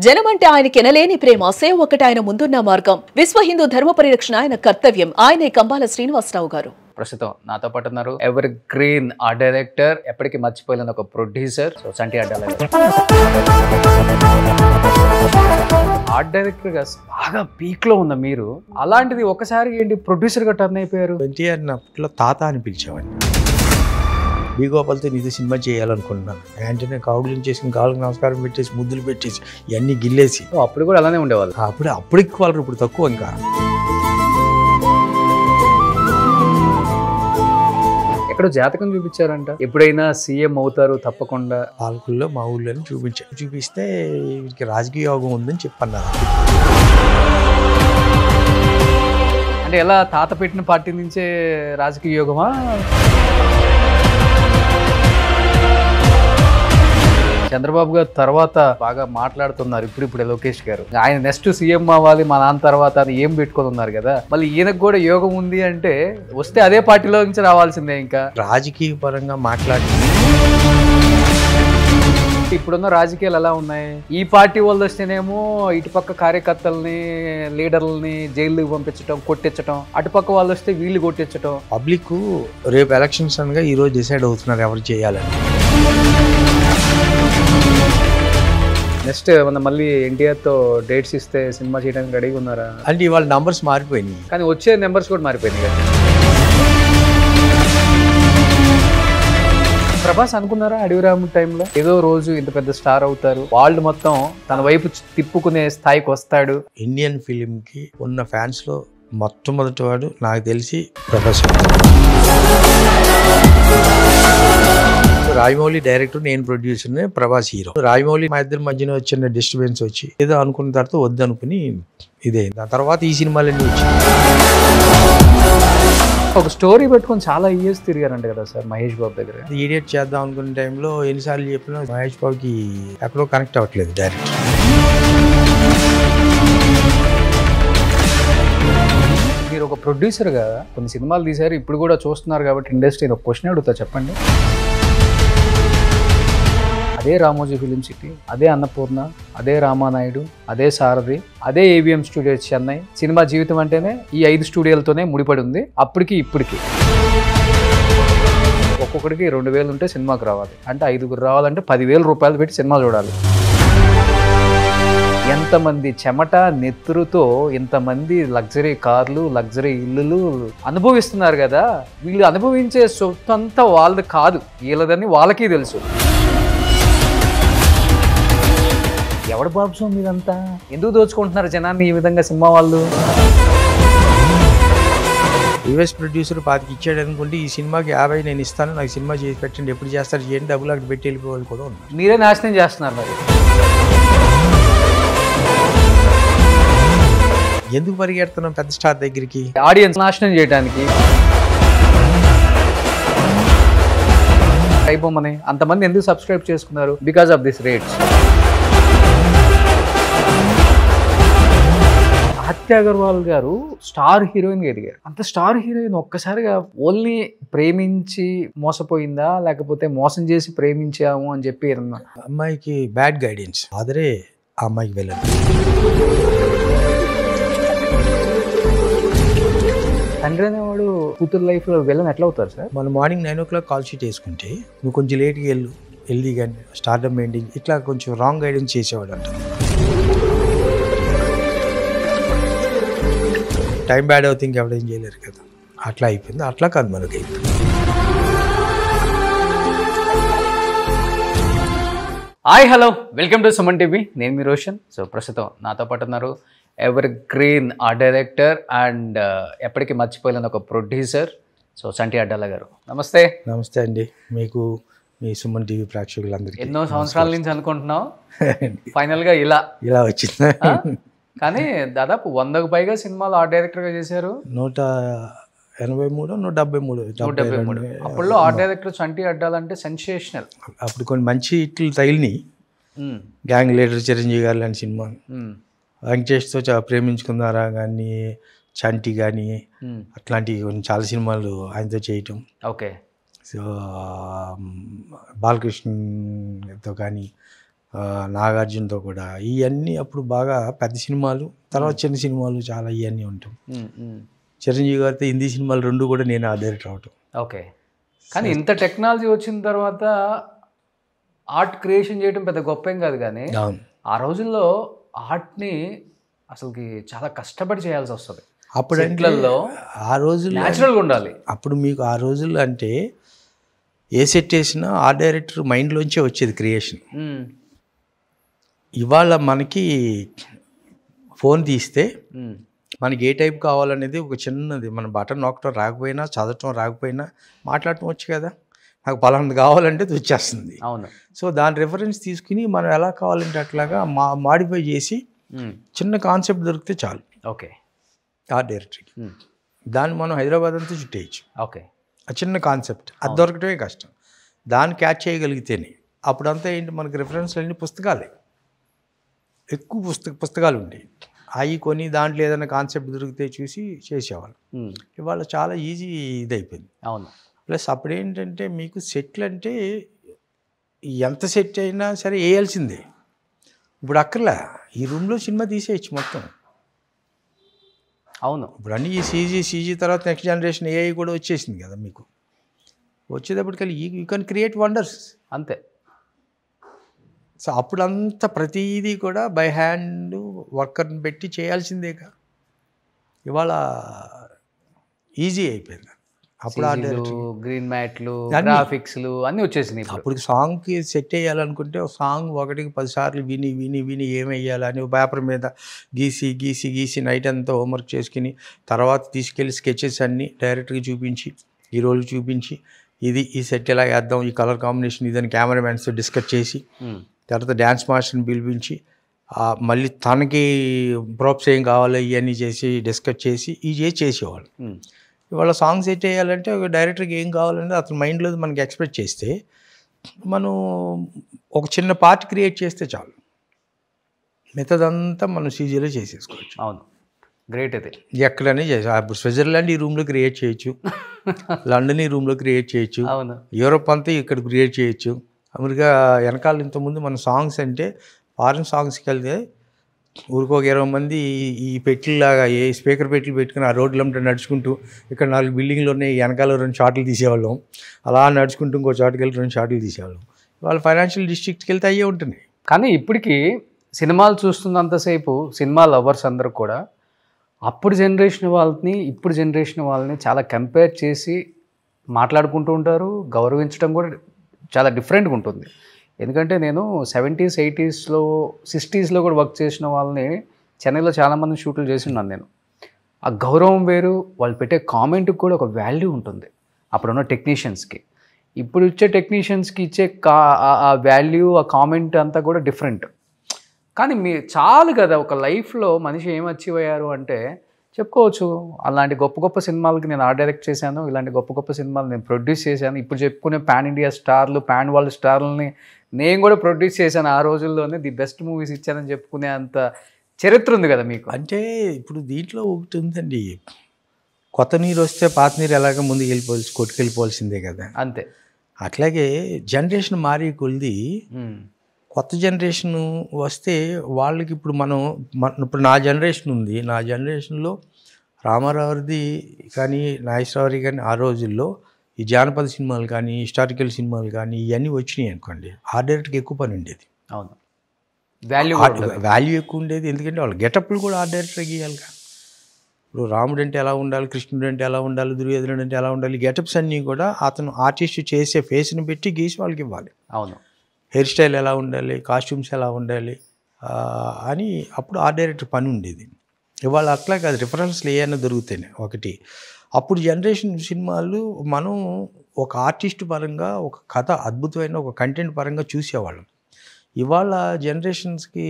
జనమంటే ఆయనకి ఎనలేని ప్రేమ, సేవ ఒకటి ఆయన ముందున్న మార్గం. విశ్వ హిందూ ధర్మ పరిరక్షణ ఆయన కర్తవ్యం. ఆయనే కంబాల శ్రీనివాసరావు గారు. ప్రస్తుతం నాతో పాటు ఉన్నారు ఎవర్ గ్రీన్ ఆర్ట్ డైరెక్టర్, ఎప్పటికీ మర్చిపోలేని ఒక ప్రొడ్యూసర్, సో చంటి అడ్డాల గారు. ఆర్ట్ డైరెక్టర్ గా బాగా పీక్ లో ఉన్న మీరు, అలాంటిది ఒకసారి ఏంటి ప్రొడ్యూసర్ గా టర్న్ అయిపోయారు? ఎన్టీఆర్ అప్పట్లో తాత అని పిలిచేవాడిని. బి గోపాల్తో నీతో సినిమా చేయాలనుకుంటున్నాను. వెంటనే కావులించేసి కాళ్ళకి నమస్కారం పెట్టేసి ముద్దులు పెట్టేసి ఇవన్నీ గిల్లేసి, అప్పుడు కూడా అలానే ఉండేవాళ్ళు. అప్పుడు ఎక్కువ వాళ్ళు, ఇప్పుడు తక్కువ. ఇంకా ఎక్కడో జాతకం చూపించారంట, ఎప్పుడైనా సీఎం అవుతారు తప్పకుండా. పాలకుల్లో మా ఊళ్ళో చూపిస్తే వీరికి రాజకీయ యోగం ఉందని చెప్పన్నారు. అంటే ఎలా, తాత పెట్టిన పార్టీ నుంచే రాజకీయ యోగమా? చంద్రబాబు గారు తర్వాత బాగా మాట్లాడుతున్నారు ఇప్పుడు లోకేష్ గారు, ఆయన నెక్స్ట్ సీఎం అవ్వాలి మా నాన్న తర్వాత అని ఏం పెట్టుకొని ఉన్నారు కదా. మళ్ళీ ఈయనకు కూడా యోగం ఉంది అంటే వస్తే అదే పార్టీలో నుంచి రావాల్సిందే. ఇంకా రాజకీయ పరంగా మాట్లాడి ఇప్పుడున్న రాజకీయాలు ఎలా ఉన్నాయి? ఈ పార్టీ వాళ్ళు వస్తేనేమో ఇటుపక్క కార్యకర్తల్ని, లీడర్లని జైలుకి పంపించడం, కొట్టించడం, అటుపక్క వాళ్ళు వస్తే వీళ్ళు కొట్టించడం. పబ్లిక్ రేపు ఎలక్షన్స్ అనగా ఈ రోజు డిసైడ్ అవుతున్నారు ఎవరు చేయాలని. నెక్స్ట్ మన మళ్ళీ ఎన్టీఆర్ తో డేట్స్ ఇస్తే సినిమా చేయడానికి రెడీగా ఉన్నారా? అంటే ఇవాళ నంబర్స్ మారిపోయినాయి, కానీ వచ్చే నెంబర్స్ కూడా మారిపోయినాయి కదా. ప్రభాస్ అనుకున్నారా అడవిరాము టైంలో ఏదో రోజు ఇంత పెద్ద స్టార్ అవుతారు, వరల్డ్ మొత్తం తన వైపు తిప్పుకునే స్థాయికి వస్తాడు? ఇండియన్ ఫిలిం కి ఉన్న ఫ్యాన్స్ లో మొట్టమొదటి వాడు నాకు తెలిసి ప్రభాస్. రాజమౌళి డైరెక్టర్, నేను ప్రొడ్యూసర్, ప్రభాస్ హీరో. రాజమౌళి మా ఇద్దరి మధ్యన వచ్చిన డిస్టర్బెన్స్ వచ్చి ఏదో అనుకున్న తర్వాత వద్దు అనుకుని ఇదే. దాని తర్వాత ఈ సినిమాలన్నీ వచ్చాయి. ఒక స్టోరీ పెట్టుకొని చాలా ఇయర్స్ తిరిగారంట కదా సార్ మహేష్ బాబు దగ్గర. ఈడియట్ చేద్దాం అనుకున్న టైంలో ఎన్నిసార్లు చెప్పినా మహేష్ బాబుకి ఎక్కడో కనెక్ట్ అవ్వట్లేదు డైరెక్ట్. మీరు ఒక ప్రొడ్యూసర్గా కొన్ని సినిమాలు తీశారు, ఇప్పుడు కూడా చూస్తున్నారు కాబట్టి ఇండస్ట్రీ ఒక క్వశ్చన్ అడుగుతా, చెప్పండి. అదే రామోజీ ఫిలిం సిటీ, అదే అన్నపూర్ణ, అదే రామానాయుడు, అదే సారథి, అదే ఏవిఎం స్టూడియోస్ చెన్నై. సినిమా జీవితం అంటేనే ఈ 5 స్టూడియోలతోనే ముడిపడి ఉంది. అప్పటికి ఇప్పటికి ఒక్కొక్కడికి 2000 ఉంటే సినిమాకి రావాలి అంటే, 5గురు రావాలంటే 10,000 రూపాయలు పెట్టి సినిమా చూడాలి. ఎంతమంది చెమట నెత్తురుతో ఇంతమంది లగ్జరీ కార్లు, లగ్జరీ ఇల్లులు అనుభవిస్తున్నారు కదా. వీళ్ళు అనుభవించే సొత్తు అంతా వాళ్ళది కాదు, వీళ్ళదని వాళ్ళకి తెలుసు. ఎవడు బాబు మీదంతా ఎందుకు దోచుకుంటున్నారు జనాన్ని ఈ విధంగా సినిమా వాళ్ళు? యూఎస్ ప్రొడ్యూసర్ 25 ఇచ్చాడు అనుకుంటే ఈ సినిమాకి 50 నేను ఇస్తాను, నాకు సినిమా చేసి పెట్టండి, ఎప్పుడు చేస్తారు చేయండి, డబ్బులు అక్కడ పెట్టి వెళ్ళిపోవాలి కూడా ఉన్నారు. మీరే నాశనం చేస్తున్నారు మరి. ఎందుకు పరిగెడుతున్నాం పెద్ద స్టార్ దగ్గరికి? ఆడియన్స్ నాశనం చేయడానికి. అయిపోమని అంతమంది ఎందుకు సబ్స్క్రైబ్ చేసుకున్నారు? Because of this rates. Aditya Agarwal గారు స్టార్ హీరోయిన్గా ఎదిగారు. అంత స్టార్ హీరోయిన్ ఒక్కసారిగా ఓన్లీ ప్రేమించి మోసపోయిందా, లేకపోతే మోసం చేసి ప్రేమించాము అని చెప్పి ఏదన్నా? అమ్మాయికి బ్యాడ్ గైడెన్స్, ఆదరే ఆ అమ్మాయికి వెళ్ళండి. తండ్రి అనేవాడు కూతురు లైఫ్లో వెళ్ళని ఎట్లా అవుతారు సార్? మనం మార్నింగ్ 9 o'clock కాల్ షీట్ వేసుకుంటే నువ్వు కొంచెం లేట్గా వెళ్ళు, హెల్దీ కానీ స్టార్డమ్ మెయింటైన్, ఇట్లా కొంచెం రాంగ్ గైడెన్స్ చేసేవాడు అంట. టైం బ్యాడ్ అవుతే ఇంకెవడేం చేయలేరు కదా, అట్లా అయిపోయింది. అట్లా కాదు మనకి. Hi hello, welcome to Suman TV. నేను మీ రోషన్. సో ప్రస్తుతం నాతో పాటు ఉన్నారు ever green art director and ఎప్పటికీ మర్చిపోలేని ఒక ప్రొడ్యూసర్, సో చంటి అడ్డాల గారు. నమస్తే. నమస్తే అండి. మీకు, మీ సుమన్ టీవీ ప్రేక్షకులందరికీ ఎన్నో సంవత్సరాల నుంచి అనుకుంటున్నాం, ఫైనల్గా ఇలా వచ్చింది. కానీ దాదాపు 100కు పైగా సినిమాలు ఆర్ట్ డైరెక్టర్గా చేశారు. 183, 173. అప్పుడులో ఆర్ట్ డైరెక్టర్ చంటి అడ్డాలంటే సెన్సేషనల్. అప్పుడు కొన్ని మంచి ఇట్లు తగిలినాయి. గ్యాంగ్ లీడర్ చిరంజీవి గారు లాంటి సినిమా, వెంకటేష్తో ప్రేమించుకున్నారా కానీ, చంటి కానీ, అట్లాంటివి కొన్ని చాలా సినిమాలు ఆయనతో చేయటం. ఓకే. సో బాలకృష్ణతో కానీ, నాగార్జునతో కూడా ఇవన్నీ అప్పుడు బాగా పెద్ద సినిమాలు, తర్వాత చిన్న సినిమాలు చాలా ఇవన్నీ ఉంటాయి. చిరంజీవి గారితో హిందీ సినిమాలు 2 కూడా నేను డైరెక్టర్ అవటం. ఓకే. కానీ ఇంత టెక్నాలజీ వచ్చిన తర్వాత ఆర్ట్ క్రియేషన్ చేయడం పెద్ద గొప్ప ఏం కాదు, కానీ ఆ రోజుల్లో ఆర్ట్ని అసలుకి చాలా కష్టపడి చేయాల్సి వస్తుంది. అప్పుడు ఆ రోజుల్లో న్యాచురల్గా ఉండాలి. అప్పుడు మీకు ఆ రోజుల్లో అంటే ఏ సెట్ వేసినా ఆ డైరెక్టర్ మైండ్లోంచే వచ్చేది క్రియేషన్. ఇవాళ మనకి ఫోన్ తీస్తే మనకి ఏ టైప్ కావాలనేది ఒక చిన్నది, మన బటన్ నొక్కటం రాకపోయినా, చదవటం రాకపోయినా, మాట్లాడటం వచ్చు కదా, నాకు పలానా కావాలంటే అది వచ్చేస్తుంది. అవును. సో దాని రిఫరెన్స్ తీసుకుని మనం ఎలా కావాలంటే అట్లాగా మాడిఫై చేసి చిన్న కాన్సెప్ట్ దొరికితే చాలు. ఓకే. ఆ డైరెక్టర్కి దాన్ని మనం హైదరాబాద్ అంతా చుట్టేయచ్చు. ఓకే. ఆ చిన్న కాన్సెప్ట్ అది దొరకటమే కష్టం. దాన్ని క్యాచ్ చేయగలిగితేనే. అప్పుడంతా ఏంటి, మనకి రిఫరెన్స్లు అన్ని పుస్తకాలే, ఎక్కువ పుస్తకాలు ఉండేవి. అవి కొని దాంట్లో ఏదైనా కాన్సెప్ట్ దొరికితే చూసి చేసేవాళ్ళు. ఇవాళ చాలా ఈజీ ఇదైపోయింది. అవును. ప్లస్ అప్పుడేంటంటే మీకు సెట్లు అంటే ఎంత సెట్ అయినా సరే వేయాల్సిందే. ఇప్పుడు అక్కర్లా, ఈ రూమ్లో సినిమా తీసేయచ్చు మొత్తం. అవును. ఇప్పుడు అన్నీ ఈ సీజీ తర్వాత నెక్స్ట్ జనరేషన్ ఏఐ కూడా వచ్చేసింది కదా మీకు. వచ్చేటప్పటికల్లి యూ కెన్ క్రియేట్ వండర్స్. అంతే. సో అప్పుడంతా ప్రతిదీ కూడా బై హ్యాండ్ వర్కర్ని పెట్టి చేయాల్సిందేగా. ఇవాళ ఈజీ అయిపోయింది. అప్పుడు గ్రీన్ మ్యాట్లు, గ్రాఫిక్స్లు అన్నీ వచ్చేసినాయి. అప్పుడు సాంగ్కి సెట్ వేయాలనుకుంటే సాంగ్ 1కి 10 సార్లు విని విని విని ఏం వేయాలని పేపర్ మీద గీసి గీసి గీసి నైట్ అంతా హోంవర్క్ చేసుకుని తర్వాత తీసుకెళ్ళి స్కెచెస్ అన్నీ డైరెక్ట్గా చూపించి, ఈ రోజు చూపించి, ఇది ఈ సెట్ ఎలా వేద్దాం, ఈ కలర్ కాంబినేషన్ ఇదని కెమెరామెన్స్తో డిస్కస్ చేసి, తర్వాత డ్యాన్స్ మాస్టర్ని పిలిపించి మళ్ళీ తనకి ప్రాప్స్ ఏం కావాలో ఇవన్నీ చేసి డిస్కస్ చేసి ఇవి చేసేవాళ్ళు. ఇవాళ సాంగ్ సెట్ చేయాలంటే ఒక డైరెక్టర్కి ఏం కావాలంటే అతని మైండ్లో మనకి ఎక్స్ప్రెస్ చేస్తే మనం ఒక చిన్న పార్ట్ క్రియేట్ చేస్తే చాలు, మిగతాదంతా మనం సీజీలో చేసేసుకోవచ్చు. అవును. గ్రేట్. అయితే ఎక్కడనే చేసి ఇప్పుడు స్విట్జర్లాండ్ ఈ రూమ్లో క్రియేట్ చేయొచ్చు, లండన్ ఈ రూమ్లో క్రియేట్ చేయొచ్చు, యూరోప్ అంతా ఇక్కడ క్రియేట్ చేయొచ్చు. అమెరికా వెనకాల ఇంతకుముందు మన సాంగ్స్ అంటే ఫారిన్ సాంగ్స్కి వెళ్తే ఊరికి ఒక 20 మంది ఈ పెట్టిలాగా ఏ స్పీకర్ పెట్టిలు పెట్టుకుని ఆ రోడ్లంటే నడుచుకుంటూ ఇక్కడ 4 బిల్డింగ్లు ఉన్నాయి, వెనకాల 2 షాట్లు తీసేవాళ్ళం, అలా నడుచుకుంటూ ఇంకో చోటుకి వెళ్ళి 2 షాట్లు తీసేవాళ్ళం. వాళ్ళ ఫైనాన్షియల్ డిస్ట్రిక్ట్కి వెళ్తే అయ్యే ఉంటుంది. కానీ ఇప్పటికీ సినిమాలు చూస్తున్నంతసేపు సినిమా లవర్స్ అందరూ కూడా అప్పుడు జనరేషన్ వాళ్ళని ఇప్పుడు జనరేషన్ వాళ్ళని చాలా కంపేర్ చేసి మాట్లాడుకుంటూ ఉంటారు. గౌరవించడం కూడా చాలా డిఫరెంట్గా ఉంటుంది. ఎందుకంటే నేను 70s, 80s, 60s కూడా వర్క్ చేసిన వాళ్ళని చెన్నైలో చాలామంది షూట్లు చేసి ఉన్నాను నేను. ఆ గౌరవం వేరు, వాళ్ళు పెట్టే కామెంట్కి కూడా ఒక వాల్యూ ఉంటుంది అప్పుడున్న టెక్నీషియన్స్కి. ఇప్పుడు ఇచ్చే టెక్నీషియన్స్కి ఇచ్చే ఆ వాల్యూ, ఆ కామెంట్ అంతా కూడా డిఫరెంట్. కానీ చాలు కదా ఒక లైఫ్లో మనిషి ఏం అచీవ్ అయ్యారు అంటే చెప్పుకోవచ్చు. అలాంటి గొప్ప గొప్ప సినిమాలకి నేను ఆర్ట్ డైరెక్ట్ చేశాను, ఇలాంటి గొప్ప గొప్ప సినిమాలు నేను ప్రొడ్యూస్ చేశాను. ఇప్పుడు చెప్పుకునే పాన్ ఇండియా స్టార్లు, పాన్ వరల్డ్ స్టార్లని నేను కూడా ప్రొడ్యూస్ చేశాను. ఆ రోజుల్లోనే ది బెస్ట్ మూవీస్ ఇచ్చానని చెప్పుకునే అంత చరిత్ర ఉంది కదా మీకు. అంటే ఇప్పుడు దీంట్లో ఒకటి ఉందండి, కొత్త నీరు వస్తే పాత నీరు ఎలాగ ముందుకు కొట్టుకెళ్ళిపోవాల్సిందే కదా. అంతే. అట్లాగే జనరేషన్ మారే కొలిది కొత్త జనరేషన్ వస్తే వాళ్ళకి ఇప్పుడు ఇప్పుడు నా జనరేషన్ ఉంది, నా జనరేషన్లో రామారావుది కానీ నాగేశ్వరరావు కానీ ఆ రోజుల్లో ఈ జానపద సినిమాలు కానీ హిస్టారికల్ సినిమాలు కానీ ఇవన్నీ వచ్చినాయి అనుకోండి, ఆ డైరెక్టర్కి ఎక్కువ పని ఉండేది. అవును. వాల్యూ ఎక్కువ ఉండేది. ఎందుకంటే వాళ్ళు గెటప్లు కూడా ఆ డైరెక్టర్కి ఇవ్వాలి. ఇప్పుడు రాముడు అంటే ఎలా ఉండాలి, కృష్ణుడు అంటే ఎలా ఉండాలి, దుర్యోధనుడు అంటే ఎలా ఉండాలి, గెటప్స్ అన్నీ కూడా అతను ఆర్టిస్ట్ చేసే ఫేస్ని పెట్టి గీసి వాళ్ళకి ఇవ్వాలి. అవును. హెయిర్ స్టైల్ ఎలా ఉండాలి, కాస్ట్యూమ్స్ ఎలా ఉండాలి అని అప్పుడు ఆ డైరెక్టర్ పని ఉండేది. ఇవాళ అట్లా కాదు, రిఫరెన్స్లు ఏమైనా దొరుకుతాయి. ఒకటి అప్పుడు జనరేషన్ సినిమాలు మనం ఒక ఆర్టిస్ట్ పరంగా ఒక కథ అద్భుతమైన ఒక కంటెంట్ పరంగా చూసేవాళ్ళం. ఇవాళ జనరేషన్స్కి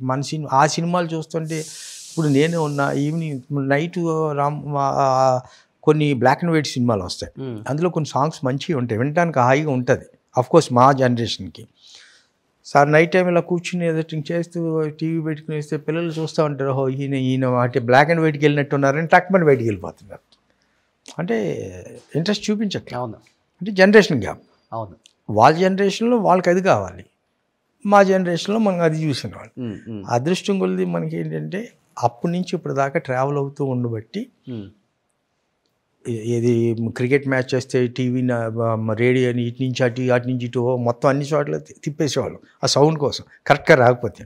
మన ఆ సినిమాలు చూస్తుంటే ఇప్పుడు నేనే ఉన్నా ఈవినింగ్ నైట్ కొన్ని బ్లాక్ అండ్ వైట్ సినిమాలు వస్తాయి, అందులో కొన్ని సాంగ్స్ మంచిగా ఉంటాయి, వినడానికి హాయిగా ఉంటుంది. అఫ్కోర్స్ మా జనరేషన్కి సార్ నైట్ టైం ఇలా కూర్చుని ఎడిటింగ్ చేస్తూ టీవీ పెట్టుకుని వేస్తే పిల్లలు చూస్తూ ఉంటారు, ఓహో ఈయన అంటే బ్లాక్ అండ్ వైట్కి వెళ్ళినట్టు ఉన్నారని టక్మని బయటికి వెళ్ళిపోతున్నారు. అంటే ఇంట్రెస్ట్ చూపించట్లేదు. అవును. అంటే జనరేషన్ గ్యాప్. అవును. వాళ్ళ జనరేషన్లో వాళ్ళకి అది కావాలి, మా జనరేషన్లో మనం అది చూసినాం. అదృష్టం కొలిది మనకి ఏంటంటే అప్పటి నుంచి ఇప్పుడు దాకా ట్రావెల్ అవుతూ ఉండబట్టి ఏది క్రికెట్ మ్యాచ్ చేస్తే టీవీ రేడియోని ఇటు నుంచి అటు నుంచి ఇటు మొత్తం అన్ని చోట్ల తిప్పేసేవాళ్ళం ఆ సౌండ్ కోసం కరెక్ట్గా రాకపోతే.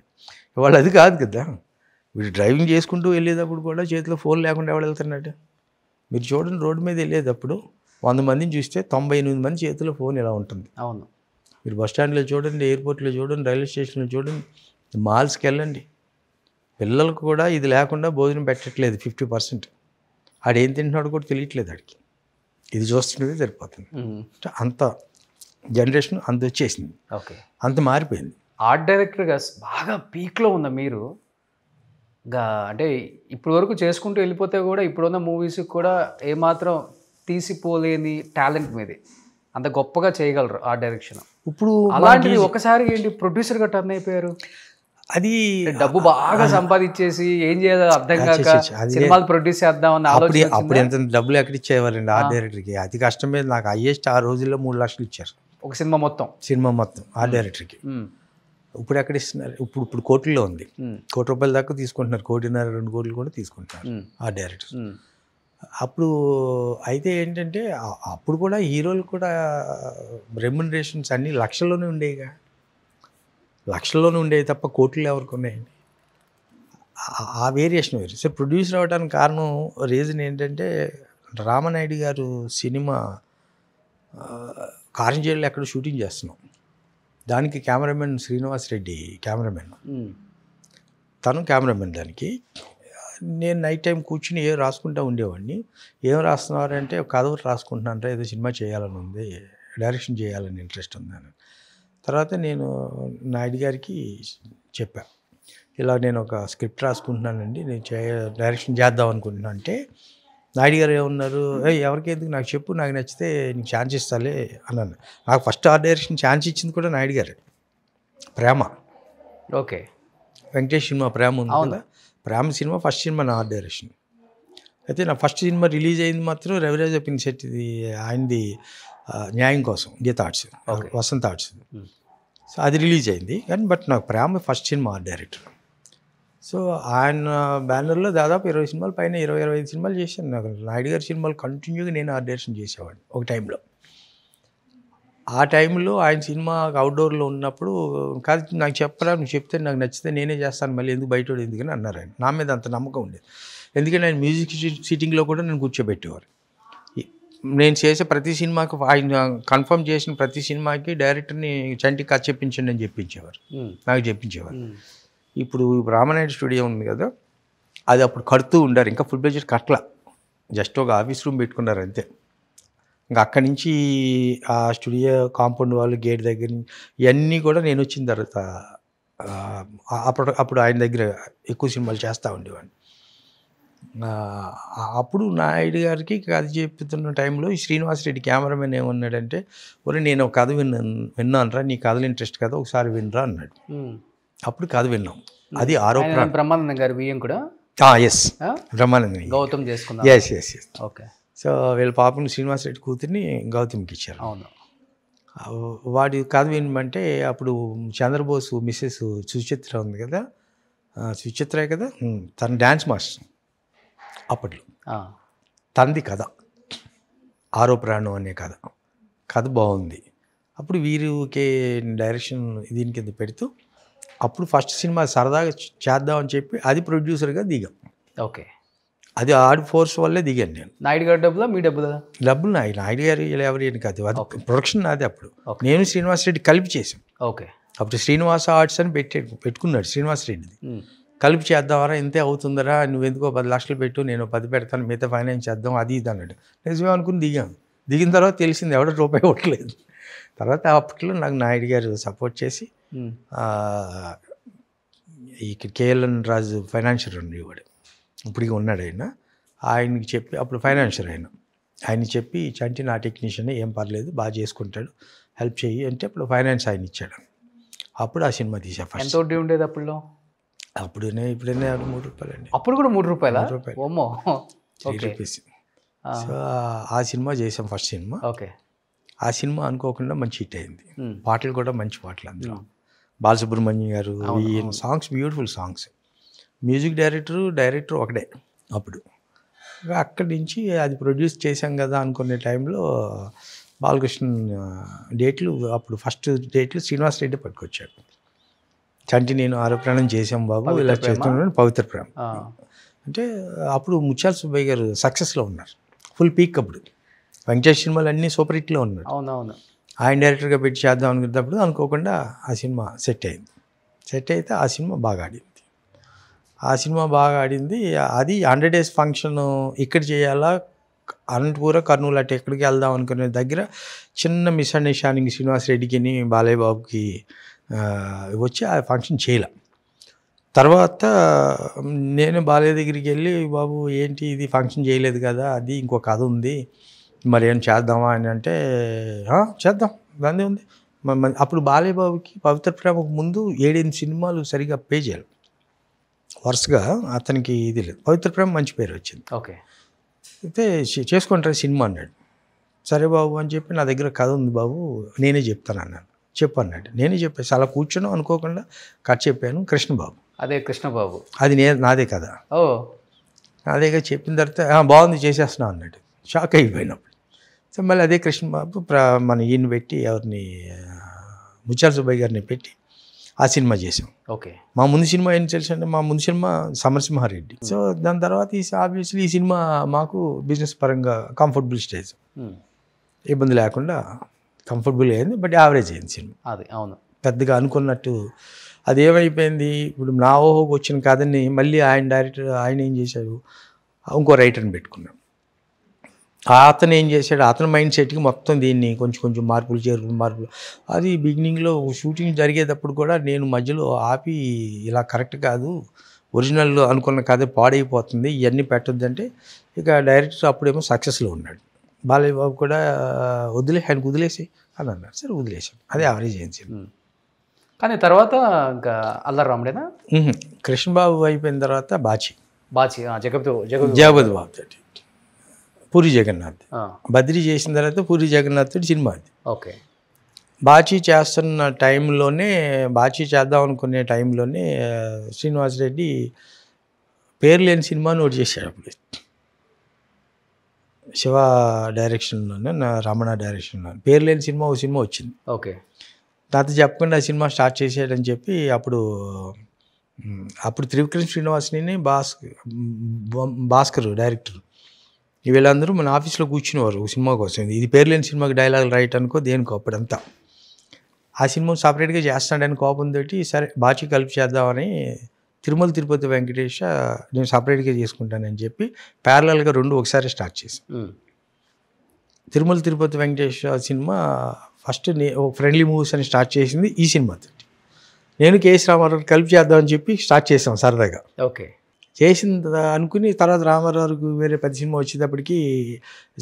ఇవాళ అది కాదు కదా. వీడు డ్రైవింగ్ చేసుకుంటూ వెళ్ళేటప్పుడు కూడా చేతిలో ఫోన్ లేకుండా ఎవడు వెళ్తున్నాడు? మీరు చూడండి, రోడ్డు మీద వెళ్ళేటప్పుడు 100 మందిని చూస్తే 98 మంది చేతిలో ఫోన్ ఇలా ఉంటుంది. అవును. మీరు బస్ స్టాండ్లో చూడండి, ఎయిర్పోర్ట్లో చూడండి, రైల్వే స్టేషన్లో చూడండి, మాల్స్కి వెళ్ళండి, పిల్లలకు కూడా ఇది లేకుండా భోజనం పెట్టట్లేదు 50%. ఆడేం తింటున్నాడు కూడా తెలియట్లేదు ఆడికి. ఇది చూస్తున్నది సరిపోతుంది. అంత జనరేషన్ అంత వచ్చేసింది. ఓకే, అంత మారిపోయింది. ఆర్ట్ డైరెక్టర్గా బాగా పీక్లో ఉన్న మీరు అంటే ఇప్పుడు వరకు చేసుకుంటూ వెళ్ళిపోతే కూడా ఇప్పుడున్న మూవీస్కి కూడా ఏమాత్రం తీసిపోలేని టాలెంట్ మీది, అంత గొప్పగా చేయగలరు ఆర్ట్ డైరెక్షన్. ఇప్పుడు అలాంటిది ఒకసారి ఏంటి ప్రొడ్యూసర్గా టర్న్ అయిపోయారు? అది డబ్బు బాగా సంపాదించేసి ఏం చేయాలో అర్థం కాక సినిమాలు ప్రొడ్యూస్ చేద్దామని ఆలోచన. అప్పుడు ఎంత డబ్బులు ఎక్కడ ఇచ్చేవారండి ఆర్ట్ డైరెక్టర్కి? అతి కష్టం మీద నాకు హైయెస్ట్ ఆ రోజుల్లో 3 లక్షలు ఇచ్చారు ఒక సినిమా మొత్తం ఆర్ట్ డైరెక్టర్కి. ఇప్పుడు ఎక్కడ ఇస్తున్నారు? ఇప్పుడు కోట్లలో ఉంది. ₹1,00,00,000 దాకా తీసుకుంటున్నారు. 1.5 2 కోట్లు కూడా తీసుకుంటున్నారు ఆర్ట్ డైరెక్టర్. అప్పుడు అయితే ఏంటంటే అప్పుడు కూడా హీరోలు కూడా రెమ్యునరేషన్స్ అన్నీ లక్షల్లోనే ఉండేవిగా. లక్షల్లోనే ఉండేవి తప్ప కోట్లు ఎవరికి ఉన్నాయండి? ఆ వేరియేషన్ వేరు. సో ప్రొడ్యూసర్ అవ్వడానికి కారణం రీజన్ ఏంటంటే రామనాయుడు గారు సినిమా కారంచేడులో ఎక్కడ షూటింగ్ చేస్తున్నాం. దానికి కెమెరామెన్ శ్రీనివాస్ రెడ్డి కెమెరామెన్, తను కెమెరామెన్. దానికి నేను నైట్ టైం కూర్చుని ఏం రాసుకుంటూ ఉండేవాడిని. ఏం రాస్తున్నారంటే ఒక కథ రాసుకుంటున్నాను, ఏదో సినిమా చేయాలని ఉంది, డైరెక్షన్ చేయాలని ఇంట్రెస్ట్ ఉందని. తర్వాత నేను నాయుడు గారికి చెప్పా, ఇలా నేను ఒక స్క్రిప్ట్ రాసుకుంటున్నానండి, నేను డైరెక్షన్ చేద్దాం అనుకుంటున్నాను అంటే నాయుడు గారు ఏమన్నారు, ఎవరికి ఎందుకు నాకు చెప్పు, నాకు నచ్చితే నీకు ఛాన్స్ ఇస్తాలే అన్నాను. నాకు ఫస్ట్ ఆర్ట్ డైరెక్షన్ ఛాన్స్ ఇచ్చింది కూడా నాయుడు గారే. ప్రేమ, ఓకే, వెంకటేష్ సినిమా ప్రేమ ఉంది కదా, ప్రేమ సినిమా ఫస్ట్ సినిమా నా ఆర్ట్ డైరెక్షన్. అయితే నా ఫస్ట్ సినిమా రిలీజ్ అయింది మాత్రం రవిరాజ పినిశెట్టిది, ఆయనది న్యాయం కోసం, Geetha arts, Vasantha arts. So అది రిలీజ్ అయింది. కానీ బట్ నాకు Prema first cinema art director. So ఆయన బ్యానర్లో దాదాపు 20 సినిమాలు పైన 20-25 సినిమాలు చేశాను. నాకు నాయుడు గారి సినిమాలు కంటిన్యూగా నేను ఆర్ట్ డైరెక్షన్ చేసేవాడిని ఒక టైంలో. ఆ టైంలో ఆయన సినిమా అవుట్డోర్లో ఉన్నప్పుడు, కాదు నాకు చెప్పరా, నువ్వు చెప్తే నాకు నచ్చితే నేనే చేస్తాను, మళ్ళీ ఎందుకు బయట ఎందుకని అన్నారు ఆయన. నా మీద అంత నమ్మకం ఉండేది. ఎందుకంటే ఆయన మ్యూజిక్ సిట్టింగ్లో కూడా నేను కూర్చోబెట్టేవారు. నేను చేసే ప్రతి సినిమాకి, ఆయన కన్ఫర్మ్ చేసిన ప్రతి సినిమాకి డైరెక్టర్ని చంటి కథ చెప్పించండి అని చెప్పించేవారు, నాకు చెప్పించేవారు. ఇప్పుడు రామనాయుడు స్టూడియో ఉంది కదా, అది అప్పుడు కడుతూ ఉండారు, ఇంకా ఫుల్ బడ్జెట్ కట్టలా, జస్ట్ ఒక ఆఫీస్ రూమ్ పెట్టుకున్నారు అంతే. ఇంకా అక్కడి నుంచి ఆ స్టూడియో కాంపౌండ్ వాళ్ళు, గేట్ దగ్గర నుంచి ఇవన్నీ కూడా నేను వచ్చిన తర్వాత అప్పుడు ఆయన దగ్గర ఎక్కువ సినిమాలు చేస్తూ ఉండేవాడిని. అప్పుడు నాయుడు గారికి కథ చెప్తున్న టైంలో ఈ శ్రీనివాసరెడ్డి కెమెరామెన్ ఏమన్నాడంటే, ఒరే నేను ఒక కథ విన్నానురా, నీ కథలు ఇంట్రెస్ట్ కదా, ఒకసారి వినరా అన్నాడు. అప్పుడు కథ విన్నాం. అది ఆరోపణ. బ్రహ్మానందం గారి బియ్యం కూడా, ఎస్, బ్రహ్మానందం, గౌతమ్ చేసుకున్నాం. Yes yes yes. Okay. So వీళ్ళ పాపని శ్రీనివాసరెడ్డి కూతుర్ని గౌతమ్కి ఇచ్చారు. అవును. వాడి కథ వినమంటే అప్పుడు చంద్రబోసు మిస్సెస్ సుచిత్ర ఉంది కదా, సుచిత్రే కదా, తన డ్యాన్స్ మాస్టర్ అప్పట్లో. తనది కథ, ఆరో ప్రాణం అనే కథ బాగుంది. అప్పుడు వీరికి డైరెక్షన్ దీని కింద పెడుతూ అప్పుడు ఫస్ట్ సినిమా సరదాగా చేద్దామని చెప్పి అది ప్రొడ్యూసర్గా దిగాం. ఓకే. అది ఆర్ట్ ఫోర్స్ వల్లే దిగాను నేను. నాయుడు గారి డబ్బులా మీ డబ్బులా? డబ్బులు నాయుడు గారు ఎవరి కాదు, అది ప్రొడక్షన్ నాది. అప్పుడు నేను శ్రీనివాసరెడ్డి కలిపి చేసాం. ఓకే. అప్పుడు శ్రీనివాస ఆర్ట్స్ అని పెట్టుకున్నాడు శ్రీనివాసరెడ్డిది. కలిపి చేద్దామరా, ఇంతే అవుతుందరా, నువ్వెందుకో 10 లక్షలు పెట్టు, నేను 10 పెడతాను, మిగతా ఫైనాన్స్ చేద్దాం, అది ఇది అన్నాడు. నిజమే అనుకుని దిగాం. దిగిన తర్వాత తెలిసింది ఎవడో రూపాయి ఇవ్వట్లేదు. తర్వాత అప్పట్లో నాకు నాయుడు గారు సపోర్ట్ చేసి ఇక్కడ కేఎల్ఎన్ రాజు ఫైనాన్షియర్ ఉండేవాడు, ఇప్పటికీ ఉన్నాడు ఆయన. ఆయనకి చెప్పి, అప్పుడు ఫైనాన్షియర్ ఆయనకి చెప్పి, చంటి నా టెక్నీషియన్, ఏం పర్లేదు, బాగా చేసుకుంటాడు, హెల్ప్ చెయ్యి అంటే అప్పుడు ఫైనాన్స్ ఆయన ఇచ్చాడు. అప్పుడు ఆ సినిమా తీసా. ఎంత వడ్డీ ఉండేది అప్పుడు? ఇప్పుడైనా ₹3 అండి. అప్పుడు కూడా ₹3? ఓమో, ₹3. సో ఆ సినిమా చేసాం, ఫస్ట్ సినిమా. ఓకే. ఆ సినిమా అనుకోకుండా మంచి హిట్ అయింది. పాటలు కూడా మంచి పాటలు అందులో. బాలసుబ్రహ్మణ్యం గారు, ఈ songs beautiful songs. Music director ఒకటే అప్పుడు. అక్కడి నుంచి అది ప్రొడ్యూస్ చేశాం కదా అనుకునే టైంలో బాలకృష్ణ డేట్లు, అప్పుడు ఫస్ట్ డేట్లు శ్రీనివాస్ రెడ్డి పట్టుకొచ్చాడు. చంటి నేను ఆరోపణం చేశాం బాబు, ఇలా చేస్తున్నాను, పవిత్ర ప్రేమ. అంటే అప్పుడు ముత్యాల సుబ్బయ్య గారు సక్సెస్లో ఉన్నారు, ఫుల్ పీక్. అప్పుడు వెంకటేష్ సినిమాలు అన్నీ సూపర్ హిట్లో ఉన్నారు. అవునవును. ఆయన డైరెక్టర్గా పెట్టి చేద్దాం అనుకున్నప్పుడు అనుకోకుండా ఆ సినిమా సెట్ అయింది. సెట్ అయితే ఆ సినిమా బాగా ఆడింది. అది 100 days ఫంక్షన్ ఇక్కడ చేయాలా, అనంతపురం కర్నూలు అటు ఎక్కడికి వెళ్దాం అనుకునే దగ్గర చిన్న మిస్అండర్స్టాండింగ్ శ్రీనివాస్ రెడ్డికి బాలయ్య బాబుకి వచ్చి ఆ ఫంక్షన్ చేయలే. తర్వాత నేను బాలయ్య దగ్గరికి వెళ్ళి, బాబు ఏంటి ఇది ఫంక్షన్ చేయలేదు కదా, అది ఇంకో కథ ఉంది, మరి ఏం చేద్దామా అని అంటే, చేద్దాం దాన్ని ఉంది. అప్పుడు బాలయ్య బాబుకి పవిత్ర ప్రేమకు ముందు 7-8 సినిమాలు సరిగా పే చేయాలి వరుసగా, అతనికి ఇది లేదు. పవిత్ర ప్రేమ మంచి పేరు వచ్చింది. ఓకే. అయితే చేసుకుంటారు సినిమా అన్నాడు. సరే బాబు అని చెప్పి, నా దగ్గర కథ ఉంది బాబు, నేనే చెప్తాను అన్నాను. చెప్పు అన్నాడు. నేనే చెప్పేసి అలా కూర్చొని అనుకోకుండా కథ చెప్పాను. కృష్ణబాబు, అదే కృష్ణబాబు, అది నాదే కదా. నాదేగా. చెప్పిన తర్వాత బాగుంది చేసేస్తున్నావు అన్నాడు. షాక్ అయిపోయినప్పుడు. సో మళ్ళీ అదే కృష్ణబాబు మన ఈయన పెట్టి, ఎవరిని, ముత్యాల సుబ్బయ్య గారిని పెట్టి ఆ సినిమా చేసాం. ఓకే. మా ముందు సినిమా ఏం తెలుసు అంటే, మా ముందు సినిమా సమరసింహారెడ్డి. సో దాని తర్వాత ఆబ్వియస్లీ ఈ సినిమా మాకు బిజినెస్ పరంగా కంఫర్టబుల్ స్టేజ్, ఇబ్బంది లేకుండా కంఫర్టబుల్ అయింది. బట్ యావరేజ్ అయింది సినిమా. అది అవును, పెద్దగా అనుకున్నట్టు అది ఏమైపోయింది. ఇప్పుడు నా ఓహోకి వచ్చిన కథని మళ్ళీ ఆయన ఏం చేశాడు, ఇంకో రైటర్ని పెట్టుకున్నాడు. అతను ఏం చేశాడు, అతని మైండ్ సెట్కి మొత్తం దీన్ని కొంచెం మార్పులు. అది బిగినింగ్లో షూటింగ్ జరిగేటప్పుడు కూడా నేను మధ్యలో ఆపి, ఇలా కరెక్ట్ కాదు, ఒరిజినల్ అనుకున్న కథ పాడైపోతుంది, ఇవన్నీ పెట్టొద్దంటే, ఇక డైరెక్టర్ అప్పుడేమో సక్సెస్లో ఉన్నాడు. బాలయ్య బాబు కూడా ఆయనకు వదిలేసి అని అన్నారు. సరే వదిలేసాను. అదే యావరేజ్ అయింది. కానీ తర్వాత ఇంకా అల్లరి రాముడేనా? కృష్ణబాబు అయిపోయిన తర్వాత బాచి జగపతి బాబు తోటి పూరి జగన్నాథ్, బద్రీ చేసిన తర్వాత పూరి జగన్నాథ్ తోటి సినిమా అది. ఓకే. బాచి చేద్దాం అనుకునే టైంలోనే శ్రీనివాస్ రెడ్డి పేరు లేని సినిమాని ఒకటి చేశాడు. అప్పుడు శివ డైరెక్షన్లోనే, రమణ డైరెక్షన్లో పేరు లేని సినిమా వచ్చింది. ఓకే. నాతో చెప్పకుండా ఆ సినిమా స్టార్ట్ చేసాడని చెప్పి అప్పుడు త్రివిక్రమ్ శ్రీనివాస్ని భాస్కర్ డైరెక్టర్, వీళ్ళందరూ మన ఆఫీస్లో కూర్చునేవారు సినిమా కోసం. ఇది పేరు లేని సినిమాకి డైలాగ్ రైట్ అనుకో దేనికో అప్పుడంతా. ఆ సినిమా సపరేట్గా చేస్తాడని కోపంతో సరే బాచి కలిపి చేద్దామని తిరుమల తిరుపతి వెంకటేష్ నేను సపరేట్గా చేసుకుంటానని చెప్పి ప్యారలల్గా 2 ఒకసారి స్టార్ట్ చేశాను. Tirumala Tirupati Venkatesh cinema first friendly movies అని స్టార్ట్ చేసింది ఈ సినిమాతో. నేను కేఎస్ రామారావు కలిపి చేద్దామని చెప్పి స్టార్ట్ చేసాం సరదాగా. ఓకే. చేసిన అనుకుని తర్వాత రామారావుకి వేరే పెద్ద సినిమా వచ్చేటప్పటికి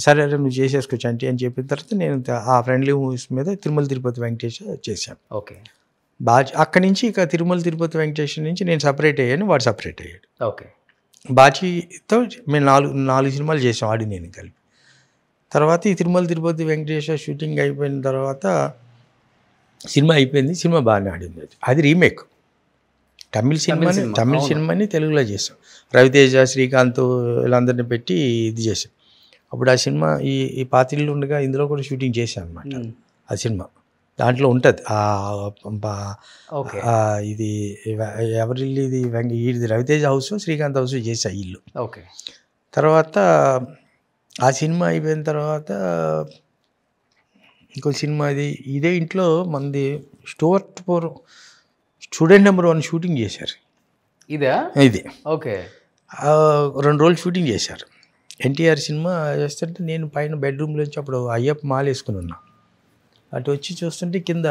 సరే నువ్వు చేసేసుకోవచ్చు అని చెప్పిన తర్వాత నేను ఆ ఫ్రెండ్లీ మూవీస్ మీద తిరుమల తిరుపతి వెంకటేష్ చేశాను. ఓకే. అక్కడి నుంచి ఇక తిరుమల తిరుపతి వెంకటేష్ నుంచి నేను సపరేట్ అయ్యాను, వాడు సపరేట్ అయ్యాడు. ఓకే. బాచితో మేము 4 సినిమాలు చేసాం ఆడి నేను కలిపి. తర్వాత ఈ తిరుమల తిరుపతి వెంకటేష్ షూటింగ్ అయిపోయిన తర్వాత సినిమా అయిపోయింది. సినిమా బాగానే ఆడింది. అది రీమేక్, తమిళ సినిమాని తెలుగులో చేసాం. రవితేజ, శ్రీకాంత్ వీళ్ళందరినీ పెట్టి ఇది చేసాం. అప్పుడు ఆ సినిమా ఈ పాతిళ్ళు ఉండగా ఇందులో కూడా షూటింగ్ చేశాను అనమాట. ఆ సినిమా దాంట్లో ఉంటుంది ఇది ఎవరిల్లు, ఇది రవితేజ హౌస్, శ్రీకాంత్ హౌస్ చేసా ఇల్లు. ఓకే. తర్వాత ఆ సినిమా అయిపోయిన తర్వాత ఇంకో సినిమా ఇదే ఇంట్లో మంది స్టూడెంట్ నెంబర్ 1 షూటింగ్ చేశారు. ఇది ఓకే. 2 రోజులు షూటింగ్ చేశారు. ఎన్టీఆర్ సినిమా చేస్తుంటే నేను పైన బెడ్రూమ్లోంచి అప్పుడు అయ్యప్ప మాల వేసుకుని ఉన్నా. అటు వచ్చి చూస్తుంటే కింద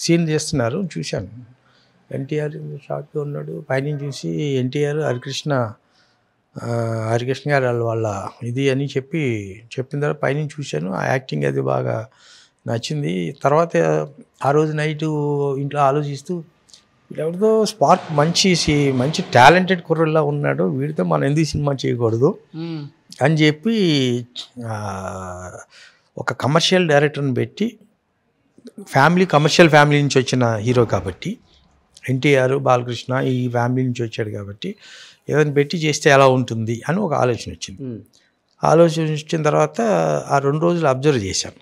సీన్ చేస్తున్నారు, చూశాను. ఎన్టీఆర్ షార్ట్గా ఉన్నాడు. పైన చూసి ఎన్టీఆర్ హరికృష్ణ గారు వాళ్ళ ఇది అని చెప్పిన తర్వాత పైన చూశాను. ఆ యాక్టింగ్ అది బాగా నచ్చింది. తర్వాత ఆ రోజు నైటు ఇంట్లో ఆలోచిస్తూ ఎవరితో స్పార్క్ మంచి టాలెంటెడ్ కుర్రలా ఉన్నాడు, వీడితో మనం ఎందుకు సినిమా చేయకూడదు అని చెప్పి ఒక కమర్షియల్ డైరెక్టర్ని పెట్టి కమర్షియల్ ఫ్యామిలీ నుంచి వచ్చిన హీరో కాబట్టి, ఎన్టీఆర్, బాలకృష్ణ ఈ ఫ్యామిలీ నుంచి వచ్చాడు కాబట్టి ఏదైనా పెట్టి చేస్తే ఎలా ఉంటుంది అని ఒక ఆలోచన వచ్చింది. ఆలోచన వచ్చిన తర్వాత ఆ 2 రోజులు అబ్జర్వ్ చేశాను.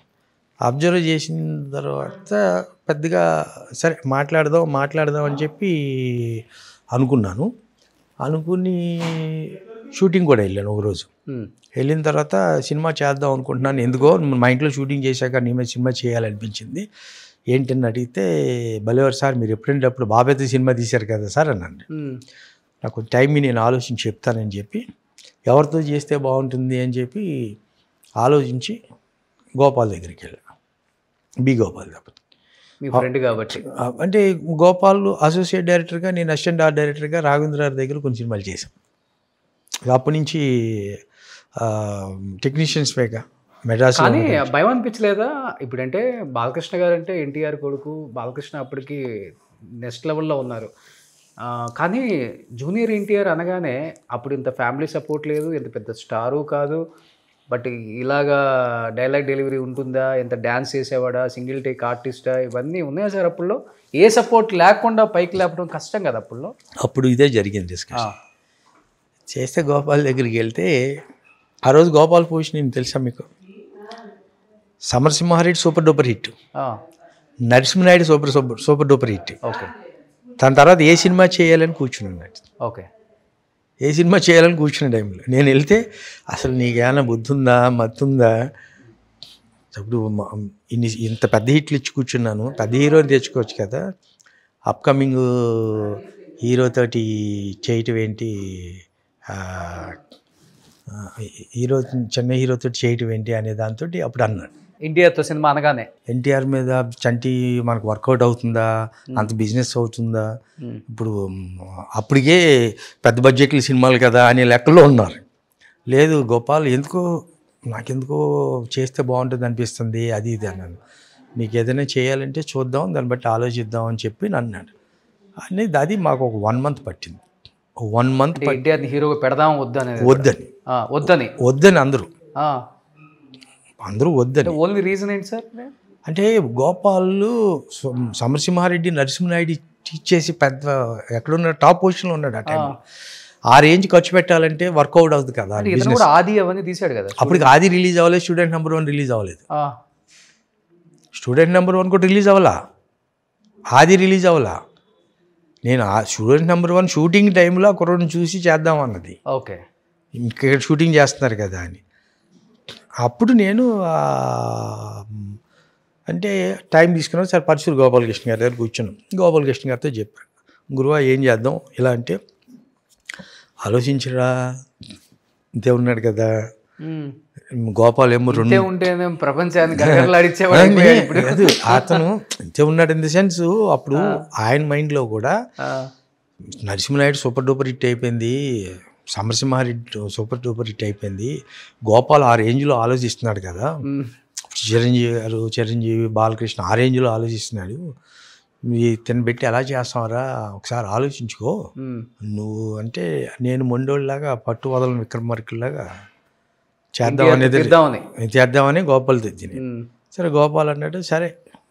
అబ్జర్వ్ చేసిన తర్వాత పెద్దగా సరే మాట్లాడదాం అని చెప్పి అనుకున్నాను. అనుకుని షూటింగ్ కూడా వెళ్ళాను ఒకరోజు. వెళ్ళిన తర్వాత సినిమా చేద్దాం అనుకుంటున్నాను. ఎందుకో మా ఇంట్లో షూటింగ్ చేశాక నీ మీద సినిమా చేయాలనిపించింది. ఏంటని అడిగితే, భలేవారు సార్ మీరు ఎప్పుడంటే అప్పుడు బాబాయ్తో సినిమా తీశారు కదా సార్ అన్నాను. నాకు టైంని నేను ఆలోచించి చెప్తానని చెప్పి, ఎవరితో చేస్తే బాగుంటుంది అని చెప్పి ఆలోచించి గోపాల్ దగ్గరికి వెళ్ళాను. గోపాల్ కాబట్టి మీ ఫ్రెండ్ కాబట్టి. అంటే గోపాల్ అసోసియేట్ డైరెక్టర్గా, నేను అసిస్టెంట్ ఆర్ట్ డైరెక్టర్గా రాఘవేంద్ర గారి దగ్గర కొన్ని సినిమాలు చేశాను. అప్పటి నుంచి టెక్నీషియన్స్ మేక మెడ్రాస్. కానీ భయం అనిపించలేదా? ఇప్పుడంటే బాలకృష్ణ గారు అంటే ఎన్టీఆర్ కొడుకు, బాలకృష్ణ అప్పటికి నెక్స్ట్ లెవెల్లో ఉన్నారు. కానీ జూనియర్ ఎన్టీఆర్ అనగానే అప్పుడు ఇంత ఫ్యామిలీ సపోర్ట్ లేదు, ఇంత పెద్ద స్టారు కాదు. బట్ ఇలాగా డైలాగ్ డెలివరీ ఉంటుందా, ఎంత డ్యాన్స్ చేసేవాడా, సింగిల్ టేక్ ఆర్టిస్టా, ఇవన్నీ ఉన్నాయా సార్ అప్పుడులో? ఏ సపోర్ట్ లేకుండా పైకి లేపడం కష్టం కదా అప్పుడులో. అప్పుడు ఇదే జరిగింది డిస్కషన్. చేస్తే గోపాల్ దగ్గరికి వెళ్తే, ఆ రోజు గోపాల్ పొజిషన్ నేను తెలుసా మీకు? Samarasimha Reddy super duper hit, Narasimha Naidu super duper hit. Okay. దాని తర్వాత ఏ సినిమా చేయాలని కూర్చున్నాడు. ఓకే. ఏ సినిమా చేయాలని కూర్చున్న టైంలో నేను వెళ్తే, అసలు నీకేమైనా బుద్ధి ఉందా, మత్తుందా, అప్పుడు ఇంత పెద్ద హిట్లు ఇచ్చి కూర్చున్నాను, పెద్ద హీరోని తెచ్చుకోవచ్చు కదా, అప్కమింగ్ హీరోతోటి చేయటం ఏంటి, చిన్న హీరోతో చేయటం ఏంటి అనే దాంతో అప్పుడు అన్నాడు. ఎన్టీఆర్తో సినిమా అనగానే ఎన్టీఆర్ మీద చంటి మనకు వర్కౌట్ అవుతుందా, అంత బిజినెస్ అవుతుందా, ఇప్పుడు అప్పటికే పెద్ద బడ్జెట్ల సినిమాలు కదా అనే లెక్కలో ఉన్నారు. లేదు గోపాల్, నాకెందుకో చేస్తే బాగుంటుంది అనిపిస్తుంది, అది ఇది అన్నాను. నీకు ఏదైనా చేయాలంటే చూద్దాం, దాన్ని బట్టి ఆలోచిద్దాం అని చెప్పి అన్నాడు. అనేది అది మాకు ఒక 1 month పట్టింది. 1 month ఎన్టీఆర్ని హీరోగా పెడదాం వద్దని అందరూ వద్దని. ఓన్లీ రీజన్ ఏంటి సార్? అంటే గోపాల్ సమరసింహారెడ్డి, నరసింహనాయుడు ఇచ్చేసి పెద్ద ఎక్కడున్నాడు, టాప్ పొజిషన్లో ఉన్నాడు. ఆ టైంలో ఆ రేంజ్ ఖర్చు పెట్టాలంటే వర్కౌట్ అవుతుంది కదా. ఆది అవన్నీ తీసాడు కదా. అప్పటికి ఆది రిలీజ్ అవ్వలేదు, స్టూడెంట్ నెంబర్ 1 రిలీజ్ అవ్వలేదు. స్టూడెంట్ నెంబర్ 1 కూడా రిలీజ్ అవ్వాలా, ఆది రిలీజ్ అవ్వాలా. నేను ఆ స్టూడెంట్ నెంబర్ 1 షూటింగ్ టైంలో ఆ కుర్రను చూసి చేద్దామన్నది. ఓకే. ఇక్కడ షూటింగ్ చేస్తున్నారు కదా అని. అప్పుడు నేను అంటే టైం తీసుకున్నాను సార్. పరశురు గోపాలకృష్ణ గారి దగ్గర కూర్చున్నాను. గోపాలకృష్ణ గారితో చెప్పాను, గురువా ఏం చేద్దాం ఇలా అంటే, ఆలోచించరా, ఇంతే ఉన్నాడు కదా గోపాల్ ఏమో 2 ప్రపంచాన్ని అతను ఇంతే ఉన్నాడు. ఇన్ ది సెన్స్ అప్పుడు ఆయన మైండ్లో కూడా నరసింహనాయుడు సూపర్ డూపర్ హిట్ అయిపోయింది, సమరసింహారెడ్డి సూపర్ డూపర్ హిట్ అయిపోయింది, గోపాల్ ఆ రేంజ్లో ఆలోచిస్తున్నాడు కదా, చిరంజీవి బాలకృష్ణ ఆ రేంజ్లో ఆలోచిస్తున్నాడు, తిని పెట్టి ఎలా చేస్తావరా ఒకసారి ఆలోచించుకో నువ్వు అంటే. నేను మొండోళ్ళలాగా పట్టు వదలని విక్రమార్కుల్లాగా చేద్దామని గోపాల్ తెచ్చింది. సరే గోపాల్ అన్నాడు, సరే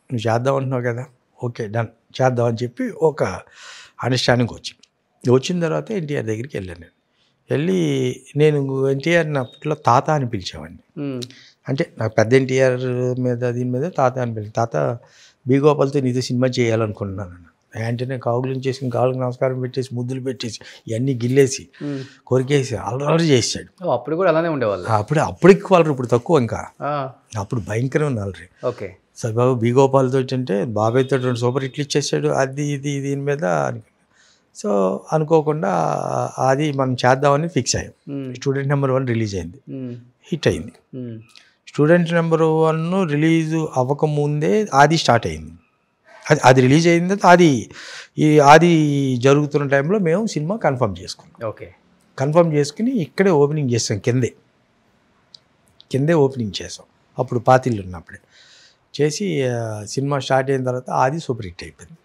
నువ్వు చేద్దాం అంటున్నావు కదా, ఓకే డన్ చేద్దామని చెప్పి ఒక అండర్స్టాండింగ్ వచ్చిన తర్వాత ఎన్టీఆర్ దగ్గరికి వెళ్ళాను. నేను ఎన్టీఆర్ని అప్పట్లో తాత అని పిలిచేవాడిని. అంటే నాకు పెద్ద ఎన్టీఆర్ మీద దీని మీద తాత అని పిలిచి, తాత గోపాల్తో నీతో సినిమా చేయాలనుకుంటున్నాను. వెంటనే కావులు చేసి కాళ్ళకి నమస్కారం పెట్టేసి ముద్దులు పెట్టేసి ఇవన్నీ గిల్లేసి కొరికేసి అల్లరి చేసాడు. అప్పుడు కూడా అలానే ఉండేవాళ్ళు. అప్పటికి వాళ్ళు ఇప్పుడు తక్కువ, ఇంకా అప్పుడు భయంకరమైన అల్లరి. ఓకే. సరే బాబు గోపాల్తో అంటే బాబాయ్తో 2 సూపర్ హిట్లు ఇచ్చేసాడు, అది ఇది దీని మీద. సో అనుకోకుండా అది మనం చేద్దామని ఫిక్స్ అయ్యాం. స్టూడెంట్ నెంబర్ 1 రిలీజ్ అయింది, హిట్ అయింది. స్టూడెంట్ నెంబర్ 1 రిలీజ్ అవ్వకముందే ఆది స్టార్ట్ అయింది. అది రిలీజ్ అయింది. ఆది జరుగుతున్న టైంలో మేము సినిమా కన్ఫర్మ్ చేసుకున్నాం. ఓకే. కన్ఫర్మ్ చేసుకుని ఇక్కడే ఓపెనింగ్ చేసాం, కిందే ఓపెనింగ్ చేసాం. అప్పుడు పాతిళ్ళు ఉన్నప్పుడే చేసి సినిమా స్టార్ట్ అయిన తర్వాత ఆది సూపర్ హిట్ అయిపోయింది.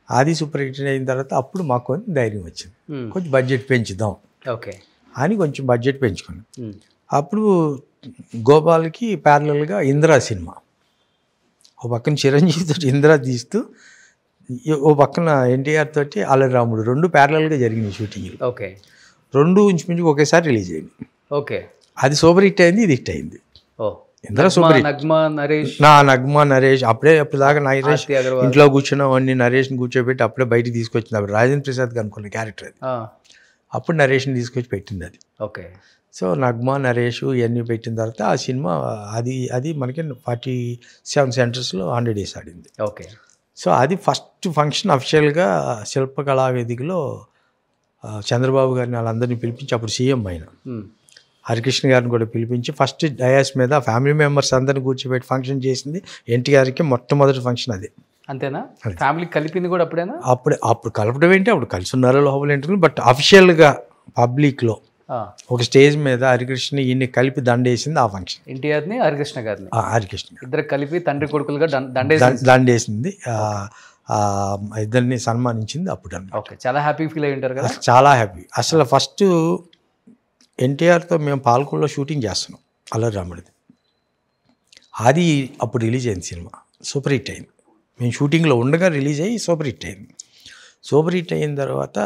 ఆది సూపర్ హిట్ అయిన తర్వాత అప్పుడు మాకు కొంచెం ధైర్యం వచ్చింది, కొంచెం బడ్జెట్ పెంచుదాం అని కొంచెం బడ్జెట్ పెంచుకున్నాం. అప్పుడు గోపాల్కి ప్యారలల్గా ఇందిరా సినిమా ఓ పక్కన చిరంజీవి తోటి ఇందిరా తీస్తూ ఓ పక్కన ఎన్టీఆర్ తోటి అల్లరి రాముడు 2 ప్యారలల్గా జరిగినాయి షూటింగ్లు. ఓకే. 2 ఇంచుమించు ఒకేసారి రిలీజ్ అయింది. ఓకే. అది సూపర్ హిట్ అయింది, ఇది హిట్ అయింది. Indira super hit. నగ్మా నరేష్ అప్పుడు దాకా నరేష్ ఇంట్లో కూర్చున్నవాడిని నరేష్ని కూర్చోబెట్టి అప్పుడే బయటికి తీసుకొచ్చింది. అప్పుడు రాజేంద్ర ప్రసాద్ అనుకున్న క్యారెక్టర్ అది. అప్పుడు నరేష్ని తీసుకొచ్చి పెట్టింది అది. ఓకే. సో నగ్మా నరేష్ ఇవన్నీ పెట్టిన తర్వాత ఆ సినిమా అది మనకి 47 సెంటర్స్లో 100 days ఆడింది. ఓకే. సో అది ఫస్ట్ ఫంక్షన్ అఫిషియల్గా శిల్పకళా వేదికలో చంద్రబాబు గారిని వాళ్ళందరినీ పిలిపించి, అప్పుడు సీఎం ఆయన హరికృష్ణ గారిని కూడా పిలిపించి ఫస్ట్ డయాస్ మీద ఫ్యామిలీ మెంబర్స్ అందరిని కూర్చోబెట్టి ఫంక్షన్ చేసింది ఎన్టీఆర్కి మొట్టమొదటి ఫంక్షన్ అది. అంతేనా? ఫ్యామిలీ కలిపింది కూడా అప్పుడేనా? అప్పుడు కలపడం ఏంటి, అప్పుడు కలిసి ఉన్నారో లోపల ఏంటి, బట్ అఫిషియల్గా పబ్లిక్లో ఒక స్టేజ్ మీద హరికృష్ణ ఈయన్ని కలిపి దండేసింది ఆ ఫంక్షన్. ఎన్టీఆర్ని హరికృష్ణ గారిని ఇద్దరు కలిపి తండ్రి కొడుకులుగా దండేసింది. ఇద్దరిని సన్మానించింది అప్పుడు. ఓకే. చాలా హ్యాపీ ఫీల్ అయ్యి ఉంటారు కదా? చాలా హ్యాపీ. అసలు ఫస్ట్ ఎన్టీఆర్తో మేము పాల్కొల్లో షూటింగ్ చేస్తున్నాం అల్లరి రాముడిది. అది అప్పుడు రిలీజ్ అయింది సినిమా, సూపర్ హిట్ అయింది. మేము షూటింగ్లో ఉండగా రిలీజ్ అయ్యి సూపర్ హిట్ అయింది. సూపర్ హిట్ అయిన తర్వాత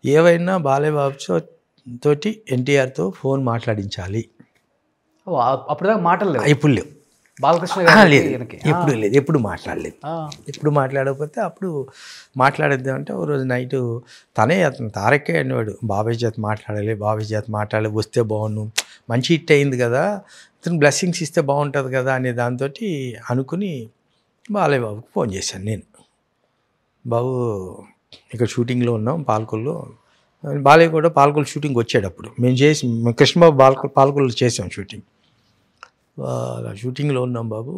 ఏవైనా బాలయ్యబాబు తోటి ఎన్టీఆర్తో ఫోన్ మాట్లాడించాలి. అప్పుడు మాటలు ఇప్పుడు లేవు. బాలకృష్ణ లేదు, ఎప్పుడు లేదు, ఎప్పుడు మాట్లాడలేదు. ఎప్పుడు మాట్లాడకపోతే అప్పుడు మాట్లాడేద్దాం అంటే ఓ రోజు నైటు అతను తారకే అనేవాడు, బాబాయ్ చేత మాట్లాడాలి, వస్తే బాగుండు, మంచి హిట్ అయింది కదా, ఇతను బ్లెస్సింగ్స్ ఇస్తే బాగుంటుంది కదా అనే దాంతో అనుకుని బాలయ్య బాబుకి ఫోన్ చేశాను నేను. బాబు ఇక్కడ షూటింగ్లో ఉన్నాం పాల్కొల్లో. బాలయ్య కూడా పాల్కొల్లు షూటింగ్ వచ్చాడు. అప్పుడు మేము కృష్ణబాబు పాల్కొల్లు చేసాం షూటింగ్. షూటింగ్లో ఉన్నాం బాబు,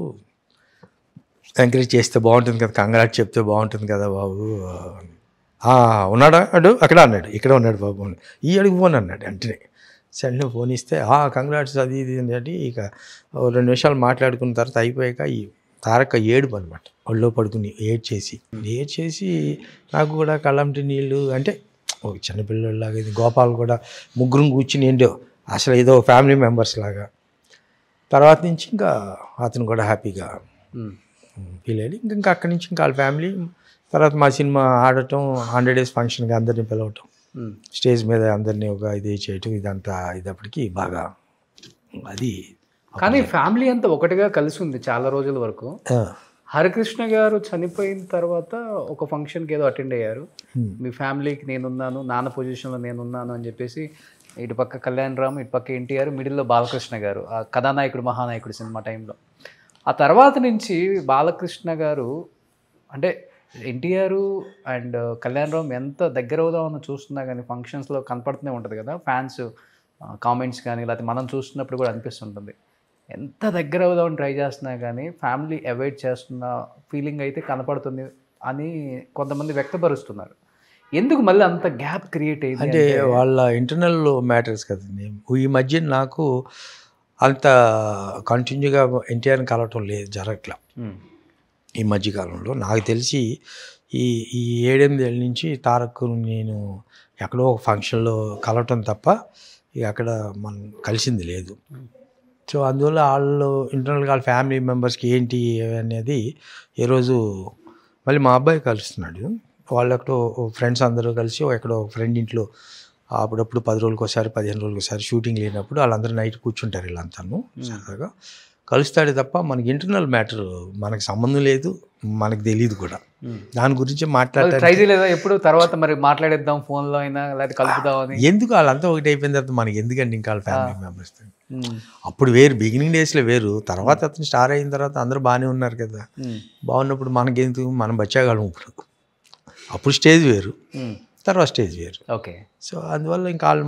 ఎంకరేజ్ చేస్తే బాగుంటుంది కదా, కంగ్రాట్ చెప్తే బాగుంటుంది కదా బాబు. ఉన్నాడా అక్కడ అన్నాడు, ఇక్కడ ఉన్నాడు బాబు, ఈ అడుగు ఫోన్ అన్నాడు. వెంటనే సరే ఫోన్ ఇస్తే కంగ్రాట్స్ అది ఇది అంటే ఇక 2 నిమిషాలు మాట్లాడుకున్న తర్వాత అయిపోయాక ఈ తారక ఏడుపు అనమాట, ఒళ్ళో పడుకుని ఏడ్చేసి నాకు కూడా కళ్ళంటి నీళ్ళు అంటే ఒక చిన్నపిల్లలాగా, ఇది గోపాల్ కూడా ముగ్గురు కూర్చుని ఏంటో అసలు ఏదో ఫ్యామిలీ మెంబర్స్ లాగా. తర్వాత నుంచి ఇంకా అతను కూడా హ్యాపీగా ఫీల్ అయ్యి ఇంకా అక్కడి నుంచి ఇంకా వాళ్ళ ఫ్యామిలీ. తర్వాత మా సినిమా ఆడటం, 100 days ఫంక్షన్గా అందరినీ పిలవటం, స్టేజ్ మీద అందరినీ ఒక ఇది చేయటం, ఇదంతా ఇదప్పటికి బాగా అది. కానీ ఫ్యామిలీ అంతా ఒకటిగా కలిసి ఉంది చాలా రోజుల వరకు. హరికృష్ణ గారు చనిపోయిన తర్వాత ఒక ఫంక్షన్కి ఏదో అటెండ్ అయ్యారు, మీ ఫ్యామిలీకి నేనున్నాను, నాన్న పొజిషన్లో నేనున్నాను అని చెప్పేసి. ఇటు పక్క కళ్యాణ్ రామ్, ఇటు పక్క ఎన్టీఆర్, మిడిల్లో బాలకృష్ణ గారు, ఆ కథానాయకుడు మహానాయకుడు సినిమా టైంలో. ఆ తర్వాత నుంచి బాలకృష్ణ గారు అంటే ఎన్టీఆర్ అండ్ కళ్యాణ్ రామ్ ఎంత దగ్గర అవుదామని చూస్తున్నా కానీ ఫంక్షన్స్లో కనపడుతూనే ఉంటుంది కదా, ఫ్యాన్స్ కామెంట్స్ కానీ లేకపోతే మనం చూస్తున్నప్పుడు కూడా అనిపిస్తుంటుంది. ఎంత దగ్గర అవుదామని ట్రై చేస్తున్నా కానీ ఫ్యామిలీ అవాయిడ్ చేస్తున్న ఫీలింగ్ అయితే కనపడుతుంది అని కొంతమంది వ్యక్తపరుస్తున్నారు. ఎందుకు మళ్ళీ అంత గ్యాప్ క్రియేట్ అయ్యింది అంటే వాళ్ళ ఇంటర్నల్ మ్యాటర్స్ కదండి. ఈ మధ్య నాకు అంత కంటిన్యూగా ఎన్టీఆర్ని కలవటం జరగట్లా ఈ మధ్యకాలంలో. నాకు తెలిసి ఈ 7-8 ఏళ్ళ నుంచి తారక్ నేను ఎక్కడో ఒక ఫంక్షన్లో కలవటం తప్ప ఇక అక్కడ మనం కలిసింది లేదు. సో అందువల్ల వాళ్ళు ఇంటర్నల్గా వాళ్ళ ఫ్యామిలీ మెంబర్స్కి ఏంటి అనేది ఏ రోజు మళ్ళీ మా అబ్బాయి కలుస్తున్నాడు. వాళ్ళు ఎక్కడో ఫ్రెండ్స్ అందరూ కలిసి ఎక్కడో ఫ్రెండ్ ఇంట్లో అప్పుడప్పుడు 10 రోజులకు ఒకసారి 15 రోజులకు ఒకసారి షూటింగ్ లేనప్పుడు వాళ్ళందరూ నైట్ కూర్చుంటారు, వీళ్ళంతాను సరదాగా కలుస్తాడు తప్ప మనకి ఇంటర్నల్ మ్యాటర్ మనకి సంబంధం లేదు, మనకు తెలియదు కూడా. దాని గురించి మాట్లాడలేదు ఎప్పుడు. తర్వాత మరి మాట్లాడేద్దాం ఫోన్లో అయినా లేకపోతే కలుపుదామని ఎందుకు, వాళ్ళంతా ఒకటి అయిపోయిన తర్వాత మనకి ఎందుకండి ఇంకా వాళ్ళ ఫ్యామిలీ మెంబర్స్. అప్పుడు వేరు, బిగినింగ్ డేస్లో వేరు, తర్వాత అతను స్టార్ అయిన తర్వాత అందరూ బాగానే ఉన్నారు కదా, బాగున్నప్పుడు మనకెందుకు, మనం బచ్చాగాళ్ళం ఇప్పుడు. అప్పుడు స్టేజ్ వేరు, తర్వాత స్టేజ్ వేరు. ఓకే. సో అందువల్ల ఇంకా వాళ్ళు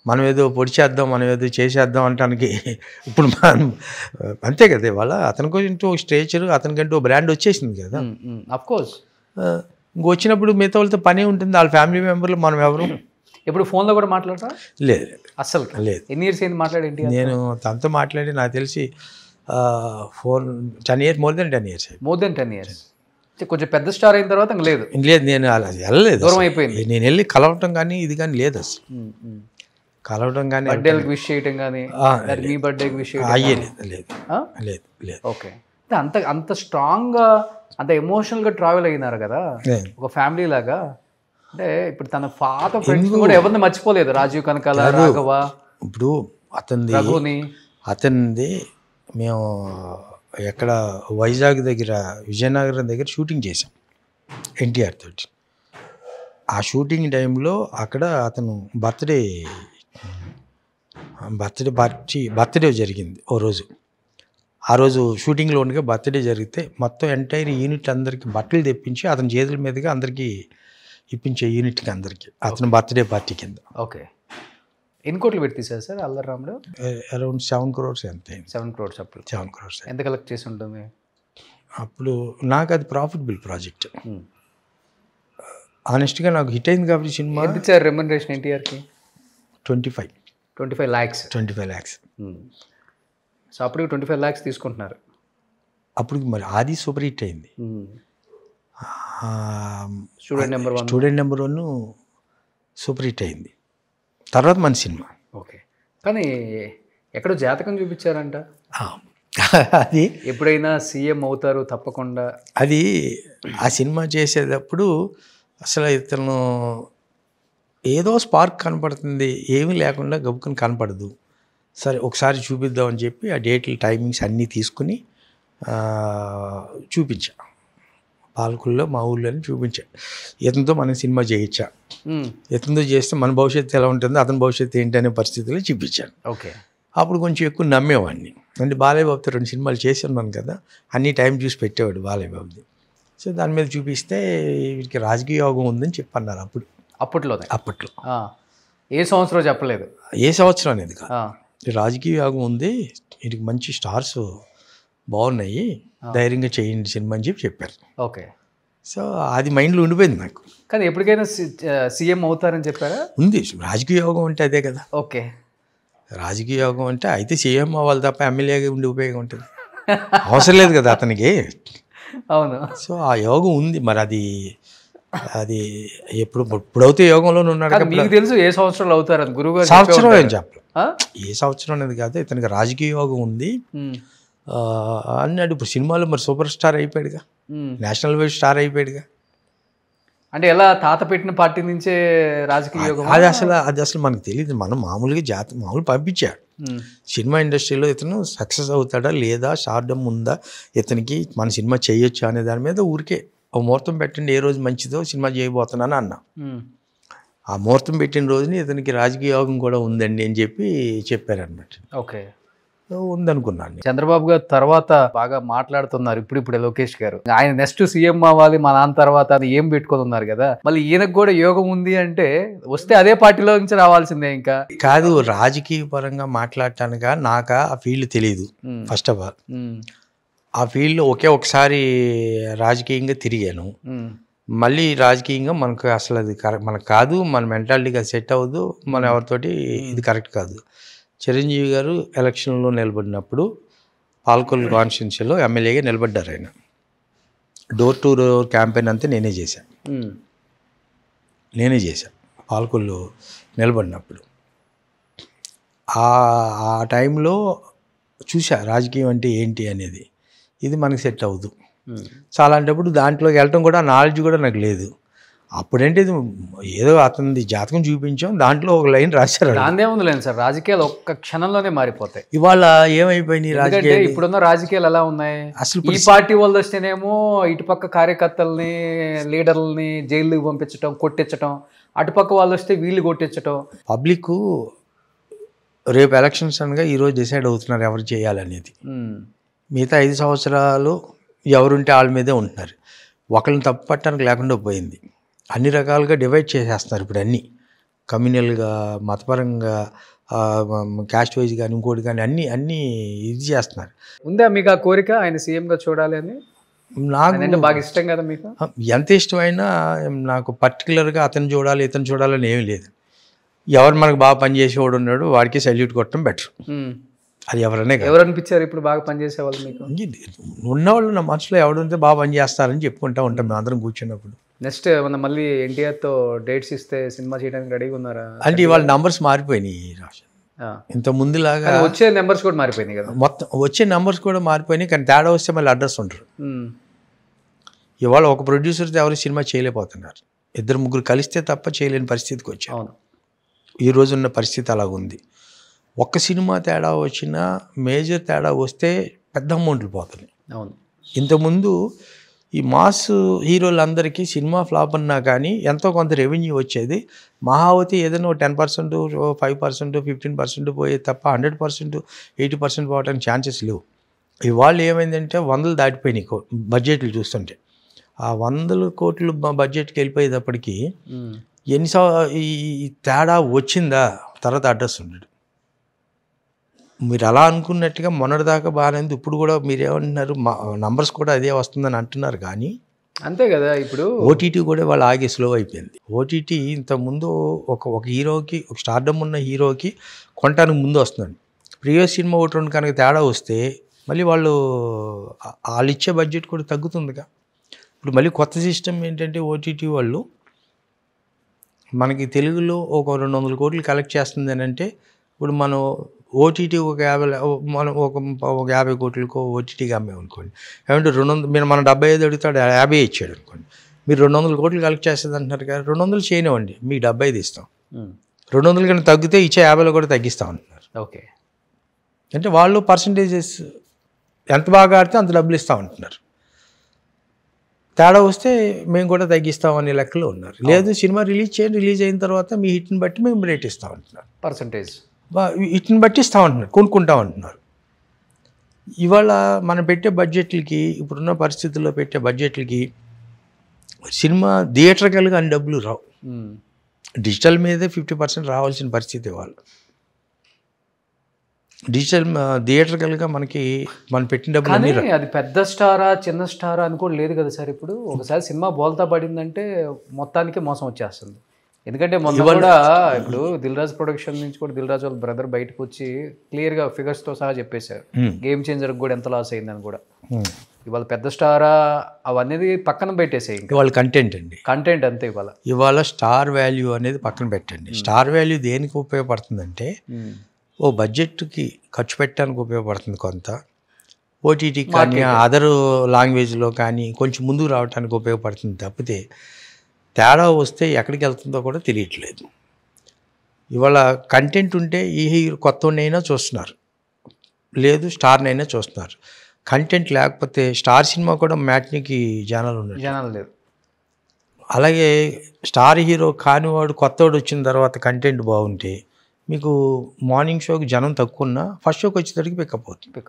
మనం ఏదో పొడి చేద్దాం, మనం ఏదో చేసేద్దాం అంటానికి ఇప్పుడు అంతే కదా. ఇవాళ అతనికంటూ ఒక స్ట్రేచర్, అతనికంటూ ఒక బ్రాండ్ వచ్చేసింది కదా. అఫ్కోర్స్ ఇంకొచ్చినప్పుడు మిగతా వాళ్ళతో పనే ఉంటుంది, వాళ్ళ ఫ్యామిలీ మెంబర్లు మనం ఎవరు. ఇప్పుడు ఫోన్లో కూడా మాట్లాడతా? లేదు అస్సలు లేదు. ఎన్ని ఇయర్స్ అయింది మాట్లాడేంటి? నేను తనతో మాట్లాడి నాకు తెలిసి 10 years, more than 10 years. More than 10 years. కొంచెం పెద్ద స్టార్ అయిన తర్వాత లేదు. నేను అలా వెళ్ళలేదు, దూరం అయిపోయింది. నేను వెళ్ళి కలవటం కానీ ఇది కానీ లేదు అసలు. కలవటం కానీ బర్త్డేలకు విష్ చేయటం కానీ మీ బర్త్డేకి విష్ చేయడం అయ్యే లేదు. ఓకే. అంత అంత స్ట్రాంగ్గా అంత ఎమోషనల్గా ట్రావెల్ అయినారు కదా ఒక ఫ్యామిలీ లాగా. అంటే ఇప్పుడు తన పాత ఫ్రెండ్స్ కూడా ఎవరిని మర్చిపోలేదు, రాజీవ్ కనకాల, రాఘవ, ఇప్పుడు రఘుని. అతనిది మేము ఎక్కడ వైజాగ్ దగ్గర విజయనగరం దగ్గర షూటింగ్ చేసాం ఎన్టీఆర్ తోటి. ఆ షూటింగ్ టైంలో అక్కడ అతను బర్త్డే జరిగింది ఓ రోజు. ఆ రోజు షూటింగ్లో ఉండగా బర్త్డే జరిగితే మొత్తం ఎంటైర్ యూనిట్ అందరికీ బట్టలు తెప్పించి అతని చేతుల మీదుగా అందరికీ ఇప్పించే యూనిట్కి అందరికీ అతని బర్త్డే పార్టీ కింద. ఓకే. ఎన్ని కోట్లు పెట్టి తీసారు సార్ అల్లరి రాముడు? అరౌండ్ 7 crores ఎంత. 7 crores అప్పుడు. 7 crores ఎంత కలెక్ట్ చేసి ఉంటుంది అప్పుడు? నాకు అది ప్రాఫిటబుల్ ప్రాజెక్ట్. ఆనెస్ట్గా నాకు హిట్ అయింది కాబట్టి సినిమా. ఎంత ఇచ్చారు రెమ్యునరేషన్ ఎన్టీఆర్కి? 25 lakhs. సో అప్పుడు 25 lakhs తీసుకుంటున్నారు. అప్పుడు మరి ఆది సూపర్ హిట్ అయింది. స్టూడెంట్ నెంబర్ 1 సూపర్ హిట్ అయింది. తర్వాత మన సినిమా. ఓకే. కానీ ఎక్కడో జాతకం చూపించారంట, అది ఎప్పుడైనా సీఎం అవుతారు తప్పకుండా. అది ఆ సినిమా చేసేటప్పుడు అసలు ఇతను ఏదో స్పార్క్ కనపడుతుంది, ఏమీ లేకుండా గబుకుని కనపడదు. సరే ఒకసారి చూపిద్దామని చెప్పి ఆ డేట్లు టైమింగ్స్ అన్నీ తీసుకుని చూపించా. పాలకుల్లో మా ఊళ్ళోనే చూపించా. ఇతనితో మనం సినిమా చేయించా, ఇతనితో చేస్తే మన భవిష్యత్తు ఎలా ఉంటుందో అతని భవిష్యత్తు ఏంటి అనే పరిస్థితుల్లో చూపించాను. ఓకే. అప్పుడు కొంచెం ఎక్కువ నమ్మేవాడిని. అంటే బాలయ్య బాబుతో 2 సినిమాలు చేసి ఉన్నాను కదా, అన్ని టైం చూసి పెట్టేవాడు బాలయ్య బాబుది. సో దాని మీద చూపిస్తే వీరికి రాజకీయ యోగం ఉందని చెప్పన్నారు అప్పట్లో. ఏ సంవత్సరం చెప్పలేదు, ఏ సంవత్సరం అనేది కాదు, రాజకీయ యోగం ఉంది, వీటికి మంచి స్టార్స్ బాగున్నాయి, ధైర్యంగా చేయండి సినిమా అని చెప్పారు. ఓకే. సో అది మైండ్లో ఉండిపోయింది నాకు. కానీ ఎప్పటికైనా సీఎం అవుతారని చెప్పారా? ఉంది. రాజకీయ యోగం అంటే అదే కదా. ఓకే. రాజకీయ యోగం అంటే అయితే సీఎం అవ్వాలి తప్ప ఎమ్మెల్యేగా ఉండి ఉపయోగం ఉంటుంది, అవసరం లేదు కదా అతనికి. అవును. సో ఆ యోగం ఉంది. మరి అది ఇప్పుడైతే యోగంలోనే ఉన్నాడు. మీకు తెలుసు ఏ సంవత్సరంలో అవుతారని గురువు సంవత్సరం ఏం చెప్పలేదు, ఏ సంవత్సరం అనేది కాదు, ఇతనికి రాజకీయ యోగం ఉంది అన్నాడు. ఇప్పుడు సినిమాలో మరి సూపర్ స్టార్ అయిపోయాడుగా, నేషనల్ వైడ్ స్టార్ అయిపోయాడుగా. అంటే ఎలా తాత పెట్టిన పార్టీ నుంచే రాజకీయ యోగం? అది అసలు మనకు తెలియదు. మనం మామూలుగా మామూలు పంపించాడు. సినిమా ఇండస్ట్రీలో ఇతను సక్సెస్ అవుతాడా లేదా, స్టార్డమ్ ఉందా ఇతనికి, మన సినిమా చేయొచ్చా అనే దాని మీద ఊరికే ఓ ముహూర్తం పెట్టండి, ఏ రోజు మంచిదో సినిమా చేయబోతున్నాను అన్నా. ఆ ముహూర్తం పెట్టిన రోజుని ఇతనికి రాజకీయ యోగం కూడా ఉందండి అని చెప్పారనమాట. ఓకే. ఉందనుకున్నాను. చంద్రబాబు గారు తర్వాత బాగా మాట్లాడుతున్నారు ఇప్పుడే లోకేష్ గారు, ఆయన నెక్స్ట్ సీఎం అవ్వాలి మా నాన్న తర్వాత అని ఏం పెట్టుకొని ఉన్నారు కదా, మళ్ళీ ఈయనకు కూడా యోగం ఉంది అంటే వస్తే అదే పార్టీలో నుంచి రావాల్సిందే. ఇంకా కాదు, రాజకీయ పరంగా మాట్లాడటానిక నాకు ఆ ఫీల్డ్ తెలియదు. ఫస్ట్ ఆఫ్ ఆల్ ఆ ఫీల్డ్లో ఒకసారి రాజకీయంగా తిరిగాను, మళ్ళీ రాజకీయంగా మనకు అసలు అది మనకు కాదు, మన మెంటాలిటీగా సెట్ అవ్వదు, మన ఎవరితోటి ఇది కరెక్ట్ కాదు. చిరంజీవి గారు ఎలక్షన్లో నిలబడినప్పుడు పాలకొల్లు కాన్స్టిట్యున్సీలో ఎమ్మెల్యేగా నిలబడ్డారు. ఆయన డోర్ టు డోర్ క్యాంపెయిన్ అంతా నేనే చేశాను పాలకొల్లు నిలబడినప్పుడు. ఆ టైంలో చూసా రాజకీయం అంటే ఏంటి అనేది, ఇది మనకి సెట్ అవ్వదు. సో అలాంటప్పుడు దాంట్లోకి వెళ్ళటం కూడా నాలెడ్జ్ కూడా నాకు లేదు. అప్పుడంటే ఇది ఏదో అతనిది జాతకం చూపించాం, దాంట్లో ఒక లైన్ రాశారు. దాందేముంది లేదు సార్, రాజకీయాలు ఒక్క క్షణంలోనే మారిపోతాయి. ఇవాళ ఏమైపోయినాయి రాజకీయాలు, ఇప్పుడున్న రాజకీయాలు ఎలా ఉన్నాయి, అసలు ఈ పార్టీ వాళ్ళు వస్తేనేమో ఇటుపక్క కార్యకర్తల్ని లీడర్లని జైలుకి పంపించడం, కొట్టించడం, అటుపక్క వాళ్ళు వస్తే వీళ్ళు కొట్టించడం. పబ్లిక్ రేపు ఎలక్షన్స్ అనగా ఈరోజు డిసైడ్ అవుతున్నారు ఎవరు చేయాలనేది. మిగతా 5 సంవత్సరాలు ఎవరుంటే వాళ్ళ మీదే ఉంటున్నారు. ఒకరిని తప్పు పట్టడానికి లేకుండా పోయింది. అన్ని రకాలుగా డివైడ్ చేసేస్తున్నారు ఇప్పుడు, అన్నీ కమ్యూనల్గా, మతపరంగా, క్యాస్ట్ వైజ్ కానీ ఇంకోటి కానీ అన్నీ ఇది చేస్తున్నారు. ఉందా మీకు ఆ కోరిక ఆయన సీఎంగా చూడాలి అని? నాకు బాగా ఇష్టం కదా మీకు. ఎంత ఇష్టమైనా నాకు పర్టికులర్గా అతను చూడాలి ఇతను చూడాలని ఏమీ లేదు. ఎవరు మనకు బాగా పనిచేసేవాడు ఉన్నాడు వాడికి సల్యూట్ కొట్టడం బెటర్. అది ఎవరనే ఎవరు అనిపించారు ఇప్పుడు బాగా పనిచేసే వాళ్ళు మీకు? ఉన్నవాళ్ళు నా మనసులో ఎవడుంటే బాగా పనిచేస్తారని చెప్పుకుంటూ ఉంటాం మేము అందరం కూర్చున్నప్పుడు. నెక్స్ట్ మనం మళ్ళీ ఎన్టీఆర్తో డేట్స్ ఇస్తే సినిమా చేయడానికి రెడీగా ఉన్నారా? అంటే ఇవాళ నంబర్స్ మారిపోయినాయి. ఇంత ముందులాగా వచ్చే నెంబర్స్ కూడా మారిపోయినాయి కదా. మొత్తం వచ్చే నెంబర్స్ కూడా మారిపోయినాయి, కానీ తేడా వస్తే మళ్ళీ అడ్రస్ ఉంటారు. ఇవాళ ఒక ప్రొడ్యూసర్తో ఎవరు సినిమా చేయలేకపోతున్నారు, 2-3 కలిస్తే తప్ప చేయలేని పరిస్థితికి వచ్చారు. అవును, ఈ రోజున్న పరిస్థితి అలాగుంది. ఒక్క సినిమా తేడా వచ్చినా, మేజర్ తేడా వస్తే పెద్ద అమౌంట్లు పోతున్నాయి. అవును, ఇంతకుముందు ఈ మాస్ హీరోలందరికీ సినిమా ఫ్లాప్ అన్నా కానీ ఎంతో కొంత రెవెన్యూ వచ్చేది. మహావతి ఏదైనా 10%, 5%, 15% పోయే తప్ప 100%, 80% పోవడానికి ఛాన్సెస్ లేవు. ఇవాళ ఏమైందంటే 100 దాటిపోయినాయి బడ్జెట్లు చూస్తుంటే. ఆ 100 కోట్లు బడ్జెట్కి వెళ్ళిపోయేటప్పటికి ఈ తేడా వచ్చిందా తర్వాత అడ్రస్ ఉండడు. మీరు అలా అనుకున్నట్టుగా మొన్నటిదాకా బాగానే ఉంది, ఇప్పుడు కూడా మీరు ఏమంటున్నారు, నంబర్స్ కూడా అదే వస్తుందని అంటున్నారు. కానీ అంతే కదా. ఇప్పుడు ఓటీటీ కూడా వాళ్ళు ఆగే స్లో అయిపోయింది. ఓటీటీ ఇంతకుముందు ఒక హీరోకి, ఒక స్టార్డమ్ ఉన్న హీరోకి కొనడానికి ముందు వస్తుందండి. ప్రీవియస్ సినిమా 1-2 కనుక తేడా వస్తే మళ్ళీ వాళ్ళు ఇచ్చే బడ్జెట్ కూడా తగ్గుతుందిగా. ఇప్పుడు మళ్ళీ కొత్త సిస్టమ్ ఏంటంటే, ఓటీటీ వాళ్ళు మనకి తెలుగులో ఒక 200 కోట్లు కలెక్ట్ చేస్తుంది అని అంటే, ఇప్పుడు మనం ఓటీటీ ఒక 50 కోట్లకో ఓటీటీకి అమ్మేమనుకోండి, ఏమంటే 200, మీరు మన 75 అడుగుతాడు, 50 ఇచ్చాడు అనుకోండి, మీరు 200 కోట్లు కలెక్ట్ చేస్తుంది అంటున్నారు కదా, 200 చేయనివ్వండి, మీకు 75 ఇస్తాం. 200 కన్నా తగ్గితే ఇచ్చే 50లో కూడా తగ్గిస్తాం అంటున్నారు. ఓకే, అంటే వాళ్ళు పర్సంటేజెస్ ఎంత బాగా ఆడితే అంత డబ్బులు ఇస్తాం అంటున్నారు. తేడా వస్తే మేము కూడా తగ్గిస్తాం అనే లెక్కలో ఉన్నారు. లేదు, సినిమా రిలీజ్ చేయండి, రిలీజ్ అయిన తర్వాత మీ హిట్ని బట్టి మేము రేట్ ఇస్తాం అంటున్నారు. పర్సంటేజ్ హిట్ని బట్టి ఇస్తామంటున్నారు, కొనుక్కుంటాం అంటున్నారు. ఇవాళ మనం పెట్టే బడ్జెట్లకి, ఇప్పుడున్న పరిస్థితుల్లో పెట్టే బడ్జెట్లకి సినిమా థియేటర్కల్గా అన్ని డబ్బులు రావు. డిజిటల్ మీదే 50% రావాల్సిన పరిస్థితి ఇవాళ. డిజిటల్ థియేటర్కల్గా మనకి మనం పెట్టిన డబ్బులు అన్నీ అది పెద్ద స్టారా చిన్న స్టారా అని కూడా లేదు కదా సార్. ఇప్పుడు ఒకసారి సినిమా బోల్తా పడిందంటే మొత్తానికి మోసం వచ్చేస్తుంది. ఎందుకంటే మొన్న కూడా ఇప్పుడు దిల్ రాజు ప్రొడక్షన్ నుంచి కూడా దిల్ రాజు వాళ్ళ బ్రదర్ బయటకు వచ్చి క్లియర్గా ఫిగర్స్తో సహా చెప్పేశారు, గేమ్ చేంజర్కి కూడా ఎంత లాస్ అయిందని కూడా. ఇవాళ పెద్ద స్టారా అవన్నీ పక్కన పెట్టేసాయి, ఇవాళ కంటెంట్ అండి, కంటెంట్ అంతే. ఇవాళ స్టార్ వాల్యూ అనేది పక్కన పెట్టండి. స్టార్ వాల్యూ దేనికి ఉపయోగపడుతుందంటే, ఓ బడ్జెట్కి ఖర్చు పెట్టడానికి ఉపయోగపడుతుంది కొంత, ఓటీటీ కానీ అదర్ లాంగ్వేజ్లో కానీ కొంచెం ముందుకు రావడానికి ఉపయోగపడుతుంది తప్పితే, తేడా వస్తే ఎక్కడికి వెళ్తుందో కూడా తెలియట్లేదు. ఇవాళ కంటెంట్ ఉంటే ఈ హీరో కొత్తనైనా చూస్తున్నారు, లేదు స్టార్నైనా చూస్తున్నారు. కంటెంట్ లేకపోతే స్టార్ సినిమా కూడా మ్యాట్నీకి జనాలు లేదు. అలాగే స్టార్ హీరో కానివాడు కొత్తవాడు వచ్చిన తర్వాత కంటెంట్ బాగుంటే మీకు మార్నింగ్ షోకి జనం తక్కువ ఉన్నా ఫస్ట్ షోకి వచ్చేసరికి పికప్ అవుతుంది.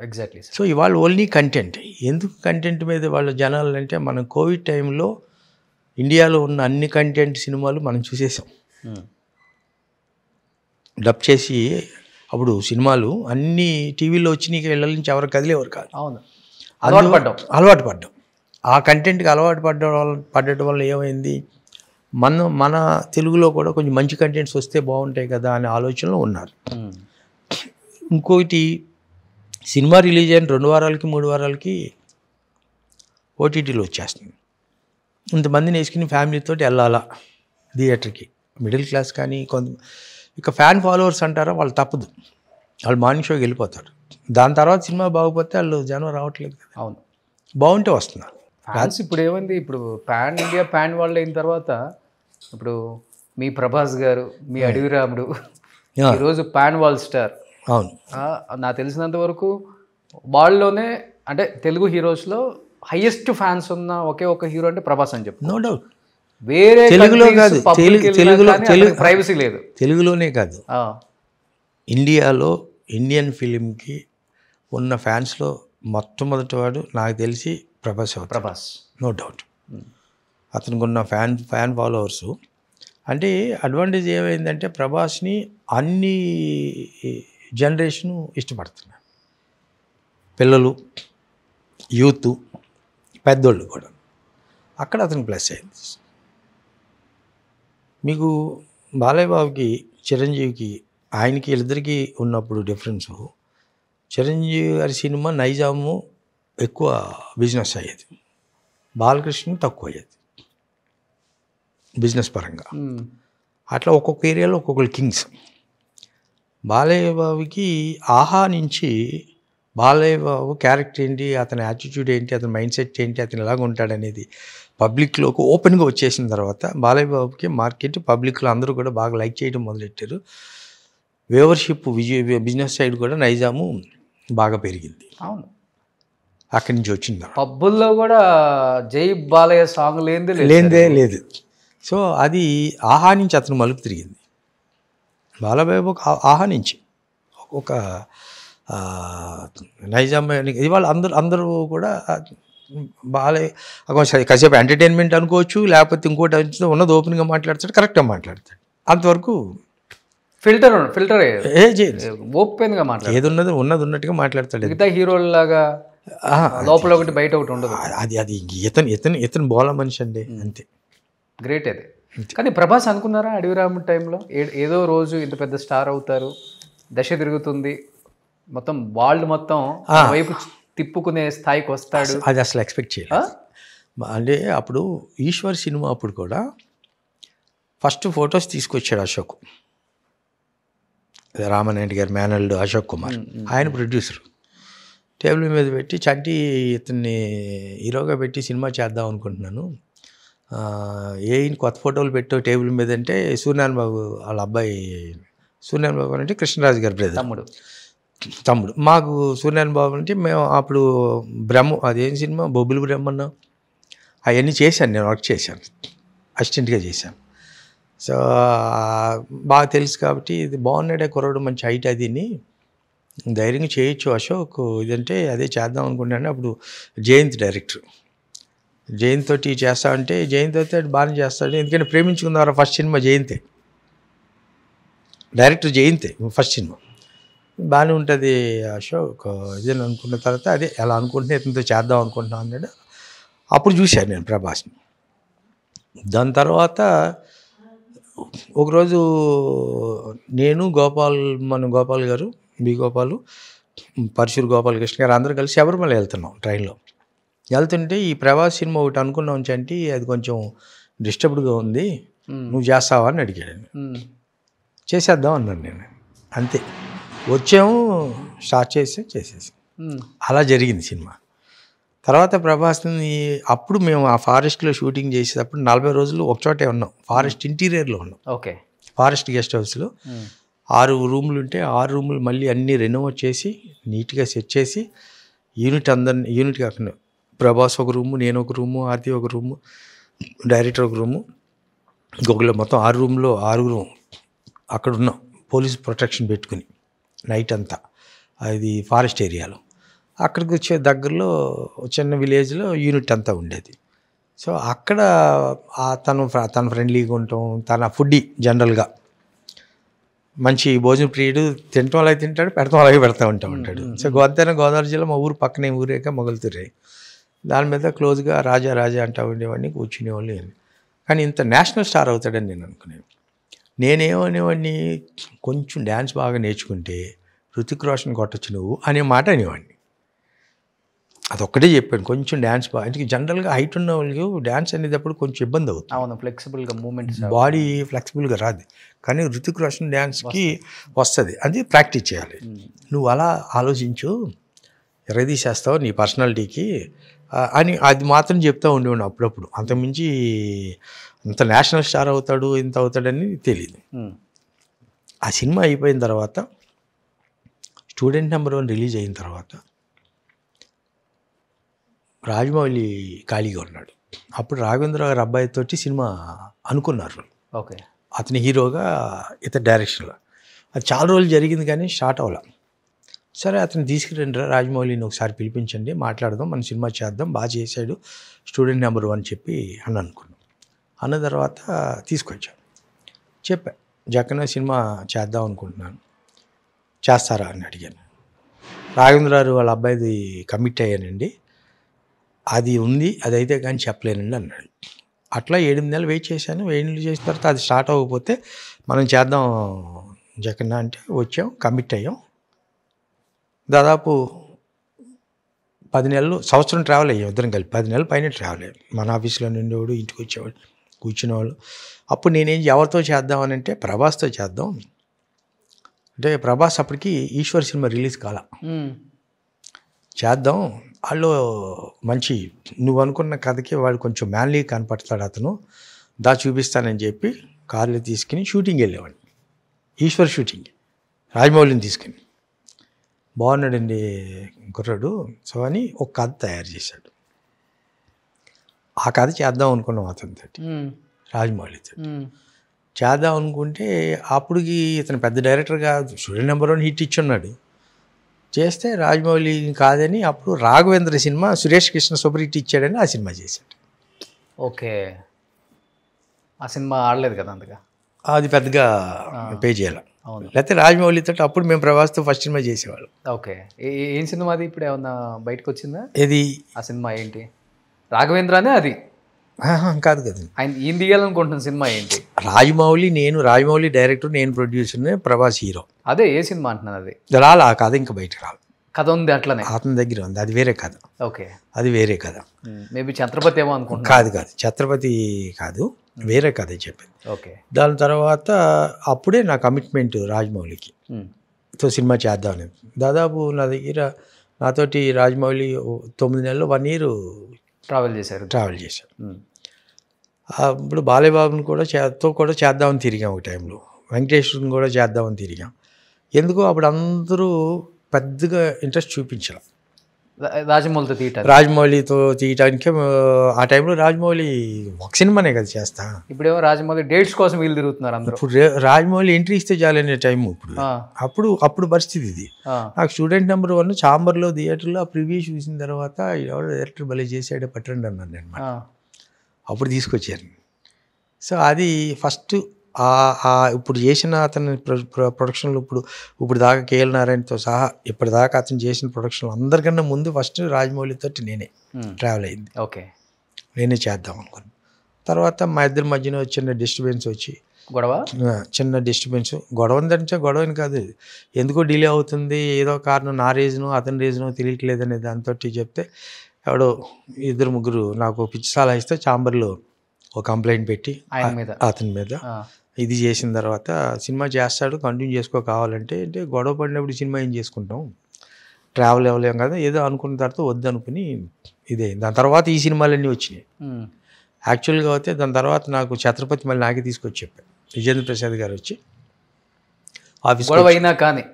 ఎగ్జాక్ట్లీ. సో ఇవాళ ఓన్లీ కంటెంట్. ఎందుకు కంటెంట్ మీద వాళ్ళ జనాలు అంటే, మనం కోవిడ్ టైంలో ఇండియాలో ఉన్న అన్ని కంటెంట్ సినిమాలు మనం చూసేసాం. డబ్ చేసి అప్పుడు సినిమాలు అన్ని టీవీలో వచ్చినాయి, ఇళ్ళ నుంచి ఎవరు కదిలేవారు కాదు. అవును, అలవాటు పడ్డాం. ఆ కంటెంట్కి అలవాటు పడటం వల్ల ఏమైంది, మన తెలుగులో కూడా కొంచెం మంచి కంటెంట్స్ వస్తే బాగుంటాయి కదా అనే ఆలోచనలో ఉన్నారు. ఇంకొకటి, సినిమా రిలీజ్ అయిన 2 వారాలకి 3 వారాలకి ఓటీటీలో వచ్చేస్తుంది. ఇంతమందిని వేసుకుని ఫ్యామిలీతో వెళ్ళాలా థియేటర్కి, మిడిల్ క్లాస్ కానీ కొంత. ఇక ఫ్యాన్ ఫాలోవర్స్ అంటారా, వాళ్ళు తప్పదు, వాళ్ళు మార్నింగ్ షోకి వెళ్ళిపోతారు. దాని తర్వాత సినిమా బాగుపోతే వాళ్ళు జనం రావట్లేదు కదా. అవును, బాగుంటే వస్తున్నారు ఫ్యాన్స్. ఇప్పుడు ఏమైంది, ఇప్పుడు పాన్ ఇండియా పాన్ వరల్డ్ అయిన తర్వాత ఇప్పుడు మీ ప్రభాస్ గారు, మీ అడవి రాముడు ఈరోజు పాన్ వరల్డ్ స్టార్. అవును, నాకు తెలిసినంత వరకు వాళ్ళలోనే అంటే తెలుగు హీరోస్లో హైయెస్ట్ ఫ్యాన్స్ ఉన్న ఒకే ఒక హీరో అంటే ప్రభాస్ అని చెప్పు. No doubt. వేరే తెలుగులో కాదు, ప్రైవసీ లేదు. తెలుగులోనే కాదు, ఇండియాలో ఇండియన్ ఫిలింకి ఉన్న ఫ్యాన్స్లో మొట్టమొదటి వాడు నాకు తెలిసి ప్రభాస్. No doubt. అతనికి ఉన్న ఫ్యాన్ ఫాలోవర్సు. అంటే అడ్వాంటేజ్ ఏమైందంటే, ప్రభాస్ని అన్ని జనరేషను ఇష్టపడుతున్నారు, పిల్లలు, యూత్, పెద్దోళ్ళు కూడా. అక్కడ అతనికి ప్లస్ అయింది. మీకు బాలయ్య బాబుకి, చిరంజీవికి, ఆయనకి వీళ్ళిద్దరికీ ఉన్నప్పుడు డిఫరెన్సు, చిరంజీవి గారి సినిమా నైజాము ఎక్కువ బిజినెస్ అయ్యేది, బాలకృష్ణ తక్కువ అయ్యేది బిజినెస్ పరంగా. అట్లా ఒక్కొక్క ఏరియాలో ఒక్కొక్కరు కింగ్స్. బాలయ్య బాబుకి ఆహా నుంచి బాలయ్య బాబు క్యారెక్టర్ ఏంటి, అతని యాటిట్యూడ్ ఏంటి, అతని మైండ్ సెట్ ఏంటి, అతను ఎలాగ ఉంటాడనేది పబ్లిక్లోకి ఓపెన్గా వచ్చేసిన తర్వాత బాలయ్య బాబుకి మార్కెట్ పబ్లిక్లో అందరూ కూడా బాగా లైక్ చేయడం మొదలెట్టారు. వ్యూవర్షిప్ బిజినెస్ సైడ్ కూడా నైజాము బాగా పెరిగింది. అవును, అక్కడి నుంచి వచ్చింది. పబ్బుల్లో కూడా జై బాలయ్య సాంగ్ లేదే లేదు. సో అది ఆహా నుంచి అతను మలుపు తిరిగింది. బాలబాబు ఆహా నుంచి ఒక నైజాం ఇవాళ అందరూ కూడా బాలయ్య కాసేపు ఎంటర్టైన్మెంట్ అనుకోవచ్చు, లేకపోతే ఇంకోటి ఉన్నది ఓపెన్గా మాట్లాడతాడు, కరెక్ట్గా మాట్లాడతాడు. అంతవరకు ఫిల్టర్ ఓపెన్గా మాట్లాడు, ఏది ఉన్నది ఉన్నట్టుగా మాట్లాడతాడు. మిగతా హీరోలాగా లోపల ఒకటి బయట ఒకటి ఉండదు. అది ఇతను బోల మనిషి అండి, అంతే. గ్రేట్ అది. కానీ ప్రభాస్ అనుకున్నారా అడవిరాముడు టైంలో ఏదో రోజు ఇంత పెద్ద స్టార్ అవుతారు, దశ తిరుగుతుంది, మొత్తం వరల్డ్ మొత్తం వైపు తిప్పుకునే స్థాయికి వస్తాడు? అది అసలు ఎక్స్పెక్ట్ చేయలేదు. అంటే అప్పుడు ఈశ్వర్ సినిమా అప్పుడు కూడా ఫస్ట్ ఫొటోస్ తీసుకొచ్చాడు అశోక్, రామనాయుడు గారి మేనల్డ్ అశోక్ కుమార్, ఆయన ప్రొడ్యూసర్. టేబుల్ మీద పెట్టి చంటి ఇతన్ని హీరోగా పెట్టి సినిమా చేద్దాం అనుకుంటున్నాను, కొత్త ఫోటోలు పెట్టు టేబుల్ మీద అంటే సూర్యనారాయణ బాబు వాళ్ళ అబ్బాయి, సూర్యనారాయణ బాబు అంటే కృష్ణరాజు గారి బ్రదర్ తమ్ముడు. మాకు సూర్యనారాయణ బాబు అంటే మేము అప్పుడు అదేం సినిమా బొబ్బులు బ్రహ్మన్న అవన్నీ చేశాను, నేను వర్క్ చేశాను, అసిస్టెంట్గా చేశాను. సో బాగా తెలుసు కాబట్టి ఇది బాగున్నాడే కుర్రాడు, మంచి హైట్, అదిని ధైర్యంగా చేయొచ్చు అశోక్ ఇదంటే అదే చేద్దాం అనుకుంటాను. అప్పుడు జయంత్ డైరెక్టర్, జయంత్ తోటి చేస్తా అంటే జయంత్ అయితే బాగానే చేస్తాడు, ఎందుకంటే ప్రేమించుకున్నారు ఫస్ట్ సినిమా జయంతే, డైరెక్టర్ జయంతే ఫస్ట్ సినిమా, బాగానే ఉంటుంది అశోక్ ఇదే అనుకున్న తర్వాత అదే ఎలా అనుకుంటున్నా ఇతనితో చేద్దాం అనుకుంటున్నాను అన్నాడు. అప్పుడు చూశాను నేను ప్రభాస్ని. దాని తర్వాత ఒకరోజు నేను గోపాల్ గారు, బి గోపాలు, పరశురు గోపాలకృష్ణ గారు అందరూ కలిసి శబరిమల వెళ్తున్నాం ట్రైన్లో. వెళ్తుంటే ఈ ప్రభాస్ సినిమా ఒకటి అనుకున్నాం చంటి, అది కొంచెం డిస్టర్బ్డ్గా ఉంది, నువ్వు చేస్తావా అని అడిగాడు. చేసేద్దాం అన్నాను నేను, అంతే. వచ్చాము, స్టార్ట్ చేసేసి అలా జరిగింది సినిమా. తర్వాత ప్రభాస్ని అప్పుడు మేము ఆ ఫారెస్ట్లో షూటింగ్ చేసేటప్పుడు 40 రోజులు ఒకచోటే ఉన్నాం, ఫారెస్ట్ ఇంటీరియర్లో ఉన్నాం. ఓకే. ఫారెస్ట్ గెస్ట్ హౌస్లో 6 రూములు ఉంటే 6 రూములు మళ్ళీ అన్నీ రెనోవేట్ చేసి నీట్గా సెట్ చేసి యూనిట్ కాకుండా ప్రభాస్ ఒక రూము, నేను ఒక రూము, ఆర్తి ఒక రూము, డైరెక్టర్ ఒక రూము, ఇంకొకళ్ళు మొత్తం 6 రూమ్లో 6 అక్కడ ఉన్నాం పోలీస్ ప్రొటెక్షన్ పెట్టుకుని నైట్ అంతా. అది ఫారెస్ట్ ఏరియాలో. అక్కడికి వచ్చే దగ్గరలో చిన్న విలేజ్లో యూనిట్ అంతా ఉండేది. సో అక్కడ తన ఫ్రెండ్లీగా ఉండటం, తన ఫుడ్డీ జనరల్గా మంచి భోజన ప్రియుడు, తినటం అలాగే తింటాడు, పెడతాం అలాగే పెడతా ఉంటాడు. సో గోదావరి జిల్లా మా ఊరు పక్కనే ఊరేక మొగలుతురే, దాని మీద క్లోజ్గా రాజా అంటా ఉండేవాడిని, కూర్చునేవాళ్ళు. కానీ ఇంత నేషనల్ స్టార్ అవుతాడని నేను అనుకునేది. నేనేమనేవాడిని, కొంచెం డ్యాన్స్ బాగా నేర్చుకుంటే రుతిక్ రోషన్ కొట్టచ్చు నువ్వు అనే మాట అనేవాడిని. అదొక్కటే చెప్పాను, కొంచెం డ్యాన్స్ బాగా, అంటే జనరల్గా హైట్ ఉన్న వాళ్ళకి డ్యాన్స్ అనేటప్పుడు కొంచెం ఇబ్బంది అవుతుంది. అవును, ఫ్లెక్సిబుల్గా మూమెంట్స్, బాడీ ఫ్లెక్సిబుల్గా రాదు. కానీ రుతిక్ రోషన్ డ్యాన్స్కి వస్తుంది, అది ప్రాక్టీస్ చేయాలి. నువ్వు అలా ఆలోచించు, ఎరదీసేస్తావు నీ పర్సనాలిటీకి అని అది మాత్రం చెప్తూ ఉండేవాడు అప్పుడప్పుడు. అంతకుమించి అంత నేషనల్ స్టార్ అవుతాడు ఇంత అవుతాడని తెలియదు. ఆ సినిమా అయిపోయిన తర్వాత స్టూడెంట్ నెంబర్ 1 రిలీజ్ అయిన తర్వాత రాజమౌళి ఖాళీగా ఉన్నాడు. అప్పుడు రాఘవేంద్ర గారి అబ్బాయితోటి సినిమా అనుకున్నారు. ఓకే. అతని హీరోగా ఇతని డైరెక్షన్లో. అది చాలా రోజులు జరిగింది కానీ స్టార్ట్ అవ్వాలి. సరే అతను తీసుకురండి రాజమౌళిని ఒకసారి పిలిపించండి, మాట్లాడదాం, మన సినిమా చేద్దాం, బాగా చేశాడు, స్టూడెంట్ నెంబర్ 1 చెప్పి అని అనుకున్నాం. అన్న తర్వాత తీసుకొచ్చాను, చెప్పా జక్కన సినిమా చేద్దాం అనుకుంటున్నాను, చేస్తారా అని అడిగాను. రాఘవేంద్ర గారు వాళ్ళ అబ్బాయిది కమిట్ అయ్యానండి, అది ఉంది, అదైతే కానీ చెప్పలేనండి అన్నాడు. అట్లా 8 నెలలు వెయిట్ చేశాను. 7 నెలలు చేసిన తర్వాత అది స్టార్ట్ అవ్వకపోతే మనం చేద్దాం జగన్ అంటే వచ్చాం, కమిట్ అయ్యాం. దాదాపు 10 నెలలు, సంవత్సరం ట్రావెల్ అయ్యాం ఇద్దరం కలిపి. 10 నెలల పైన ట్రావెల్ అయ్యాం. మన ఆఫీస్లో ఉండేవాడు, ఇంటికి వచ్చేవాడు, కూర్చునేవాళ్ళు. అప్పుడు నేనేం ఎవరితో చేద్దామని అంటే ప్రభాస్తో చేద్దాం, అంటే ప్రభాస్ అప్పటికి ఈశ్వర్ సినిమా రిలీజ్ కాల, చేద్దాం వాళ్ళు మంచి నువ్వు అనుకున్న కథకి వాడు కొంచెం మ్యాన్లీ కనపడతాడు, అతను చూపిస్తానని చెప్పి కార్లో తీసుకుని షూటింగ్ వెళ్ళేవాడిని, ఈశ్వర్ షూటింగ్ రాజమౌళిని తీసుకుని. బాగున్నాడండి కుర్రాడు సో అని ఒక కథ తయారు చేశాడు. ఆ కథ చేద్దాం అనుకున్నాం అతనితో, రాజమౌళితో చేద్దాం అనుకుంటే అప్పటికి ఇతను పెద్ద డైరెక్టర్గా స్టూడెంట్ నెంబర్ 1 హిట్ ఇచ్చున్నాడు. చేస్తే రాజమౌళి కాదని అప్పుడు Raghavendra cinema Suresh Krishna super hit ఇచ్చాడని ఆ సినిమా చేశాడు. ఓకే, ఆ సినిమా ఆడలేదు కదా అంతగా, అది పెద్దగా పే చేయాలి. అవును, లేకపోతే రాజమౌళితో అప్పుడు మేము ప్రభాస్తో ఫస్ట్ సినిమా చేసేవాళ్ళం. ఓకే, ఏం సినిమా అది ఇప్పుడు ఏమన్నా బయటకు వచ్చిందా? ఇది ఆ సినిమా ఏంటి? రాఘవేంద్రనే అది కాదు కదా, ఆయన ఈయన దిగాలనుకుంటున్న సినిమా ఏంటి? రాజమౌళి డైరెక్టర్, నేను ప్రొడ్యూసర్, ప్రభాస్ హీరో. అదే ఏ సినిమా అంటున్నాను? అది రాలా ఆ కథ ఇంకా బయటకు రాలి, కథ ఉంది అట్లనే అతని దగ్గర ఉంది, అది వేరే కథ. ఓకే, అది వేరే కథ. మేబీ ఛత్రపతి ఏమో అనుకుంటున్నా. కాదు ఛత్రపతి కాదు, వేరే కథ చెప్పింది. ఓకే, దాని తర్వాత అప్పుడే నా కమిట్మెంట్ రాజమౌళికి తో సినిమా చేద్దామని. దాదాపు నా దగ్గర నాతోటి రాజమౌళి 9 నెలలు 1 year ట్రావెల్ చేశారు. ఇప్పుడు బాలయ్యబాబుని కూడా కూడా చేద్దామని తిరిగాం ఒక టైంలో, వెంకటేశ్వరుని కూడా చేద్దామని తిరిగాం. ఎందుకో అప్పుడు అందరూ పెద్దగా ఇంట్రెస్ట్ చూపించారు రాజమౌళితో తీయటానికి. ఆ టైంలో రాజమౌళి ఒక సినిమానే కదా చేస్తా, ఇప్పుడేమో రాజమౌళి డేట్స్ కోసం వీళ్ళు తిరుగుతున్నారు అందరూ. ఇప్పుడు రాజమౌళి ఎంట్రీ ఇస్తే చాలనే టైం అప్పుడు పరిస్థితి ఇది. నాకు స్టూడెంట్ నెంబర్ 1 చాంబర్లో థియేటర్లో ఆ ప్రివ్యూ చూసిన తర్వాత ఎవడో డైరెక్టర్ భలే చేసాడే పట్టండి అన్నాను నేను. అప్పుడు తీసుకొచ్చారు. సో అది ఫస్ట్ ఇప్పుడు చేసిన అతని ప్రొడక్షన్లు ఇప్పుడు దాకా కేఎల్ నారాయణతో సహా ఇప్పటిదాకా అతను చేసిన ప్రొడక్షన్లు అందరికన్నా ముందు ఫస్ట్ రాజమౌళితో నేనే ట్రావెల్ అయింది. ఓకే, నేనే చేద్దాం అనుకున్నాను. తర్వాత మా ఇద్దరి మధ్యన చిన్న డిస్టర్బెన్స్ వచ్చి చిన్న డిస్టర్బెన్స్, గొడవ ఉందంటే గొడవని కాదు, ఎందుకో డిలే అవుతుంది, ఏదో కారణం, నా రీజను అతని రీజను తెలియట్లేదు అనే దాంతో చెప్తే ఎవడో 2-3 నాకు పిచ్చి సలహా ఇస్తే చాంబర్లో ఒక కంప్లైంట్ పెట్టి అతని మీద ఇది చేసిన తర్వాత సినిమా చేస్తాడు కంటిన్యూ చేసుకో కావాలంటే, అంటే గొడవ పడినప్పుడు సినిమా ఏం చేసుకుంటాం, ట్రావెల్ అవ్వలేం కదా, ఏదో అనుకున్న తర్వాత వద్దు అనుకుని ఇదే. దాని తర్వాత ఈ సినిమాలన్నీ వచ్చినాయి. యాక్చువల్గా అయితే దాని తర్వాత నాకు ఛత్రపతి మళ్ళీ నాకే తీసుకొచ్చి చెప్పాను, విజేంద్ర ప్రసాద్ గారు వచ్చి ఆఫీస్ అయినా కానీ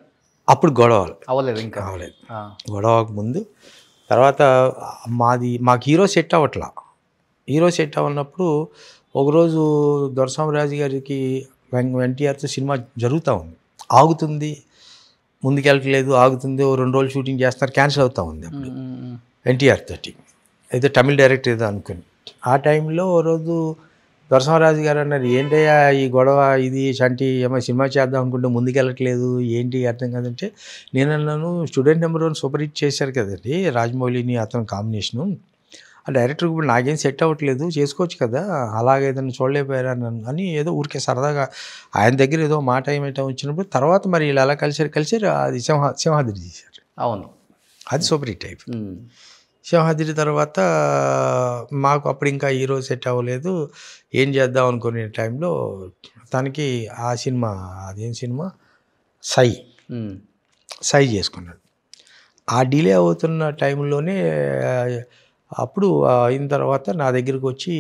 అప్పుడు గొడవ అవ్వలేదు, ఇంకా అవ్వలేదు. గొడవకు ముందు తర్వాత మాకు హీరో సెట్ అవ్వట్లా. హీరో సెట్ అవ్వనప్పుడు ఒకరోజు దొరసామరాజు గారికి ఎన్టీఆర్తో సినిమా జరుగుతూ ఉంది, ఆగుతుంది, ముందుకెళ్ళట్లేదు, ఆగుతుంది, 2 రోజులు షూటింగ్ చేస్తున్నారు, క్యాన్సిల్ అవుతూ ఉంది. అప్పుడు ఎన్టీఆర్ తోటి అయితే తమిళ డైరెక్టర్ ఏదో అనుకుని. ఆ టైంలో ఓ రోజు దొరసామరాజు గారు అన్నారు, ఏంటయ్యా ఈ గొడవ, ఇది చంటి ఏమో సినిమా చేద్దాం అనుకుంటే ముందుకెళ్ళట్లేదు, ఏంటి అర్థం కాదంటే, నేను అన్నాను స్టూడెంట్ నెంబర్ 1 సూపర్ హిట్ చేశారు కదండి రాజమౌళిని అతను కాంబినేషను, ఆ డైరెక్టర్ ఇప్పుడు నాకేం సెట్ అవ్వట్లేదు, చేసుకోవచ్చు కదా, అలాగే ఏదైనా చూడలేకపోయారా అని ఏదో ఊరికే సరదాగా ఆయన దగ్గర ఏదో మాట ఏమైనా వచ్చినప్పుడు తర్వాత మరి వీళ్ళు ఎలా కలిసారు అది సింహాద్రి చేశారు. అవును, అది సూపర్ హిట్ అయిపోయింది. సింహాద్రి తర్వాత మాకు అప్పుడు ఇంకా హీరో సెట్ అవ్వలేదు, ఏం చేద్దాం అనుకునే టైంలో తనకి ఆ సినిమా, అదేం సినిమా, సై చేసుకున్నాడు. ఆ డిలే అవుతున్న టైంలోనే అప్పుడు అయిన తర్వాత నా దగ్గరికి వచ్చి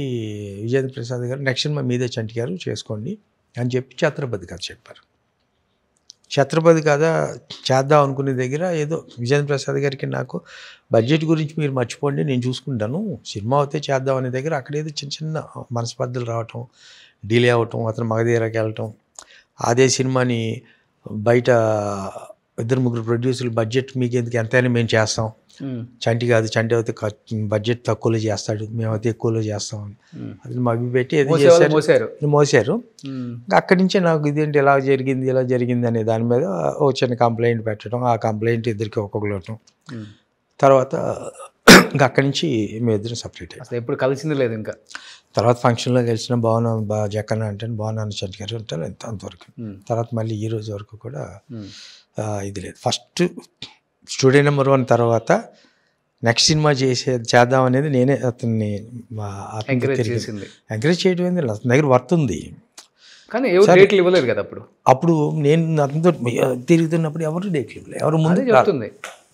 విజేంద్ర ప్రసాద్ గారు నెక్స్ట్ సినిమా మీదే చంటి గారు చేసుకోండి అని చెప్పి ఛత్రపతి కథ చెప్పారు. ఛత్రపతి కథ చేద్దాం అనుకునే దగ్గర ఏదో విజేంద్ర ప్రసాద్ గారికి నాకు బడ్జెట్ గురించి మీరు మర్చిపోండి నేను చూసుకుంటాను, సినిమా అయితే చేద్దాం అనే దగ్గర అక్కడేదో చిన్న మనస్పర్ధలు రావటం, డిలే అవటం, అతను మగధీరాకి వెళ్ళటం, అదే సినిమాని బయట 2-3 ప్రొడ్యూసర్లు బడ్జెట్ మీకు ఎందుకు ఎంతైనా మేము చేస్తాం, చంటి కాదు, చంటి అయితే బడ్జెట్ తక్కువలో చేస్తాడు, మేమైతే ఎక్కువలో చేస్తామని అది మభి పెట్టి మోసారు. అక్కడి నుంచే నాకు ఇదేంటి ఇలా జరిగింది అనే దాని మీద ఒక చిన్న కంప్లైంట్ పెట్టడం, ఆ కంప్లైంట్ ఇద్దరికి ఒక్కొక్కరు తర్వాత ఇంకా అక్కడి నుంచి మేము ఇద్దరం సపరేట్ అయ్యాం. ఎప్పుడు కలిసింది లేదు. ఇంకా తర్వాత ఫంక్షన్లో కలిసిన బాగున్నా జక్కన అంటే బాగున్నాను చంటి గారు ఉంటాను అంతవరకు. తర్వాత మళ్ళీ ఈ రోజు వరకు కూడా ఇది లేదు. ఫస్ట్ స్టూడెంట్ నెంబర్ 1 తర్వాత నెక్స్ట్ సినిమా చేద్దాం అనేది నేనే అతన్ని ఎంకరేజ్ చేయడం ఏంది, అతని దగ్గర వర్త్ ఉంది, కానీ ఎవరు డేట్లు ఇవ్వలేదు కదా అప్పుడు. అప్పుడు నేను అతనితో తిరుగుతున్నప్పుడు ఎవరు డేట్లు ఇవ్వలేదు, ఎవరు ముందుకు చెప్తుంది,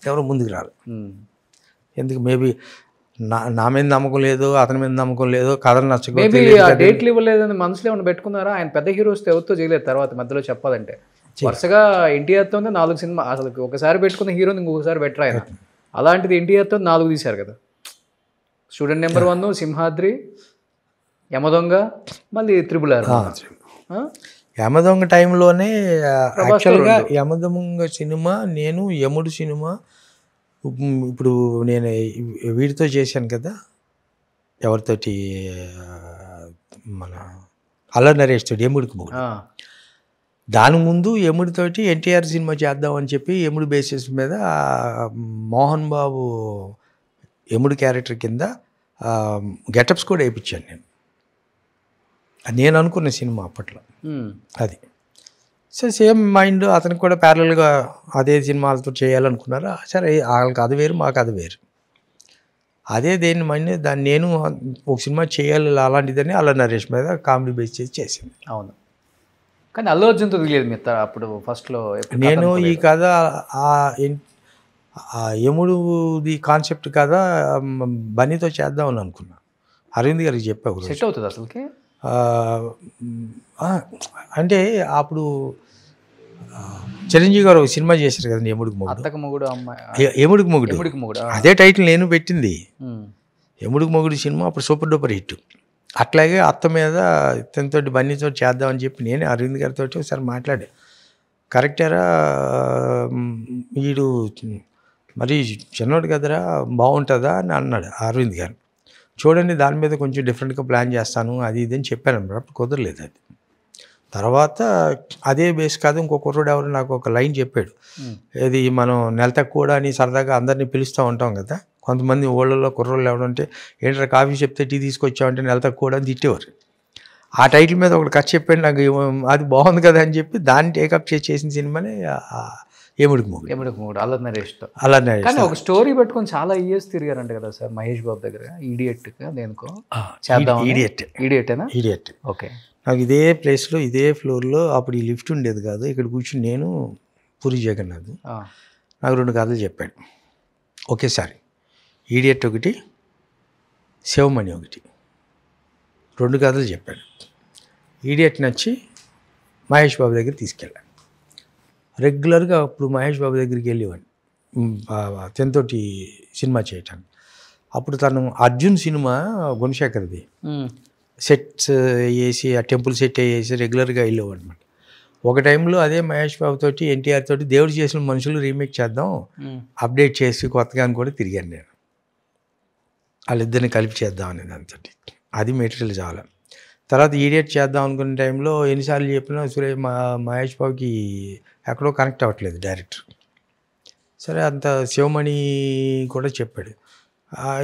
ఎవరు ముందుకు రారు. ఎందుకు మేబీ నా మీద నమ్మకం లేదు, అతని మీద నమ్మకం లేదు, కథలు నచ్చకపోతే డేట్లు ఇవ్వలేదని మనసులో ఏమైనా పెట్టుకున్నారా? ఆయన పెద్ద హీరోస్ ఎవరితో చేయలేదు తర్వాత మధ్యలో చెప్పాలంటే. వరుసగా ఎన్టీఆర్తోనే 4 సినిమా, అసలు ఒకసారి పెట్టుకున్న హీరోని ఇంకొకసారి బెటర్ ఆయన. అలాంటిది ఎన్టీఆర్తో 4 తీశారు కదా. స్టూడెంట్ నెంబర్ 1, సింహాద్రి, యమదొంగ, మళ్ళీ త్రిబుల్-ఆర్. యమదొంగ టైంలోనే యాక్చువల్గా యమదొంగ సినిమా, నేను యముడు సినిమా, ఇప్పుడు నేను వీడితో చేశాను కదా, ఎవరితోటి, మన అల్లరి నరేష్ తోటి, యముడికి మొగుడు. దాని ముందు యముడితోటి ఎన్టీఆర్ సినిమా చేద్దామని చెప్పి యముడు బేసిస్ మీద మోహన్ బాబు యముడు క్యారెక్టర్ కింద గెటప్స్ కూడా వేయించాను నేను. నేను అనుకున్న సినిమా అప్పట్లో అది. సో సేమ్ మైండ్ అతనికి కూడా ప్యారల్గా అదే సినిమాలతో చేయాలనుకున్నారు. సరే వాళ్ళకి అది వేరు, మాకు అది వేరు. అదే దేని మైండ్ దాన్ని నేను ఒక సినిమా చేయాలి అలాంటిదని అల్లరి నరేష్ మీద కామెడీ బేస్ చేసి చేసింది. అవును, కానీ అల్లు అర్జున్తో తెలియదు మీ అప్పుడు ఫస్ట్లో. నేను ఈ కథ యముడుది కాన్సెప్ట్ కథ బన్నీతో చేద్దామని అనుకున్నా. అరవింద్ గారికి చెప్పా. సెట్ అవుతుంది అసలుకి అంటే అప్పుడు చిరంజీవి గారు ఒక సినిమా చేశారు కదండి, యముడికి మొగుడు. యముడికి మొగుడు అదే టైటిల్ నేను పెట్టింది. యముడికి మొగుడు సినిమా అప్పుడు సూపర్ డూపర్ హిట్. అట్లాగే అత్త మీద ఇతనితో బన్నీతో చేద్దామని చెప్పి నేనే అరవింద్ గారితో ఒకసారి మాట్లాడా. కరెక్టరా, వీడు మరి చిన్నోడు కదరా, బాగుంటుందా అని అన్నాడు అరవింద్ గారు. చూడండి దాని మీద కొంచెం డిఫరెంట్గా ప్లాన్ చేస్తాను అది ఇది అని చెప్పాను అన్నమాట. అప్పుడు కుదరలేదు అది. తర్వాత అదే బేస్ కాదు, ఇంకో కుర్రోడు ఎవరు నాకు ఒక లైన్ చెప్పాడు. ఇది మనం నెల తక్కువ అని సరదాగా అందరినీ పిలుస్తూ ఉంటాం కదా, కొంతమంది ఊళ్ళలో కుర్రోళ్ళు ఎవడంటే ఏంటంటే కాఫీ చెప్తే టీ తీసుకొచ్చామంటే నెల తక్కువ అని తిట్టేవారు. ఆ టైటిల్ మీద ఒకటి కథ చెప్పాడు నాకు, అది బాగుంది కదా అని చెప్పి దాన్ని టేకప్ చేసిన సినిమానే యముడికి మొగుడు అల్లరి నరేష్తో. అల్లరి నరేష్ కానీ ఒక స్టోరీ పెట్టుకొని చాలా ఇయర్స్ తిరిగారంట కదా సార్ మహేష్ బాబు దగ్గర. ఈడియట్ దేనికో చేద్దాం. ఈడియట్. ఓకే. నాకు ఇదే ప్లేస్లో ఇదే ఫ్లోర్లో అప్పుడు ఈ లిఫ్ట్ ఉండేది కాదు, ఇక్కడ కూర్చుని నేను పూరి జగన్నాథ్ నాకు 2 కథలు చెప్పాడు ఒకేసారి. ఈడియట్ ఒకటి, శివమణి ఒకటి, 2 కథలు చెప్పాడు. ఈడియట్ నచ్చి మహేష్ బాబు దగ్గర తీసుకెళ్ళాను. రెగ్యులర్గా అప్పుడు మహేష్ బాబు దగ్గరికి వెళ్ళేవాడిని తనతోటి సినిమా చేయటానికి. అప్పుడు తను అర్జున్ సినిమా గుణశేఖర్ది సెట్స్ వేసి ఆ టెంపుల్ సెట్ వేసి రెగ్యులర్గా వెళ్ళేవాడు అనమాట. ఒక టైంలో అదే మహేష్ బాబు తోటి ఎన్టీఆర్ తోటి దేవుడు చేసిన మనుషులు రీమేక్ చేద్దాం అప్డేట్ చేసి కొత్తగా అని కూడా తిరిగాను నేను. వాళ్ళిద్దరిని కలిపి చేద్దాం అనే దాంతో అది మెటీరియల్ చాలా. తర్వాత ఈడియట్ చేద్దాం అనుకున్న టైంలో ఎన్నిసార్లు చెప్పినా మహేష్ బాబుకి ఎక్కడో కనెక్ట్ అవ్వట్లేదు డైరెక్టర్. సరే అంత శివమణి కూడా చెప్పాడు.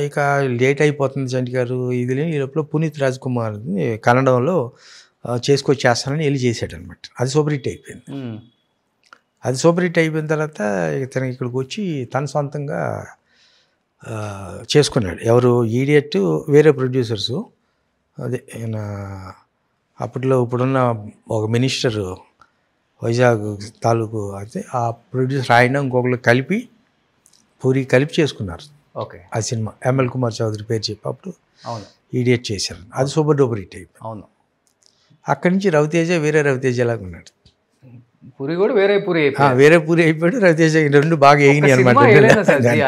ఇక లేట్ అయిపోతుంది చంటి గారు ఇది లేని. ఈ లోపల పునీత్ రాజ్ కుమార్ కన్నడంలో చేసుకొచ్చేస్తానని వెళ్ళి చేశాడు అనమాట. అది సూపర్ హిట్ అయిపోయింది. అది సూపర్ హిట్ అయిపోయిన తర్వాత తను ఇక్కడికి వచ్చి తన సొంతంగా చేసుకున్నాడు. ఎవరు ఈడియట్ వేరే ప్రొడ్యూసర్సు, అదే అప్పట్లో ఇప్పుడున్న ఒక మినిస్టర్ వైజాగ్ తాలూకు అయితే ఆ ప్రొడ్యూసర్ ఆయన ఇంకొకరు కలిపి పూరి కలిపి చేసుకున్నారు. ఓకే. ఆ సినిమా ఎంఎల్ కుమార్ చౌదరి పేరు చెప్పి అప్పుడు అవును ఈడియట్ చేశారు. అది సూపర్ డూపర్ హిట్ అయిపోయింది. అవును. అక్కడి నుంచి రవితేజ వేరే రవితేజ లాగా ఉన్నాడు. పూరి కూడా వేరే పూరి అయిపోయాడు. రవితేజ 2 బాగా ఎగినాయి అనమాట.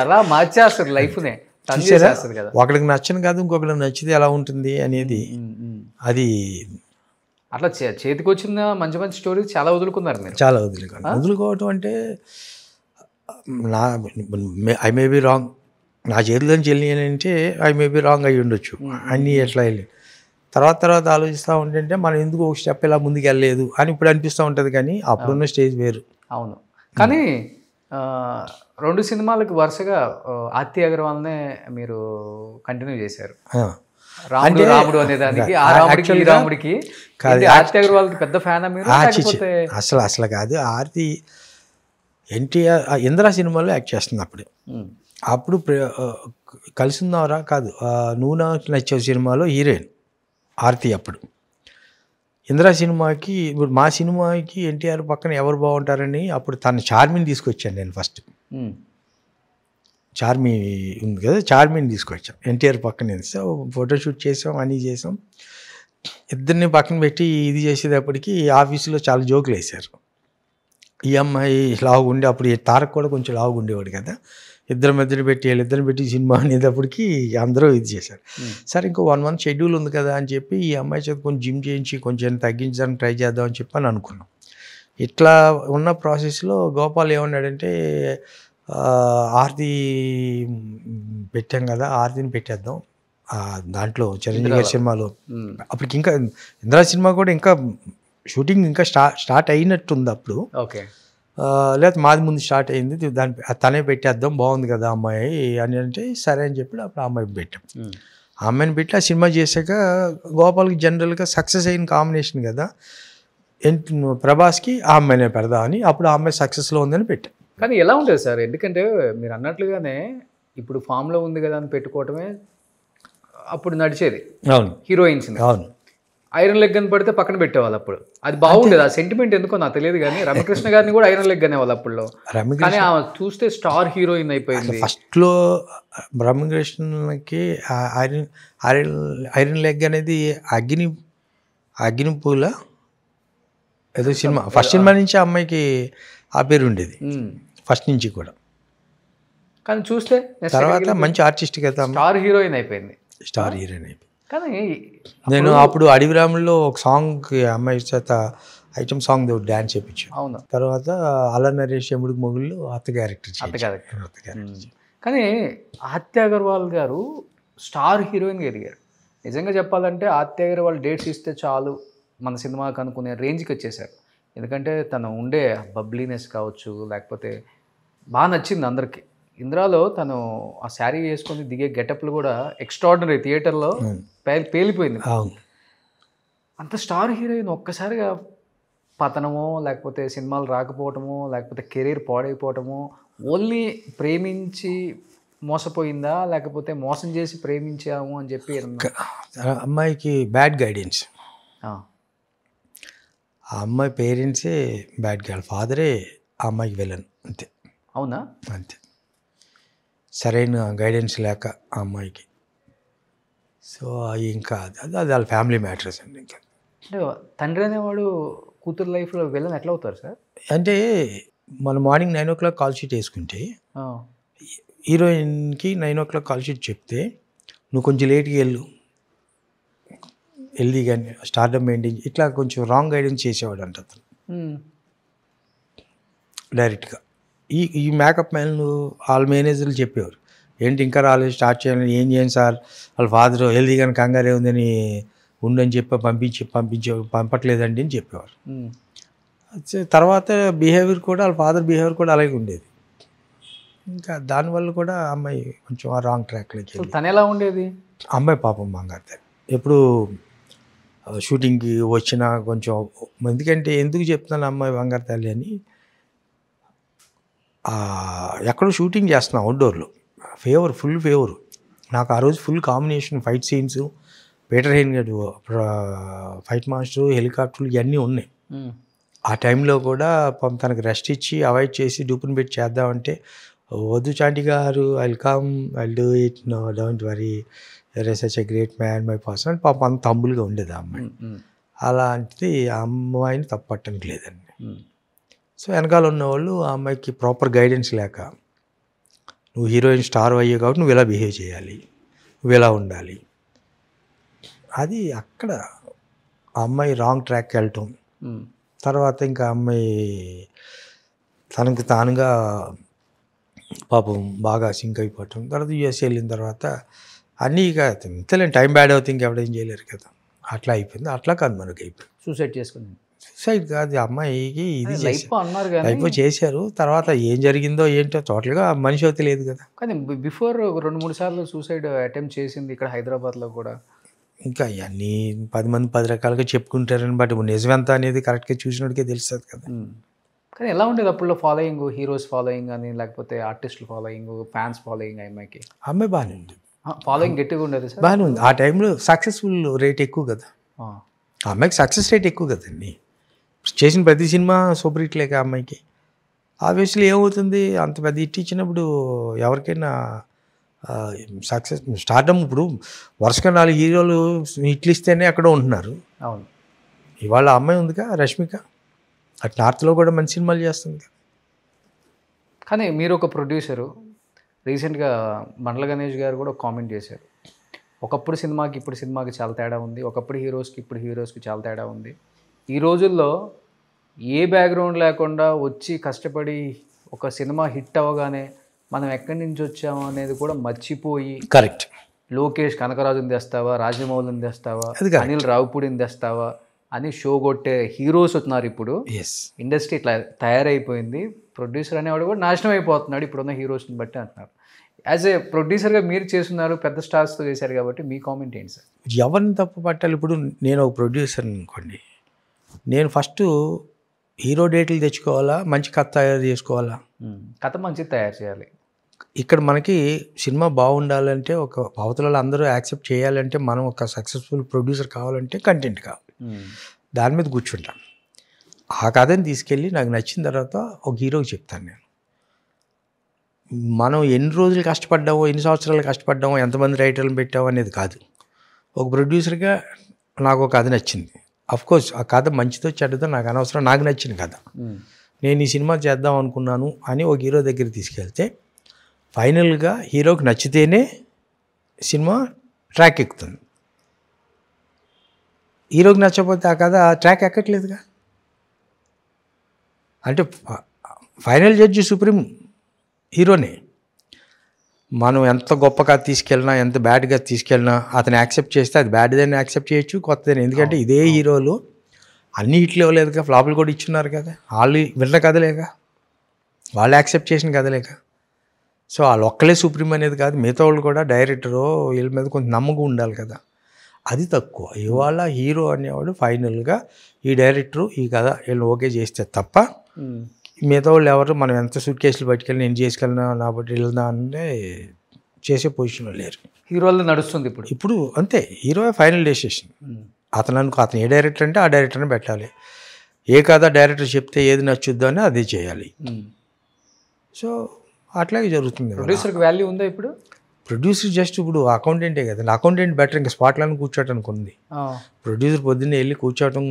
అలా మార్చేస్తారు లైఫ్నే. ఒకడికి నచ్చను కాదు, ఇంకొకరికి నచ్చితే ఎలా ఉంటుంది అనేది. అది అట్లా చేతికి వచ్చిన మంచి మంచి స్టోరీస్ చాలా వదులుకున్నారు మీరు. చాలా వదులుకోవటం అంటే ఐ మే బి రాంగ్, నా చేతిలోంచి వెళ్ళినాయంటే ఐ మే బి రాంగ్ అయ్యి ఉండొచ్చు. అన్నీ ఎట్లా వెళ్ళి తర్వాత ఆలోచిస్తూ ఉంటుంటే మనం ఎందుకు ఒక స్టెప్ ఇలా ముందుకు వెళ్ళలేదు అని ఇప్పుడు అనిపిస్తూ ఉంటుంది. కానీ అప్పుడున్న స్టేజ్ వేరు. అవును. కానీ 2 సినిమాలకు వరుసగా ఆర్తి అగర్వాల్నే మీరు కంటిన్యూ చేశారు. రాముడు అనే దానికి ఆ రాముడికి ఆర్తి అగర్వాల్ పెద్ద ఫ్యాన్ మీరు? అసలు కాదు. ఆర్తి ఎన్టీఆర్ ఇంద్రా సినిమాలో యాక్ట్ చేస్తుంది అప్పుడు కలిసి ఉన్నారా కాదు, నువ్వు నాకు నచ్చే సినిమాలో హీరోయిన్ ఆర్తి. అప్పుడు ఇందిరా సినిమాకి ఇప్పుడు మా సినిమాకి ఎన్టీఆర్ పక్కన ఎవరు బాగుంటారని అప్పుడు తన చార్మిని తీసుకొచ్చాను నేను ఫస్ట్. చార్మి ఉంది కదా, చార్మిని తీసుకొచ్చాం ఎన్టీఆర్ పక్కన. సో ఫోటోషూట్ చేసాం, అన్నీ చేసాం. ఇద్దరిని పక్కన పెట్టి ఇది చేసేటప్పటికి ఆఫీసులో చాలా జోకులు వేశారు. ఈ అమ్మాయి లావుగా ఉండి, అప్పుడు తారక్ కూడా కొంచెం లావుగా ఉండేవాడు కదా, ఇద్దరిని పెట్టి సినిమా అనేటప్పటికి అందరూ ఇది చేశారు. సరే ఇంకో 1 month షెడ్యూల్ ఉంది కదా అని చెప్పి ఈ అమ్మాయి చేత కొంచెం జిమ్ చేయించి కొంచెం తగ్గించడానికి ట్రై చేద్దాం అని చెప్పి అని అనుకున్నాం. ఇట్లా ఉన్న ప్రాసెస్లో గోపాల్ ఏమన్నాడంటే, ఆర్తి పెట్టాం కదా, ఆర్తిని పెట్టేద్దాం దాంట్లో చిరంజీవి గారి సినిమాలో. అప్పటికి ఇంకా ఇందిరా సినిమా కూడా ఇంకా షూటింగ్ ఇంకా స్టార్ట్ అయినట్టుంది అప్పుడు. ఓకే, లేదా మాది ముందు స్టార్ట్ అయింది, దాని తనే పెట్టేద్దాం బాగుంది కదా అమ్మాయి అని అంటే సరే అని చెప్పి అప్పుడు ఆ అమ్మాయి పెట్టాం. ఆ అమ్మాయిని పెట్టి ఆ సినిమా చేశాక గోపాల్కి జనరల్గా సక్సెస్ అయిన కాంబినేషన్ కదా, ప్రభాస్కి ఆ అమ్మాయినే పెడదామని అప్పుడు ఆ అమ్మాయి సక్సెస్లో ఉందని పెట్టాం. కానీ ఎలా ఉంటుంది సార్, ఎందుకంటే మీరు అన్నట్లుగానే ఇప్పుడు ఫామ్లో ఉంది కదా అని పెట్టుకోవటమే అప్పుడు నడిచేది. అవును, హీరోయిన్స్ అవును. ఐరన్ లెగ్ అని పడితే పక్కన పెట్టేవాళ్ళు అప్పుడు. అది బాగుండేది, ఆ సెంటిమెంట్ ఎందుకో నాకు తెలియదు. కానీ రమ్యకృష్ణ గారిని కూడా ఐరన్ లెగ్ అనేవాళ్ళు అప్పుడులో. కానీ ఆమె చూస్తే స్టార్ హీరోయిన్ అయిపోయింది. ఫస్ట్లో రమ్యకృష్ణకి ఐరన్ లెగ్ అనేది అగ్నిపూల ఏదో సినిమా, ఫస్ట్ సినిమా నుంచి ఆ అమ్మాయికి ఆ పేరు ఉండేది ఫస్ట్ నుంచి కూడా. కానీ చూస్తే తర్వాత మంచి ఆర్టిస్ట్ కదా, స్టార్ హీరోయిన్ అయిపోయింది. కానీ నేను అప్పుడు అడవిరాముల్లో ఒక సాంగ్ అమ్మాయి చేత ఐటమ్ సాంగ్ డ్యాన్స్ చేయించు. అవును. తర్వాత అలా నరేష్ ఎముడికి మొగుళ్ళు అత్త క్యారెక్టర్. కానీ ఆత్య అగర్వాల్ గారు స్టార్ హీరోయిన్గా ఎదిగారు. నిజంగా చెప్పాలంటే ఆత్య అగర్వాల్ డేట్స్ ఇస్తే చాలు మన సినిమాకి అనుకునే రేంజ్కి వచ్చేసారు. ఎందుకంటే తను ఉండే బబ్లీనెస్ కావచ్చు, లేకపోతే బాగా నచ్చింది అందరికీ. ఇంద్రాలో తను ఆ శారీ వేసుకొని దిగే గెటప్లు కూడా ఎక్స్ట్రాడినరీ, థియేటర్లో పేలిపోయింది. అంత స్టార్ హీరోయిన్ ఒక్కసారిగా పతనమో, లేకపోతే సినిమాలు రాకపోవటమో, లేకపోతే కెరీర్ పాడైపోవటమో, ఓన్లీ ప్రేమించి మోసపోయిందా, లేకపోతే మోసం చేసి ప్రేమించాము అని చెప్పి అమ్మాయికి బ్యాడ్ గైడెన్స్. ఆ అమ్మాయి పేరెంట్సే బ్యాడ్ గైడ్, ఫాదరే ఆ అమ్మాయికి వెళ్ళను అంతే. అవునా? అంతే, సరైన గైడెన్స్ లేక ఆ అమ్మాయికి. సో ఇంకా అది వాళ్ళ ఫ్యామిలీ మ్యాటర్స్ అండి. ఇంకా అంటే తండ్రి అనేవాడు కూతురు లైఫ్లో వెళ్ళని ఎట్లా అవుతారు సార్? అంటే మన మార్నింగ్ 9 o'clock కాల్ షీట్ వేసుకుంటే హీరోయిన్కి 9 o'clock కాల్ షీట్ చెప్తే నువ్వు కొంచెం లేట్గా వెళ్ళి కానీ స్టార్డమ్ మెయింటైన్ ఇట్లా కొంచెం రాంగ్ గైడెన్స్ చేసేవాడు అంట అతను డైరెక్ట్గా. ఈ మేకప్ మ్యాన్లు వాళ్ళ మేనేజర్లు చెప్పేవారు, ఏంటి ఇంకా రాలేదు, స్టార్ట్ చేయాలని. ఏం చేయండి సార్, వాళ్ళ ఫాదర్ హెల్దీ కానీ కంగారే ఉందని ఉండని చెప్పి పంపట్లేదండి అని చెప్పేవారు. తర్వాత బిహేవియర్ కూడా వాళ్ళ ఫాదర్ బిహేవియర్ కూడా అలాగే ఉండేది. ఇంకా దానివల్ల కూడా అమ్మాయి కొంచెం ఆ రాంగ్ ట్రాక్లోకి. తను ఎలా ఉండేది అమ్మాయి? పాపం బంగారు తల్లి. ఎప్పుడు షూటింగ్కి వచ్చినా కొంచెం, ఎందుకంటే ఎందుకు చెప్తున్నాను అమ్మాయి బంగారు తల్లి అని, ఎక్కడో షూటింగ్ చేస్తున్నాం అవుట్డోర్లో, ఫుల్ ఫేవర్ నాకు ఆ రోజు. Full combination fight scenes, Peter Hein గడ్ ఫైట్ మాస్టర్, హెలికాప్టర్లు ఇవన్నీ ఉన్నాయి. ఆ టైంలో కూడా తనకు రెస్ట్ ఇచ్చి అవాయిడ్ చేసి డూపుని పెట్టి చేద్దామంటే, వద్దు Chanti garu, I'll do it, no don't worry, you're such a great man my person. పాపం అంత హంబుల్గా ఉండేది ఆ అమ్మాయి. అలాంటిది ఆ అమ్మాయిని తప్పట్టడానికి లేదండి. సో వెనకాల ఉన్నవాళ్ళు ఆ అమ్మాయికి ప్రాపర్ గైడెన్స్ లేక, నువ్వు హీరోయిన్ స్టార్ అయ్యే కాబట్టి నువ్వు ఇలా బిహేవ్ చేయాలి, నువ్వు ఇలా ఉండాలి, అది అక్కడ ఆ అమ్మాయి రాంగ్ ట్రాక్కి వెళ్ళటం. తర్వాత ఇంకా అమ్మాయి తనకు తానుగా పాపం బాగా సింక్ అయిపోవటం. తర్వాత యూఎస్ఏ వెళ్ళిన తర్వాత అన్నీ ఇక ఇంతలేని టైం బ్యాడ్ అవుతుంది, ఇంకెవడేం చేయలేరు కదా, అట్లా అయిపోయింది. అట్లా కాదు మనకి అయిపోయింది. సూసైడ్ చేసుకుంది. సూసైడ్ కాదు, అమ్మాయికి ఇది లైఫ్ చేశారు. తర్వాత ఏం జరిగిందో ఏంటో టోటల్గా మనిషి అయితే లేదు కదా. కానీ బిఫోర్ 2-3 సార్లు సూసైడ్ అటెంప్ట్ చేసింది ఇక్కడ హైదరాబాద్లో కూడా. ఇంకా ఇవన్నీ 10 మంది 10 రకాలుగా చెప్పుకుంటారని, బట్ నిజమెంత అనేది కరెక్ట్గా చూసినోడికే తెలుస్తుంది కదా. కానీ ఎలా ఉండేది అప్పుడులో ఫాలోయింగ్, హీరోస్ ఫాలోయింగ్ అని, లేకపోతే ఆర్టిస్టుల ఫాలోయింగ్, ఫ్యాన్స్ ఫాలోయింగ్ అమ్మాయికి? అమ్మాయి బాగానే ఉంది, ఫాలోయింగ్ గట్టిగా ఉండేది సార్, బాగానే ఉంది. ఆ టైంలో సక్సెస్ఫుల్ రేట్ ఎక్కువ కదా. ఆ అమ్మాయికి సక్సెస్ రేట్ ఎక్కువ కదండి. చేసిన ప్రతి సినిమా సూపర్ హిట్ లేక అమ్మాయికి. ఆబ్వియస్లీ ఏమవుతుంది, అంత పెద్ద హిట్ ఇచ్చినప్పుడు ఎవరికైనా సక్సెస్ స్టార్డమ్. ఇప్పుడు వరుసగా 4 హీరోలు హిట్లు ఇస్తేనే అక్కడ ఉంటున్నారు. అవును. ఇవాళ అమ్మాయి ఉందిగా రష్మిక, అటు నార్త్లో కూడా మంచి సినిమాలు చేస్తుంది. కానీ మీరు ఒక ప్రొడ్యూసరు, రీసెంట్గా మండల గణేష్ గారు కూడా ఒక కామెంట్ చేశారు. ఒకప్పుడు సినిమాకి ఇప్పుడు సినిమాకి చాలా తేడా ఉంది, ఒకప్పుడు హీరోస్కి ఇప్పుడు హీరోస్కి చాలా తేడా ఉంది. ఈ రోజుల్లో ఏ బ్యాక్గ్రౌండ్ లేకుండా వచ్చి కష్టపడి ఒక సినిమా హిట్ అవ్వగానే మనం ఎక్కడి నుంచి వచ్చాము అనేది కూడా మర్చిపోయి, కరెక్ట్, లోకేష్ కనకరాజుని తెస్తావా, రాజమౌళిని తెస్తావా, అనిల్ రావుపూడిని తెస్తావా అని షో కొట్టే హీరోస్ వస్తున్నారు ఇప్పుడు. ఇండస్ట్రీ ఇట్లా తయారైపోయింది. ప్రొడ్యూసర్ అనేవాడు కూడా నాశనం అయిపోతున్నాడు ఇప్పుడున్న హీరోస్ని బట్టి అంటున్నారు. యాజ్ ఏ ప్రొడ్యూసర్గా మీరు చేస్తున్నారు, పెద్ద స్టార్స్తో చేశారు కాబట్టి మీ కామెంట్ ఏంటి సార్? ఎవరిని తప్పు పట్టాలి? ఇప్పుడు నేను ఒక ప్రొడ్యూసర్ అనుకోండి, నేను ఫస్ట్ హీరో డేట్లు తెచ్చుకోవాలా, మంచి కథ తయారు చేసుకోవాలా? కథ మంచిది తయారు చేయాలి. ఇక్కడ మనకి సినిమా బాగుండాలంటే, ఒక అవతల అందరూ యాక్సెప్ట్ చేయాలంటే, మనం ఒక సక్సెస్ఫుల్ ప్రొడ్యూసర్ కావాలంటే కంటెంట్ కావాలి. దాని మీద కూర్చుంటాను. ఆ కథని తీసుకెళ్ళి నాకు నచ్చిన తర్వాత ఒక హీరోకి చెప్తాను నేను. మనం ఎన్ని రోజులు కష్టపడ్డామో, ఎన్ని సంవత్సరాలు కష్టపడ్డామో, ఎంతమంది రైటర్లు పెట్టామో అనేది కాదు. ఒక ప్రొడ్యూసర్గా నాకు ఒక కథ నచ్చింది. అఫ్కోర్స్ ఆ కథ మంచిదో చెడ్డదో నాకు అనవసరం, నాకు నచ్చిన కథ. నేను ఈ సినిమా చేద్దాం అనుకున్నాను అని ఒక హీరో దగ్గర తీసుకెళ్తే ఫైనల్గా హీరోకి నచ్చితేనే సినిమా ట్రాక్ ఎక్కుతుంది. హీరోకి నచ్చకపోతే ఆ కథ ట్రాక్ ఎక్కట్లేదుగా. అంటే ఫైనల్ జడ్జి సుప్రీం హీరోనే. మనం ఎంత గొప్ప కథ తీసుకెళ్ళినా, ఎంత బ్యాడ్గా తీసుకెళ్ళినా అతను యాక్సెప్ట్ చేస్తే అది బ్యాడ్దని యాక్సెప్ట్ చేయొచ్చు, కొత్తదని. ఎందుకంటే ఇదే హీరోలు అన్ని హిట్లు ఇవ్వలేదుగా, ఫ్లాపులు కూడా ఇచ్చున్నారు కదా. వాళ్ళు విన్న కథలేక, వాళ్ళు యాక్సెప్ట్ చేసిన కథలేక. సో వాళ్ళు ఒక్కలే సుప్రీం అనేది కాదు, మిగతా వాళ్ళు కూడా డైరెక్టరు వీళ్ళ మీద కొంచెం నమ్మకం ఉండాలి కదా. అది తక్కువ. ఇవాళ హీరో అనేవాడు ఫైనల్గా ఈ డైరెక్టరు ఈ కథ వీళ్ళు ఓకే చేస్తే తప్ప మిగతా వాళ్ళు ఎవరు మనం ఎంత సూట్ కేసులు పట్టుకెళ్ళి నేను చేసుకెళ్ళినా నా బట్టి వెళ్దా అంటే చేసే పొజిషన్లో లేరు. హీరోల్లో నడుస్తుంది ఇప్పుడు అంతే. Hero final decision. అతను ఏ డైరెక్టర్ అంటే ఆ డైరెక్టర్ని పెట్టాలి. ఏ కథ డైరెక్టర్ చెప్తే ఏది నచ్చుద్దో అని అదే చేయాలి. సో అట్లాగే జరుగుతుంది. ప్రొడ్యూసర్కి వాల్యూ ఉందా ఇప్పుడు? ప్రొడ్యూసర్ జస్ట్ ఇప్పుడు అకౌంటెంటే కదండి. అకౌంటెంట్ బెటర్, ఇంకా స్పాట్లను కూర్చోవటానికి ఉంది. ప్రొడ్యూసర్ పొద్దున్నే వెళ్ళి కూర్చోవటం,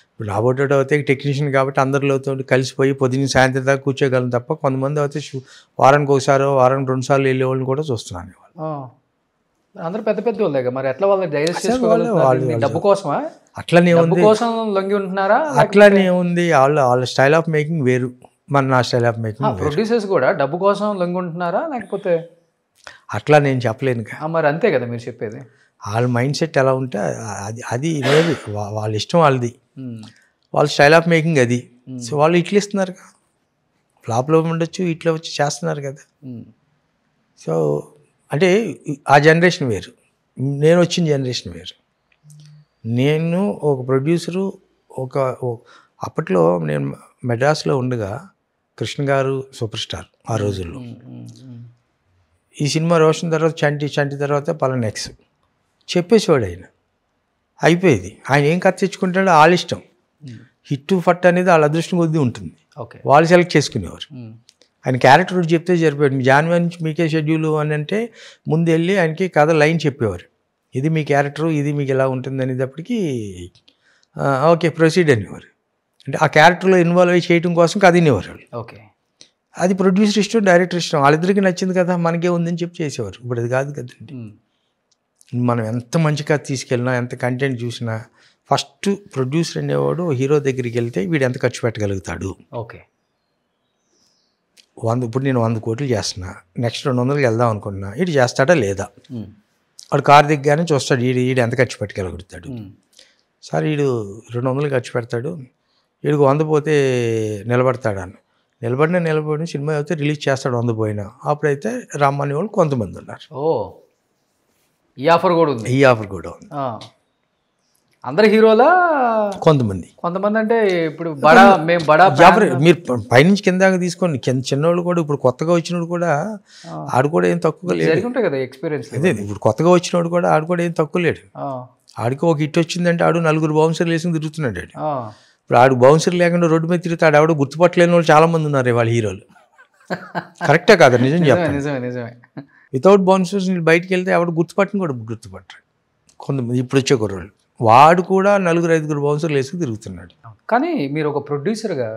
ఇప్పుడు రాబోటో అయితే టెక్నీషియన్ కాబట్టి అందరిలోతో కలిసిపోయి పొద్దున్న సాయంత్రం దాకా కూర్చోగలం తప్ప, కొంతమంది అయితే వారానికి ఒకసారి, వారానికి 2 సార్లు వెళ్ళే వాళ్ళని కూడా చూస్తున్నాను. అందరూ పెద్ద పెద్ద వాళ్ళే మరి ఎట్లా వాళ్ళకి డైజెస్ట్ చేసుకోవాలి? డబ్బు కోసమా? అట్లనే ఉంది, కోసం లొంగి ఉంటున్నారా? అట్లనే ఉంది. వాళ్ళ స్టైల్ ఆఫ్ మేకింగ్ వేరు, నా స్టైల్ ఆఫ్ మేకింగ్. ప్రొడ్యూసర్స్ కూడా డబ్బు కోసం లొంగి ఉంటున్నారా లేకపోతే? అట్లా నేను చెప్పలేను. మరి అంతే కదా మీరు చెప్పేది. వాళ్ళ మైండ్ సెట్ ఎలా ఉంటే అది లేదు. వాళ్ళ ఇష్టం వాళ్ళది, వాళ్ళ స్టైల్ ఆఫ్ మేకింగ్ అది. సో వాళ్ళు ఇట్లు ఇస్తున్నారు, ఫ్లాప్లో ఉండొచ్చు, ఇట్లా వచ్చి చేస్తున్నారు కదా. సో అంటే ఆ జనరేషన్ వేరు, నేను వచ్చిన జనరేషన్ వేరు. నేను ఒక ప్రొడ్యూసరు, అప్పట్లో నేను మెడ్రాస్లో ఉండగా కృష్ణ గారు సూపర్ స్టార్ ఆ రోజుల్లో. ఈ సినిమా రోషన్ తర్వాత చంటి తర్వాత పలానా నెక్స్ట్ చెప్పేసేవాడు ఆయన. అయిపోయేది. ఆయన ఏం కథ తెచ్చుకుంటాడో వాళ్ళ ఇష్టం. హిట్ ఫట్ అనేది వాళ్ళ అదృష్టం కొద్దీ ఉంటుంది, వాళ్ళు సెలెక్ట్ చేసుకునేవారు. ఆయన క్యారెక్టర్ చెప్తే సరిపోయాడు. జాన్వరి నుంచి మీకే షెడ్యూల్ అని అంటే ముందు వెళ్ళి ఆయనకి కథ లైన్ చెప్పేవారు. ఇది మీ క్యారెక్టరు, ఇది మీకు ఎలా ఉంటుంది అనేటప్పటికీ ఓకే ప్రొసీడ్ అనేవారు. అంటే ఆ క్యారెక్టర్లో ఇన్వాల్వ్ అయ్యి చేయడం కోసం కథ వినేవారు వాళ్ళు. ఓకే, అది ప్రొడ్యూసర్ ఇష్టం, డైరెక్టర్ ఇష్టం, వాళ్ళిద్దరికి నచ్చింది కదా, మనకే ఉందని చెప్పి చేసేవారు. ఇప్పుడు అది కాదు కదండి. మనం ఎంత మంచి కథ తీసుకెళ్ళినా, ఎంత కంటెంట్ చూసినా, ఫస్ట్ ప్రొడ్యూసర్ అనేవాడు హీరో దగ్గరికి వెళ్తే వీడు ఎంత ఖర్చు పెట్టగలుగుతాడు. ఓకే, ఇప్పుడు నేను 100 కోట్లు చేస్తున్నా, నెక్స్ట్ 200కి వెళ్దాం అనుకుంటున్నా, వీడు చేస్తాడా లేదా. వాడు కారు దిగ్గానే చూస్తాడు, వీడు ఎంత ఖర్చు పెట్టగలుగుతాడు. సార్ వీడు 200 ఖర్చు పెడతాడు, వీడికి 100 పోతే నిలబడతాడని. నిలబడిన సినిమా అయితే రిలీజ్ చేస్తాడు 100 పోయినా. అప్పుడైతే రమ్మని వాళ్ళు కొంతమంది ఉన్నారు. ఈ ఆఫర్ కూడా ఉంది. ఈ ఆఫర్ కూడా ఉంది. అందరు హీరోలా? కొంతమంది అంటే ఇప్పుడు మీరు పైనుంచి కిందాక తీసుకోండి, చిన్నోళ్ళు కూడా ఇప్పుడు కొత్తగా వచ్చినోడు కూడా ఆడు కూడా ఏం తక్కువ లేడు. ఉంటాయి కదా ఎక్స్పీరియన్స్. అదే ఇప్పుడు కొత్తగా వచ్చినోడు కూడా ఆడు కూడా ఏం తక్కువ లేడు. ఆడికి ఒక హిట్ వచ్చిందంటే ఆడు 4 బౌన్సర్లు వేసుకుని తిరుగుతున్నాడు ఆడు. ఆ, ఇప్పుడు ఆడు బౌన్సర్ లేకుండా రోడ్డు మీద తిరుగుతాడు, ఆవిడ గుర్తుపట్టలేని వాళ్ళు చాలామంది ఉన్నారు వాళ్ళ హీరోలు. కరెక్టే కాదా? నిజం చెప్పండి. నిజమే నిజమే. వితౌట్ బౌన్సర్స్ మీరు బయటికి వెళ్తే ఆవిడ గుర్తుపట్టని కూడా గుర్తుపట్టరు కొంతమంది ఇప్పుడు వచ్చే కుర్రోళ్ళు. వాడు కూడా 4-5 బౌన్సర్లు వేసుకుని తిరుగుతున్నాడు. కానీ మీరు ఒక ప్రొడ్యూసర్గా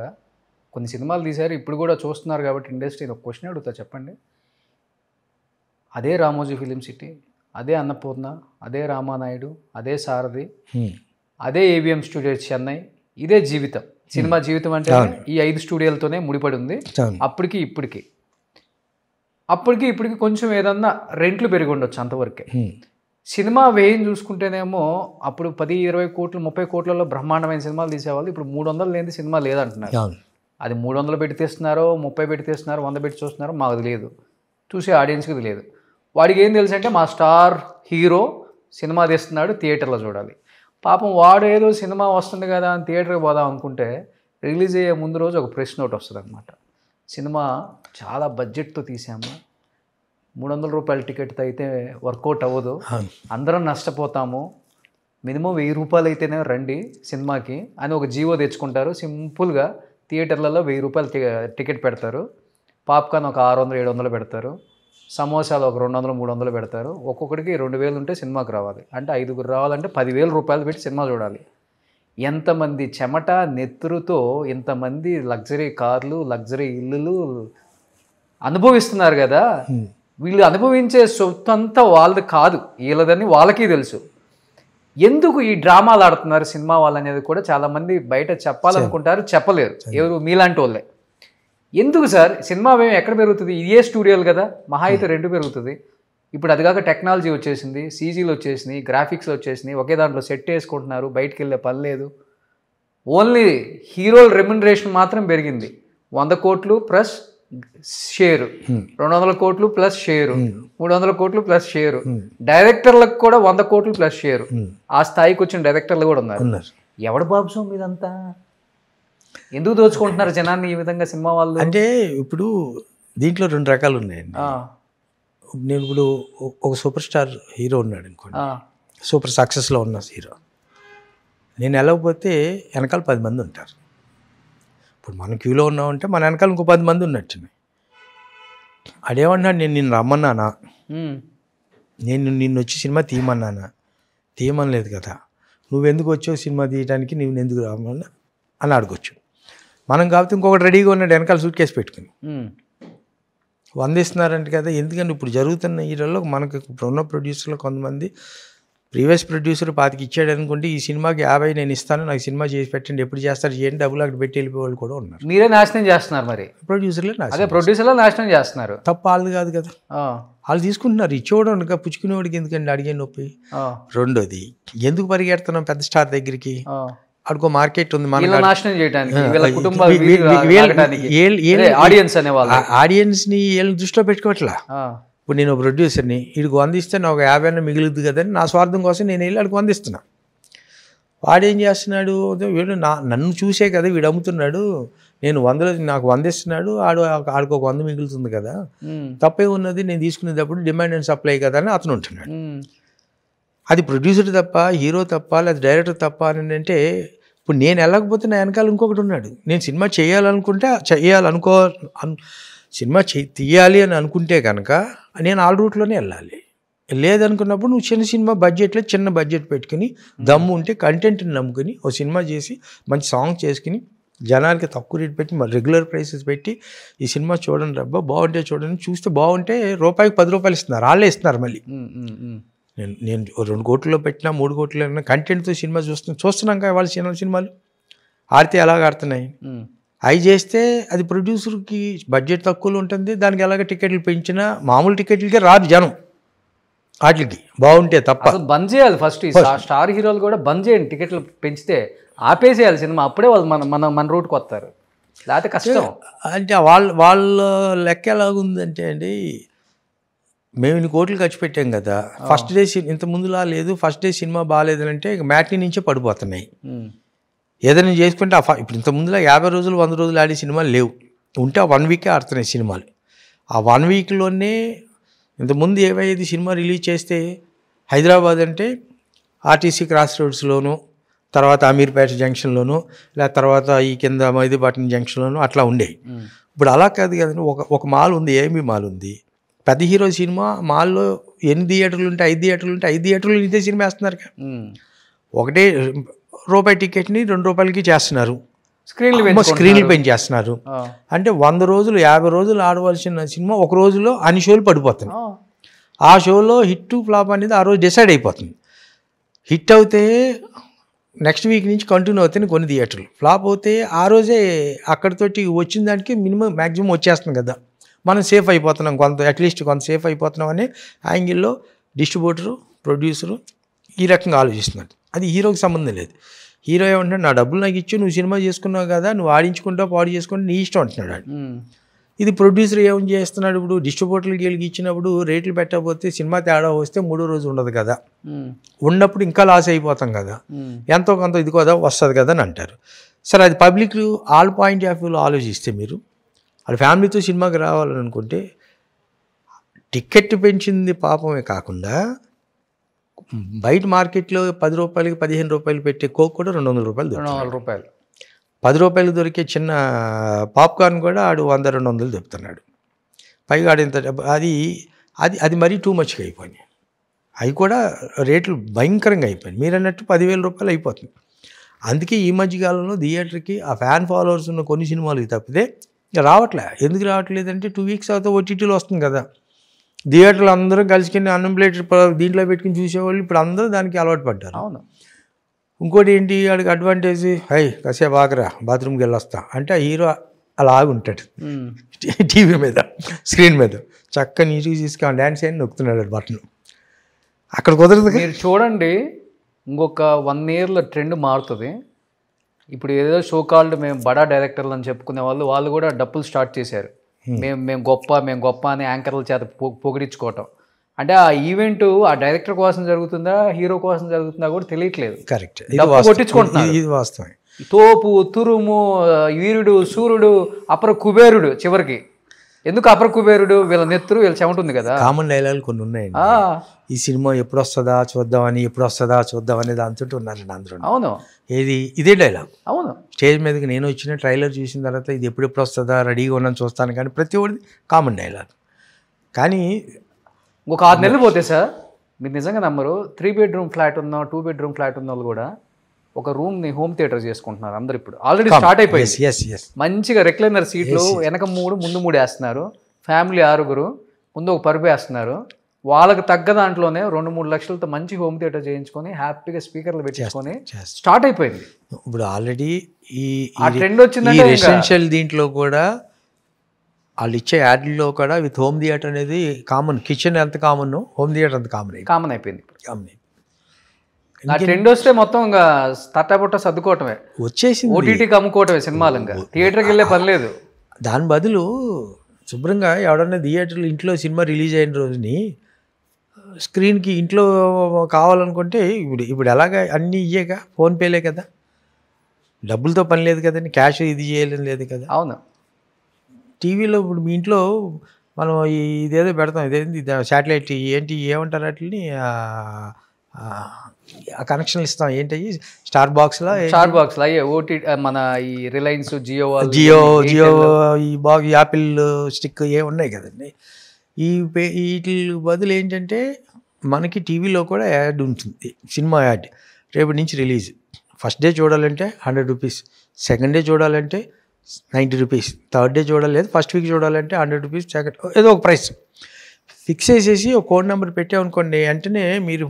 కొన్ని సినిమాలు తీశారు, ఇప్పుడు కూడా చూస్తున్నారు కాబట్టి ఇండస్ట్రీ ఒక క్వశ్చన్ అడుగుతా, చెప్పండి. అదే రామోజీ ఫిలిం సిటీ, అదే అన్నపూర్ణ, అదే రామానాయుడు, అదే సారథి, అదే ఏవిఎం స్టూడియోస్ చెన్నై, ఇదే జీవితం. సినిమా జీవితం అంటే ఈ 5 స్టూడియోలతోనే ముడిపడి ఉంది. అప్పటికి ఇప్పటికి కొంచెం ఏదన్నా రెంట్లు పెరిగి ఉండొచ్చు, అంతవరకే. సినిమా వ్యయం చూసుకుంటేనేమో అప్పుడు 10-20 కోట్లు 30 కోట్లలో బ్రహ్మాండమైన సినిమాలు తీసేవాళ్ళు. ఇప్పుడు 300 లేని సినిమా లేదంటున్నారు. అది 300 పెట్టి తీస్తున్నారో 30 పెట్టి తీస్తున్నారో 100 పెట్టి చూస్తున్నారో మాకు తెలియదు, చూసే ఆడియన్స్కి తెలియదు. వాడికి ఏం తెలుసు అంటే మా స్టార్ హీరో సినిమా తీస్తున్నాడు, థియేటర్లో చూడాలి. పాపం వాడు ఏదో సినిమా వస్తుంది కదా అని థియేటర్కి పోదాం అనుకుంటే రిలీజ్ అయ్యే ముందు రోజు ఒక ప్రెస్ నోట్ వస్తుంది అనమాట. సినిమా చాలా బడ్జెట్తో తీసాము, 300 రూపాయల టికెట్తో అయితే వర్కౌట్ అవ్వదు, అందరం నష్టపోతాము, మినిమం 1000 రూపాయలు అయితేనే రండి సినిమాకి అని ఒక జీవో తెచ్చుకుంటారు. సింపుల్గా థియేటర్లలో 1000 రూపాయలు టికెట్ పెడతారు, పాప్కార్న్ ఒక 600-700 పెడతారు, సమోసాలు ఒక 200-300 పెడతారు. ఒక్కొక్కడికి 2000 ఉంటే సినిమాకి రావాలి. అంటే 5 రావాలంటే 10,000 రూపాయలు పెట్టి సినిమా చూడాలి. ఎంతమంది చెమట నెత్తురుతో ఇంతమంది లగ్జరీ కార్లు, లగ్జరీ ఇల్లులు అనుభవిస్తున్నారు కదా. వీళ్ళు అనుభవించే సొత్తు అంతా వాళ్ళది కాదు, వీళ్ళదని వాళ్ళకి తెలుసు. ఎందుకు ఈ డ్రామాలు ఆడుతున్నారు సినిమా వాళ్ళు అనేది కూడా చాలామంది బయట చెప్పాలనుకుంటారు, చెప్పలేరు. ఎవరు? మీలాంటి వాళ్ళే. ఎందుకు సార్ సినిమా వ్యయం ఎక్కడ పెరుగుతుంది? ఇదే స్టూడియోలు కదా, మహా అయితే 2 పెరుగుతుంది. ఇప్పుడు అది కాక టెక్నాలజీ వచ్చేసింది, సీజీలు వచ్చేసినాయి, గ్రాఫిక్స్లు వచ్చేసినాయి, ఒకే దాంట్లో సెట్ వేసుకుంటున్నారు, బయటికి వెళ్ళే పని లేదు. ఓన్లీ హీరోల రెమ్యునరేషన్ మాత్రం పెరిగింది. 100 కోట్లు ప్లస్ షేరు, 200 కోట్లు ప్లస్ షేరు, 300 కోట్లు ప్లస్ షేరు. డైరెక్టర్లకు కూడా 100 కోట్లు ప్లస్ షేరు. ఆ స్థాయికి వచ్చిన డైరెక్టర్లు కూడా ఉన్నారు. ఎవడు బాబు సోమ్ ఇదంతా? ఎందుకు దోచుకుంటున్నారు జనాన్ని ఈ విధంగా సినిమా వాళ్ళు? అంటే ఇప్పుడు దీంట్లో 2 రకాలు ఉన్నాయండి. నేను ఇప్పుడు ఒక సూపర్ స్టార్ హీరో ఉన్నాడు అనుకోండి, సూపర్ సక్సెస్లో ఉన్న హీరో, నేను వెళ్ళకపోతే వెనకాల 10 మంది ఉంటారు. ఇప్పుడు మన క్యూలో ఉన్నామంటే మన వెనకాల ఇంకో 10 మంది ఉన్నట్టు. అదేమన్నాడు, నేను నిన్ను రమ్మన్నానా, నేను నిన్ను వచ్చి సినిమా తీయమన్నానా? తీయమనలేదు కదా, నువ్వెందుకు వచ్చావు సినిమా తీయడానికి, నువ్వు ఎందుకు రమ్మన్నా అని అడగొచ్చు. మనం కాబట్టి ఇంకొకటి రెడీగా ఉన్నాడు వెనకాల సూట్ కేసు పెట్టుకుని 100 ఇస్తున్నారంటే కదా. ఎందుకంటే ఇప్పుడు జరుగుతున్న హీరోల్లో మనకు ఇప్పుడు ఉన్న ప్రొడ్యూసర్లు కొంతమంది ప్రీవియస్ ప్రొడ్యూసర్ 25 ఇచ్చాడు అనుకుంటే ఈ సినిమాకి 50 నేను ఇస్తాను, నాకు సినిమా చేసి పెట్టండి, ఎప్పుడు చేస్తారు చేయండి, డబ్బులు అక్కడ పెట్టి వెళ్ళిపోయే వాళ్ళు కూడా ఉన్నారు. మీరే నాశనం చేస్తున్నారు మరి ప్రొడ్యూసర్లే నాశనం చేస్తున్నారు. తప్ప వాళ్ళది కాదు కదా, వాళ్ళు తీసుకుంటున్నారు. ఇచ్చేవాడు పుచ్చుకునేవాడికి ఎందుకండి అడిగే నొప్పి. రెండోది, ఎందుకు పరిగెడుతున్నాం పెద్ద స్టార్ దగ్గరికి? అడుకో మార్కెట్ ఉంది, మన ఆడియన్స్ని వీళ్ళని దృష్టిలో పెట్టుకోవట్లా. ఇప్పుడు నేను ప్రొడ్యూసర్ని, వీడికి 100 ఇస్తే నాకు 50 మిగులుద్ది కదని నా స్వార్థం కోసం నేను వెళ్ళి వాడికి 100 ఇస్తున్నా. వాడేం చేస్తున్నాడు, వీడు నన్ను చూసే కదా వీడు అమ్ముతున్నాడు, నేను 100 నాకు 100 ఇస్తున్నాడు, ఆడికి ఒక 100 మిగులుతుంది కదా, తప్పే ఉన్నది, నేను తీసుకునేటప్పుడు డిమాండ్ అండ్ సప్లై కదా అని అతను ఉంటున్నాడు. అది ప్రొడ్యూసర్ తప్ప, హీరో తప్ప, లేదా డైరెక్టర్ తప్ప అని అంటే, ఇప్పుడు నేను వెళ్ళకపోతే నా వెనకాల ఇంకొకటి ఉన్నాడు. నేను సినిమా చేయాలనుకుంటే సినిమా తీయాలి అని అనుకుంటే కనుక నేను ఆల్ రూట్లోనే వెళ్ళాలి. లేదనుకున్నప్పుడు నువ్వు చిన్న బడ్జెట్లో చిన్న బడ్జెట్ పెట్టుకుని దమ్ము ఉంటే కంటెంట్ని నమ్ముకుని ఓ సినిమా చేసి మంచి సాంగ్ చేసుకుని జనాలకి తక్కువ రేట్ పెట్టి రెగ్యులర్ ప్రైసెస్ పెట్టి ఈ సినిమా చూడండి రబ్బా, బాగుంటే చూడండి, చూస్తే బాగుంటే రూపాయికి 10 రూపాయలు ఇస్తున్నారు, వాళ్ళే ఇస్తున్నారు. మళ్ళీ నేను 2 కోట్లలో పెట్టినా 3 కోట్లలో కంటెంట్తో సినిమా చూస్తున్నాం కదా. వాళ్ళ సినిమాలు ఆడితే ఎలాగ ఆడుతున్నాయి, అవి చేస్తే అది ప్రొడ్యూసర్కి బడ్జెట్ తక్కువలో ఉంటుంది. దానికి ఎలాగ టికెట్లు పెంచినా మామూలు టికెట్లకే రాదు జనం, వాటికి బాగుంటే తప్ప. బంద్ చేయాలి ఫస్ట్, స్టార్ హీరోలు కూడా బంద్ చేయండి, టికెట్లు పెంచితే ఆపేసేయాలి సినిమా, అప్పుడే వాళ్ళు మన రూట్కి వస్తారు, లేకపోతే కష్టం. అంటే వాళ్ళ లెక్క ఎలాగుందంటే అండి, మేము ఇన్ని కోట్లు ఖర్చు పెట్టాం కదా, ఫస్ట్ డే ఇంత ముందులా లేదు, ఫస్ట్ డే సినిమా బాగాలేదంటే ఇక మ్యాట్నీ నుంచే పడిపోతున్నాయి. ఏదైనా చేసుకుంటే ఇప్పుడు ఇంత ముందులా 50 రోజులు 100 రోజులు ఆడే సినిమాలు లేవు, ఉంటే ఆ 1 వీకే ఆడుతున్నాయి సినిమాలు. ఆ 1 వీక్లోనే ఇంతకుముందు ఏవైతే సినిమా రిలీజ్ చేస్తే హైదరాబాద్ అంటే ఆర్టీసీ క్రాస్ రోడ్స్లోను, తర్వాత అమీర్పేట జంక్షన్లోను, లేదా తర్వాత ఈ కింద మైదీపట్నం జంక్షన్లోను అట్లా ఉండేవి. ఇప్పుడు అలా కాదు కదండి. ఒక మాల్ ఉంది, ఏఎంబీ మాల్ ఉంది. పెద్ద హీరో సినిమా మాల్లో ఎన్ని థియేటర్లు ఉంటే 5 థియేటర్లు ఉంటే 5 థియేటర్లు ఇదే సినిమా వేస్తున్నారు. ఒకటే రూపాయి టికెట్ని ₹2కి చేస్తున్నారు, స్క్రీన్లు పెంచేస్తున్నారు. అంటే 100 రోజులు 50 రోజులు ఆడవలసిన సినిమా ఒక రోజులో అన్ని షోలు పడిపోతుంది. ఆ షోలో హిట్ ఫ్లాప్ అనేది ఆ రోజు డిసైడ్ అయిపోతుంది. హిట్ అవుతే నెక్స్ట్ వీక్ నుంచి కంటిన్యూ అవుతాయి కొన్ని థియేటర్లు, ఫ్లాప్ అవుతే ఆ రోజే అక్కడితోటి వచ్చిన దానికి మ్యాక్సిమం వచ్చేస్తుంది కదా, మనం సేఫ్ అయిపోతున్నాం, అట్లీస్ట్ కొంత సేఫ్ అయిపోతున్నాం అనే యాంగిల్లో డిస్ట్రిబ్యూటరు, ప్రొడ్యూసరు ఈ రకంగా ఆలోచిస్తున్నారు. అది హీరోకి సంబంధం లేదు. హీరో ఏమంటున్నాడు, నా డబ్బులు నాకు ఇచ్చి నువ్వు సినిమా చేసుకున్నావు కదా, నువ్వు ఆడించుకుంటావు పాడు చేసుకుంటే నీ ఇష్టం అంటున్నాడు. ఇది ప్రొడ్యూసర్ ఏం చేస్తున్నాడు, ఇప్పుడు డిస్ట్రిబ్యూటర్కి వీళ్ళకి ఇచ్చినప్పుడు రేట్లు పెట్టకపోతే సినిమా తేడా వస్తే 3వ రోజు ఉండదు కదా, ఉన్నప్పుడు ఇంకా లాస్ అయిపోతాం కదా, ఎంతో కొంత ఇది కదా వస్తుంది కదా అని అంటారు. సరే, అది పబ్లిక్ ఆల్ పాయింట్ ఆఫ్ వ్యూలో ఆలోచిస్తే మీరు వాళ్ళ ఫ్యామిలీతో సినిమాకి రావాలనుకుంటే టికెట్ పెంచింది పాపమే కాకుండా బయట మార్కెట్లో ₹10, ₹15 పెట్టే కోక్ కూడా ₹200. ₹10 దొరికే చిన్న పాప్కార్న్ కూడా ఆడు 100-200 చెప్తున్నాడు. పైగా ఆడింత అది అది అది మరీ టూ మచ్గా అయిపోయినాయి. అవి కూడా రేట్లు భయంకరంగా అయిపోయినాయి. మీరు అన్నట్టు ₹10,000 అయిపోతుంది. అందుకే ఈ మధ్యకాలంలో థియేటర్కి ఆ ఫ్యాన్ ఫాలోవర్స్ ఉన్న కొన్ని సినిమాలకి తప్పితే రావట్లే. ఎందుకు రావట్లేదంటే 2 వీక్స్ అవుతా ఓటీటీలో వస్తుంది కదా, థియేటర్లు అందరూ కలిసికొని అన్ఎంప్లాయిడ్ దీంట్లో పెట్టుకుని చూసేవాళ్ళు ఇప్పుడు అందరూ దానికి అలవాటు పడ్డారు. అవును. ఇంకోటి ఏంటి, వాడికి అడ్వాంటేజ్, కాసేపు ఆగరా బాత్రూమ్కి వెళ్ళొస్తా అంటే ఆ హీరో అలా ఆగుంటాడు టీవీ మీద, స్క్రీన్ మీద చక్కగా నీట్గా తీసుకొని డ్యాన్స్ అని నొక్కుతున్నాడు బటన్. అక్కడ కుదరదు. మీరు చూడండి, ఇంకొక 1 yearలో ట్రెండ్ మారుతుంది. ఇప్పుడు ఏదో షో కాల్డ్ మేము బడా డైరెక్టర్లు అని చెప్పుకునే వాళ్ళు కూడా డప్పులు స్టార్ట్ చేశారు. మేము గొప్ప అని యాంకర్ల చేత పొగిడించుకోవటం. అంటే ఆ ఈవెంట్ ఆ డైరెక్టర్ కోసం జరుగుతుందా, హీరో కోసం జరుగుతుందా కూడా తెలియట్లేదు. కరెక్ట్, కొట్టించుకుంటున్నారు. ఇది వాస్తవం. తోపు, తురుము, వీరుడు, సూర్యుడు, అపర కుబేరుడు. చివరికి ఎందుకు అపర కుబేరుడు, వీళ్ళ నెత్తురు వీళ్ళ చెమటుంది కదా. కామన్ డైలాగులు కొన్ని ఉన్నాయండి. ఈ సినిమా ఎప్పుడు వస్తుందా చూద్దామని దాంతో ఉన్నారండి అందరూ. అవును, ఇదే డైలాగ్. అవును, స్టేజ్ మీదకి నేను వచ్చిన ట్రైలర్ చూసిన తర్వాత ఇది ఎప్పుడు వస్తుందా రెడీగా ఉన్నాను చూస్తాను, కానీ ప్రతి ఒక్కటి కామన్ డైలాగ్. కానీ ఒక 6 నెలలు పోతే సార్, మీరు నిజంగా నమ్మరు, 3 bedroom ఫ్లాట్ ఉన్న 2 bedroom ఫ్లాట్ ఉన్న వాళ్ళు కూడా ఒక రూమ్ని హోమ్ థియేటర్ చేసుకుంటున్నారు అందరు. ఇప్పుడు ఆల్రెడీ స్టార్ట్ అయిపోయింది. మంచిగా రెక్లైనర్ సీట్లు, వెనక 3 ముందు 3 వేస్తున్నారు. ఫ్యామిలీ 6 ముందు ఒక పరుపు వేస్తున్నారు. వాళ్ళకి తగ్గ దాంట్లోనే 2-3 లక్షలతో మంచి హోమ్ థియేటర్ చేయించుకొని హ్యాపీగా స్పీకర్లు పెట్టించుకొని స్టార్ట్ అయిపోయింది. ఇప్పుడు ఆల్రెడీ ఈ ట్రెండ్ వచ్చిందంటే రెసిడెన్షియల్ దీంట్లో కూడా వాళ్ళు ఇచ్చే యాడ్లో కూడా విత్ హోమ్ థియేటర్ అనేది కామన్. కిచెన్ ఎంత కామన్, హోమ్ థియేటర్ అంత కామన్ అయిపోయింది. ఆ ట్రెండ్ వస్తే మొత్తం ఇంకా తట్టబుట్ట సర్దుకోవటమే వచ్చేసింది, ఓటీటీకి అమ్ముకోవటమే సినిమాలు. ఇంకా థియేటర్కి వెళ్ళే పని లేదు. దాని బదులు శుభ్రంగా ఎవడన్నా థియేటర్లో ఇంట్లో సినిమా రిలీజ్ అయిన రోజుని స్క్రీన్కి ఇంట్లో కావాలనుకుంటే ఇప్పుడు ఎలాగా అన్నీ ఇయ్యేగా, ఫోన్పేలే కదా, డబ్బులతో పని లేదు కదండి, క్యాష్ ఇది చేయలేని లేదు కదా. అవును, టీవీలో ఇప్పుడు మీ ఇంట్లో మనం ఇదేదో పెడతాం, ఇదేంటి శాటిలైట్ ఏమంటారు వాటిని, ఆ కనెక్షన్లు ఇస్తాం, ఏంటి స్టార్ బాక్స్లో అయ్యే ఓటీ మన ఈ రిలయన్స్, జియో ఈ యాపిల్ స్టిక్ ఉన్నాయి కదండి. వీటి బదులు ఏంటంటే మనకి టీవీలో కూడా యాడ్ ఉంటుంది, సినిమా యాడ్. రేపటి నుంచి రిలీజ్, ఫస్ట్ డే చూడాలంటే ₹100, సెకండ్ డే చూడాలంటే ₹90, థర్డ్ డే చూడాలి లేదు ఫస్ట్ వీక్ చూడాలంటే ₹100, సెకండ్ ఏదో ఒక ప్రైస్ ఫిక్స్ చేసేసి ఒక కోడ్ నెంబర్ పెట్టామనుకోండి, వెంటనే మీరు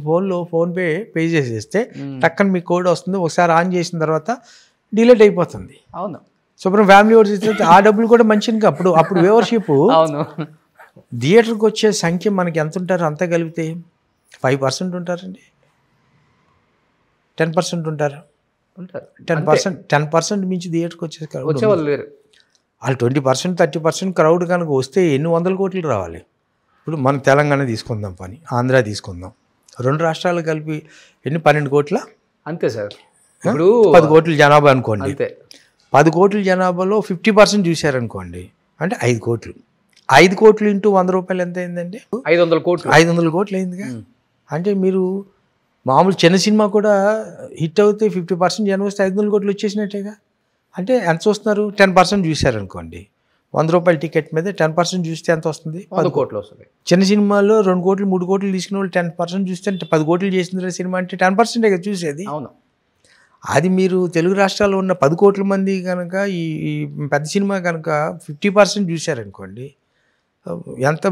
ఫోన్పే పే చేసేస్తే టక్కన మీ కోడ్ వస్తుంది. ఒకసారి ఆన్ చేసిన తర్వాత డిలీట్ అయిపోతుంది. అవును, శుభ్రం ఫ్యామిలీ ఓడిస్తే ఆ డబ్బులు కూడా మంచిగా అప్పుడు వ్యూవర్షిప్. అవును, థియేటర్కి వచ్చే సంఖ్య మనకి ఎంత ఉంటారు, అంతా కలిపితే 5% ఉంటారండి, 10% ఉంటారు. 10% మించి థియేటర్కి వచ్చేవాళ్ళు లేరు. వాళ్ళు 20%, 30% క్రౌడ్ కనుక వస్తే ఎన్ని 100 కోట్లు రావాలి. ఇప్పుడు మనం తెలంగాణ తీసుకుందాం, పని ఆంధ్ర తీసుకుందాం, 2 రాష్ట్రాలు కలిపి ఎన్ని 12 కోట్ల అంతే సార్. ఇప్పుడు 10 కోట్ల జనాభా అనుకోండి, 10 కోట్ల జనాభాలో 50% చూశారనుకోండి అంటే 5 కోట్లు. 5 కోట్లు ఇంటూ ₹100 ఎంత అయిందండి? 500 కోట్లు. 500 కోట్లు అయిందిగా. అంటే మీరు మామూలు చిన్న సినిమా కూడా హిట్ అవుతే 50% జనం వస్తే 500 కోట్లు వచ్చేసినట్టేగా. అంటే ఎంత చూస్తున్నారు? 10% చూశారనుకోండి, 100 రూపాయల టికెట్ మీద 10% చూస్తే ఎంత వస్తుంది? 10 కోట్లు వస్తుంది. చిన్న సినిమాలో 2 కోట్లు 3 కోట్లు తీసుకున్న వాళ్ళు 10% చూస్తే 10 కోట్లు చేసింది సినిమా అంటే 10% కదా చూసేది. అవును. అది మీరు తెలుగు రాష్ట్రాల్లో ఉన్న 10 కోట్ల మంది కనుక ఈ పెద్ద సినిమా కనుక 50% చూశారనుకోండి, ఎంత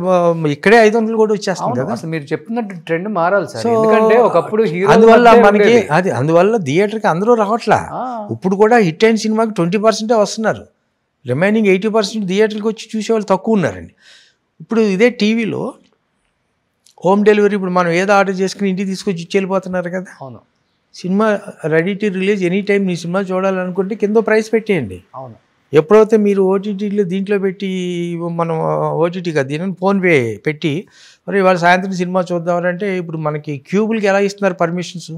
ఇక్కడే 500 కూడా వచ్చేస్తుంది కదా. అసలు మీరు చెప్తున్నట్టు ట్రెండ్ మారాలి సార్. ఎందుకంటే ఒకప్పుడు హీరో అందువల్ల మనకి అందువల్ల థియేటర్కి అందరూ రావట్లా. ఇప్పుడు కూడా హిట్ అయిన సినిమాకి 20% వస్తున్నారు, రిమైనింగ్ 80% థియేటర్కి వచ్చి చూసేవాళ్ళు తక్కువ ఉన్నారండి. ఇప్పుడు ఇదే టీవీలో హోమ్ డెలివరీ, ఇప్పుడు మనం ఏదో ఆర్డర్ చేసుకుని ఇంటికి తీసుకొచ్చి ఇచ్చి వెళ్ళిపోతున్నారు కదా. అవును. Cinema ready to release any time నీ సినిమా చూడాలనుకుంటే కింద ప్రైస్ పెట్టేయండి. అవును. ఎప్పుడైతే మీరు ఓటీటీలో దీంట్లో పెట్టి, మనం ఓటీటీ కదా దీని ఫోన్పే పెట్టి మరి ఇవాళ సాయంత్రం సినిమా చూద్దామంటే ఇప్పుడు మనకి క్యూబులకి ఎలా ఇస్తున్నారు పర్మిషన్స్?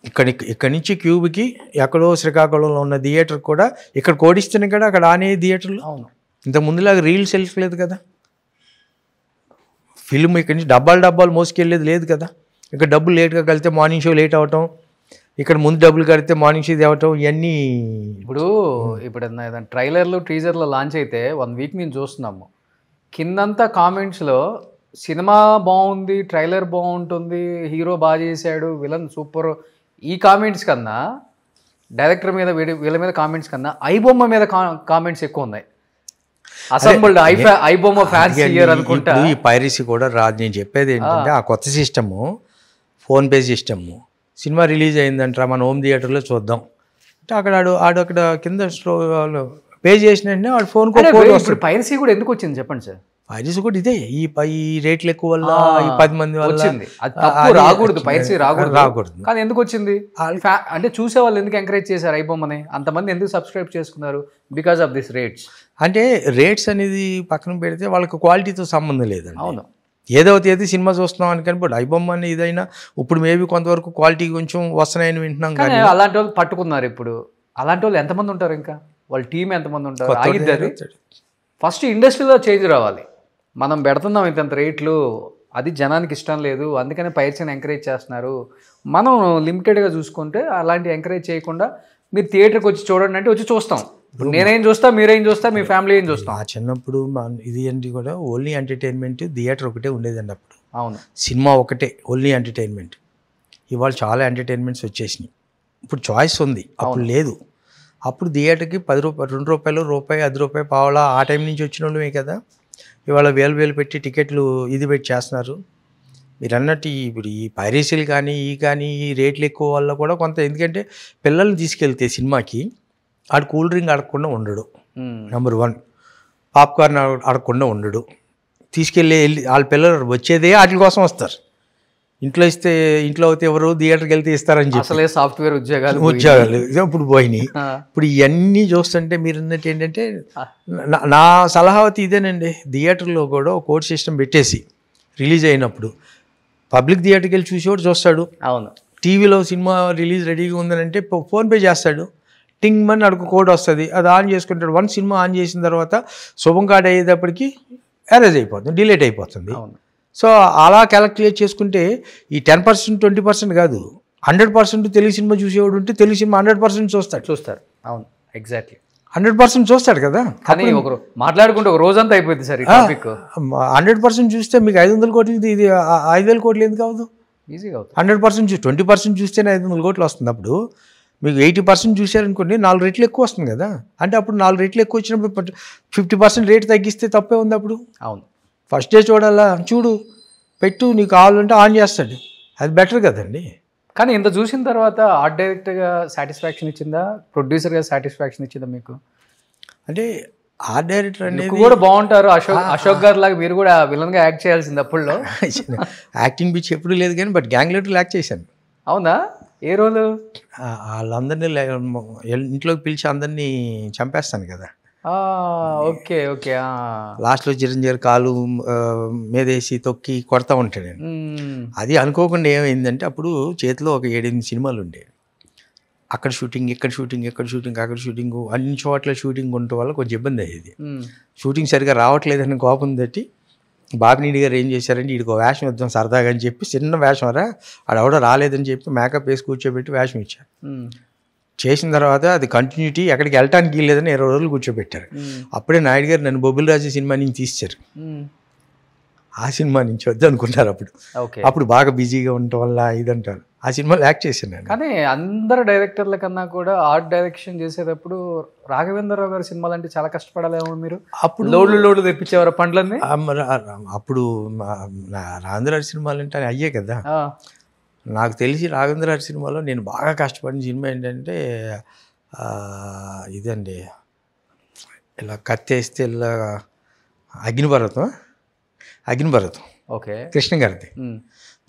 ఇక్కడి నుంచి క్యూబ్కి ఎక్కడో శ్రీకాకుళంలో ఉన్న థియేటర్ కూడా ఇక్కడ కోడిస్తేనే కదా అక్కడ ఆనే థియేటర్లు. అవును. ఇంత ముందులాగా రీల్ సెల్ఫ్ లేదు కదా, ఫిల్మ్ ఇక్కడి నుంచి డబ్బాలు మోసుకెళ్ళేది లేదు కదా. ఇక్కడ డబ్బులు లేట్గా కలితే మార్నింగ్ షో లేట్ అవటం, ఇక్కడ ముందు డబ్బులు కడితే మార్నింగ్ షో తేవటం, ఇవన్నీ. ఇప్పుడు ఏదైనా ట్రైలర్లు టీజర్లు లాంచ్ అయితే 1 వీక్ మేము చూస్తున్నాము, కిందంతా కామెంట్స్లో సినిమా బాగుంది, ట్రైలర్ బాగుంటుంది, హీరో బాగా చేశాడు, విలన్ సూపర్, ఈ కామెంట్స్ కన్నా డైరెక్టర్ మీద వీళ్ళ మీద కామెంట్స్ కన్నా ఐబొమ్మ మీద కామెంట్స్ ఎక్కువ ఉన్నాయి. అసెంబ్ల్డ్ ఐబొమ్మ ఫ్యాన్స్ ఇయర్ అనుకుంటా. ఈ పైరసీ కూడా రాదు. నేను చెప్పేది ఏంటంటే ఆ కొత్త system, PhonePe system, cinema release అయిందంటారా మన హోమ్ థియేటర్లో చూద్దాం అంటే అక్కడ అక్కడ కింద పే చేసిన వెంటనే వాడు ఫోన్ ఇప్పుడు పైరసీ కూడా ఎందుకు వచ్చింది చెప్పండి సార్? పైరసీ కూడా ఇదే, ఈ రేట్లు ఎక్కువ వల్ల, ఈ 10 మంది వల్ల వచ్చింది. రాకూడదు, పైరసీ రాకూడదు. కానీ ఎందుకు వచ్చింది అంటే చూసే వాళ్ళు ఎందుకు ఎంకరేజ్ చేశారు ఐబొమ్మని? అంతమంది ఎందుకు సబ్స్క్రైబ్ చేసుకున్నారు? Because of this rates. అంటే రేట్స్ అనేది పక్కన పెడితే వాళ్ళకి క్వాలిటీతో సంబంధం లేదండి. అవును. ఏదో తేదీ సినిమా చూస్తున్నాం అని కనిపడు ఐబొమ్మ అని ఇదైనా ఇప్పుడు మేబీ కొంతవరకు క్వాలిటీ కొంచెం వస్తున్నాయని వింటున్నాం. కానీ అలాంటి వాళ్ళు పట్టుకున్నారు. ఇప్పుడు అలాంటి వాళ్ళు ఎంతమంది ఉంటారు? ఇంకా వాళ్ళ టీం ఎంతమంది ఉంటారు? ఆగిద్దరు. ఫస్ట్ ఇండస్ట్రీలో చేంజ్ రావాలి. మనం పెడుతున్నాం ఇంత రేట్లు, అది జనానికి ఇష్టం లేదు, అందుకనే పైరసీని ఎంకరేజ్ చేస్తున్నారు. మనం లిమిటెడ్గా చూసుకుంటే అలాంటి ఎంకరేజ్ చేయకుండా మీరు థియేటర్కి వచ్చి చూడండి అంటే వచ్చి చూస్తాం. ఇప్పుడు నేనేం చూస్తా, మీరేం చూస్తా, మీ ఫ్యామిలీ ఏం చూస్తాం. ఆ చిన్నప్పుడు ఇది ఏంటి కూడా ఓన్లీ ఎంటర్టైన్మెంట్ థియేటర్ ఒకటే ఉండేదండి అప్పుడు. అవును. సినిమా ఒకటే ఓన్లీ ఎంటర్టైన్మెంట్. ఇవాళ చాలా ఎంటర్టైన్మెంట్స్ వచ్చేసినాయి. ఇప్పుడు చాయిస్ ఉంది, అప్పుడు లేదు. అప్పుడు థియేటర్కి 10 రూపాయలు, 2 రూపాయలు, రూపాయి, 10 రూపాయలు, పావలా ఆ టైం నుంచి వచ్చిన వాళ్ళమే కదా. ఇవాళ వేలు పెట్టి టికెట్లు ఇది పెట్టి చేస్తున్నారు. మీరు అన్నట్టు ఇప్పుడు ఈ పైరసీలు కానీ ఈ రేట్లు ఎక్కువ వల్ల కూడా కొంత, ఎందుకంటే పిల్లల్ని తీసుకెళ్తే సినిమాకి ఆడు కూల్ డ్రింక్ అడగకుండా ఉండడు, నెంబర్ 1. పాప్కార్న్ అడగకుండా ఉండడు. తీసుకెళ్ళి వాళ్ళ పిల్లలు వచ్చేదే వాటి కోసం వస్తారు. ఇంట్లో అయితే ఎవరు థియేటర్కి వెళ్తే ఇస్తారని చెప్పి అసలే సాఫ్ట్వేర్ ఉద్యోగాలు ఇప్పుడు పోయినాయి. ఇప్పుడు ఇవన్నీ చూస్తుంటే మీరు అన్నట్టు ఏంటంటే నా సలహా ఇదేనండి, థియేటర్లో కూడా ఒక కోడ్ సిస్టమ్ పెట్టేసి రిలీజ్ అయినప్పుడు పబ్లిక్ థియేటర్కి వెళ్ళి చూసేవాడు చూస్తాడు. అవును. టీవీలో సినిమా రిలీజ్ రెడీగా ఉందనంటే ఫోన్పే చేస్తాడు, టింగ్ మని అడుగు కోడ్ వస్తుంది, అది ఆన్ చేసుకుంటాడు. వన్ సినిమా ఆన్ చేసిన తర్వాత శుభం కార్డ్ అయ్యేటప్పటికి అరేంజ్ అయిపోతుంది, డిలేట్ అయిపోతుంది. సో అలా క్యాలిక్యులేట్ చేసుకుంటే ఈ 10%, 20% కాదు, 100% తెలుగు సినిమా చూసేవాడు ఉంటే తెలుగు సినిమా 100% చూస్తారు. అవును, ఎగ్జాక్ట్లీ 100% చూస్తాడు కదా. కానీ ఒకరు మాట్లాడుకుంటే ఒక రోజంతా అయిపోయింది సార్ ఈ టాపిక్. 100% చూస్తే మీకు 500 కోట్లు, ఇది 5,000 కోట్లు ఎందుకు అవ్వదు? ఈజీగా అవుతుంది. 100% 20% చూస్తేనే 500 కోట్లు వస్తుంది. అప్పుడు మీకు 80% చూశారనుకోండి 4 రెట్లు ఎక్కువ వస్తుంది కదా. అంటే అప్పుడు 4 రెట్లు ఎక్కువ వచ్చినప్పుడు 50% రేట్ తగ్గిస్తే తప్పే ఉంది అప్పుడు. అవును. ఫస్ట్ డే చూడాలా, చూడు పెట్టు, నీకు కావాలంటే ఆన్ చేస్తాడు, అది బెటర్ కదండి. కానీ ఇంత చూసిన తర్వాత ఆర్ట్ డైరెక్టర్గా సాటిస్ఫాక్షన్ ఇచ్చిందా, ప్రొడ్యూసర్గా సాటిస్ఫాక్షన్ ఇచ్చిందా మీకు? అంటే ఆర్ట్ డైరెక్టర్ అనేది కూడా బాగుంటారు. అశోక్ గారు లాగా మీరు కూడా విలన్గా యాక్ట్ చేయాల్సింది అప్పుడులో. యాక్టింగ్ పిచ్చి ఎప్పుడు లేదు కానీ బట్ గ్యాంగ్ లీడర్లో యాక్ట్ చేశాను. అవునా? ఏ రోలు? వాళ్ళందరినీ ఇంట్లోకి పిలిచి అందరినీ చంపేస్తాను కదా. Okay okay. లాస్ట్లో చిరంజీవి కాలు మీదేసి తొక్కి కొడతా ఉంటాడు. అది అనుకోకుండా ఏమైందంటే అప్పుడు చేతిలో ఒక 7-8 సినిమాలు ఉండేవి. అక్కడ షూటింగ్, ఇక్కడ షూటింగ్, ఎక్కడ షూటింగ్, అక్కడ షూటింగ్, అన్ని చోట్ల షూటింగ్ ఉండటం వల్ల కొంచెం ఇబ్బంది అయ్యేది. షూటింగ్ సరిగా రావట్లేదని కోపం తట్టి బాపినీడి గారు ఏం చేశారంటే వీడికి వేషం ఇద్దాం సరదాగా అని చెప్పి చిన్న వేషం రా ఆడెవడో రాలేదని చెప్పి మేకప్ వేసి కూర్చోబెట్టి వేషం ఇచ్చారు. చేసిన తర్వాత అది కంటిన్యూటీ ఎక్కడికి వెళ్ళటానికి వీల్లేదని 20 రోజులు కూర్చోబెట్టారు. అప్పుడే నాయుడు గారు నన్ను బొబ్బిల్ రాజు సినిమా నుంచి తీశారు. ఆ సినిమా నుంచి వద్దు అనుకుంటారు. అప్పుడు బాగా బిజీగా ఉండటం వల్ల ఇదంటారు. ఆ సినిమాలో యాక్ట్ చేశాను నేను. కానీ అందరు డైరెక్టర్ల కన్నా కూడా ఆర్ట్ డైరెక్షన్ చేసేటప్పుడు రాఘవేంద్రరావు గారి సినిమాలు అంటే చాలా కష్టపడాలేమో మీరు. అప్పుడు లోడ్లు తెప్పించేవారు పండ్లన్నీ. అప్పుడు రాఘవేంద్రరావు సినిమాలు అంటే అయ్యే కదా. నాకు తెలిసి రాఘవేంద్రరావు సినిమాలో నేను బాగా కష్టపడిన సినిమా ఏంటంటే ఇదండి, ఇలా కత్తేస్తే ఇలా అగ్నిపర్వతం. ఓకే, కృష్ణ గారిది.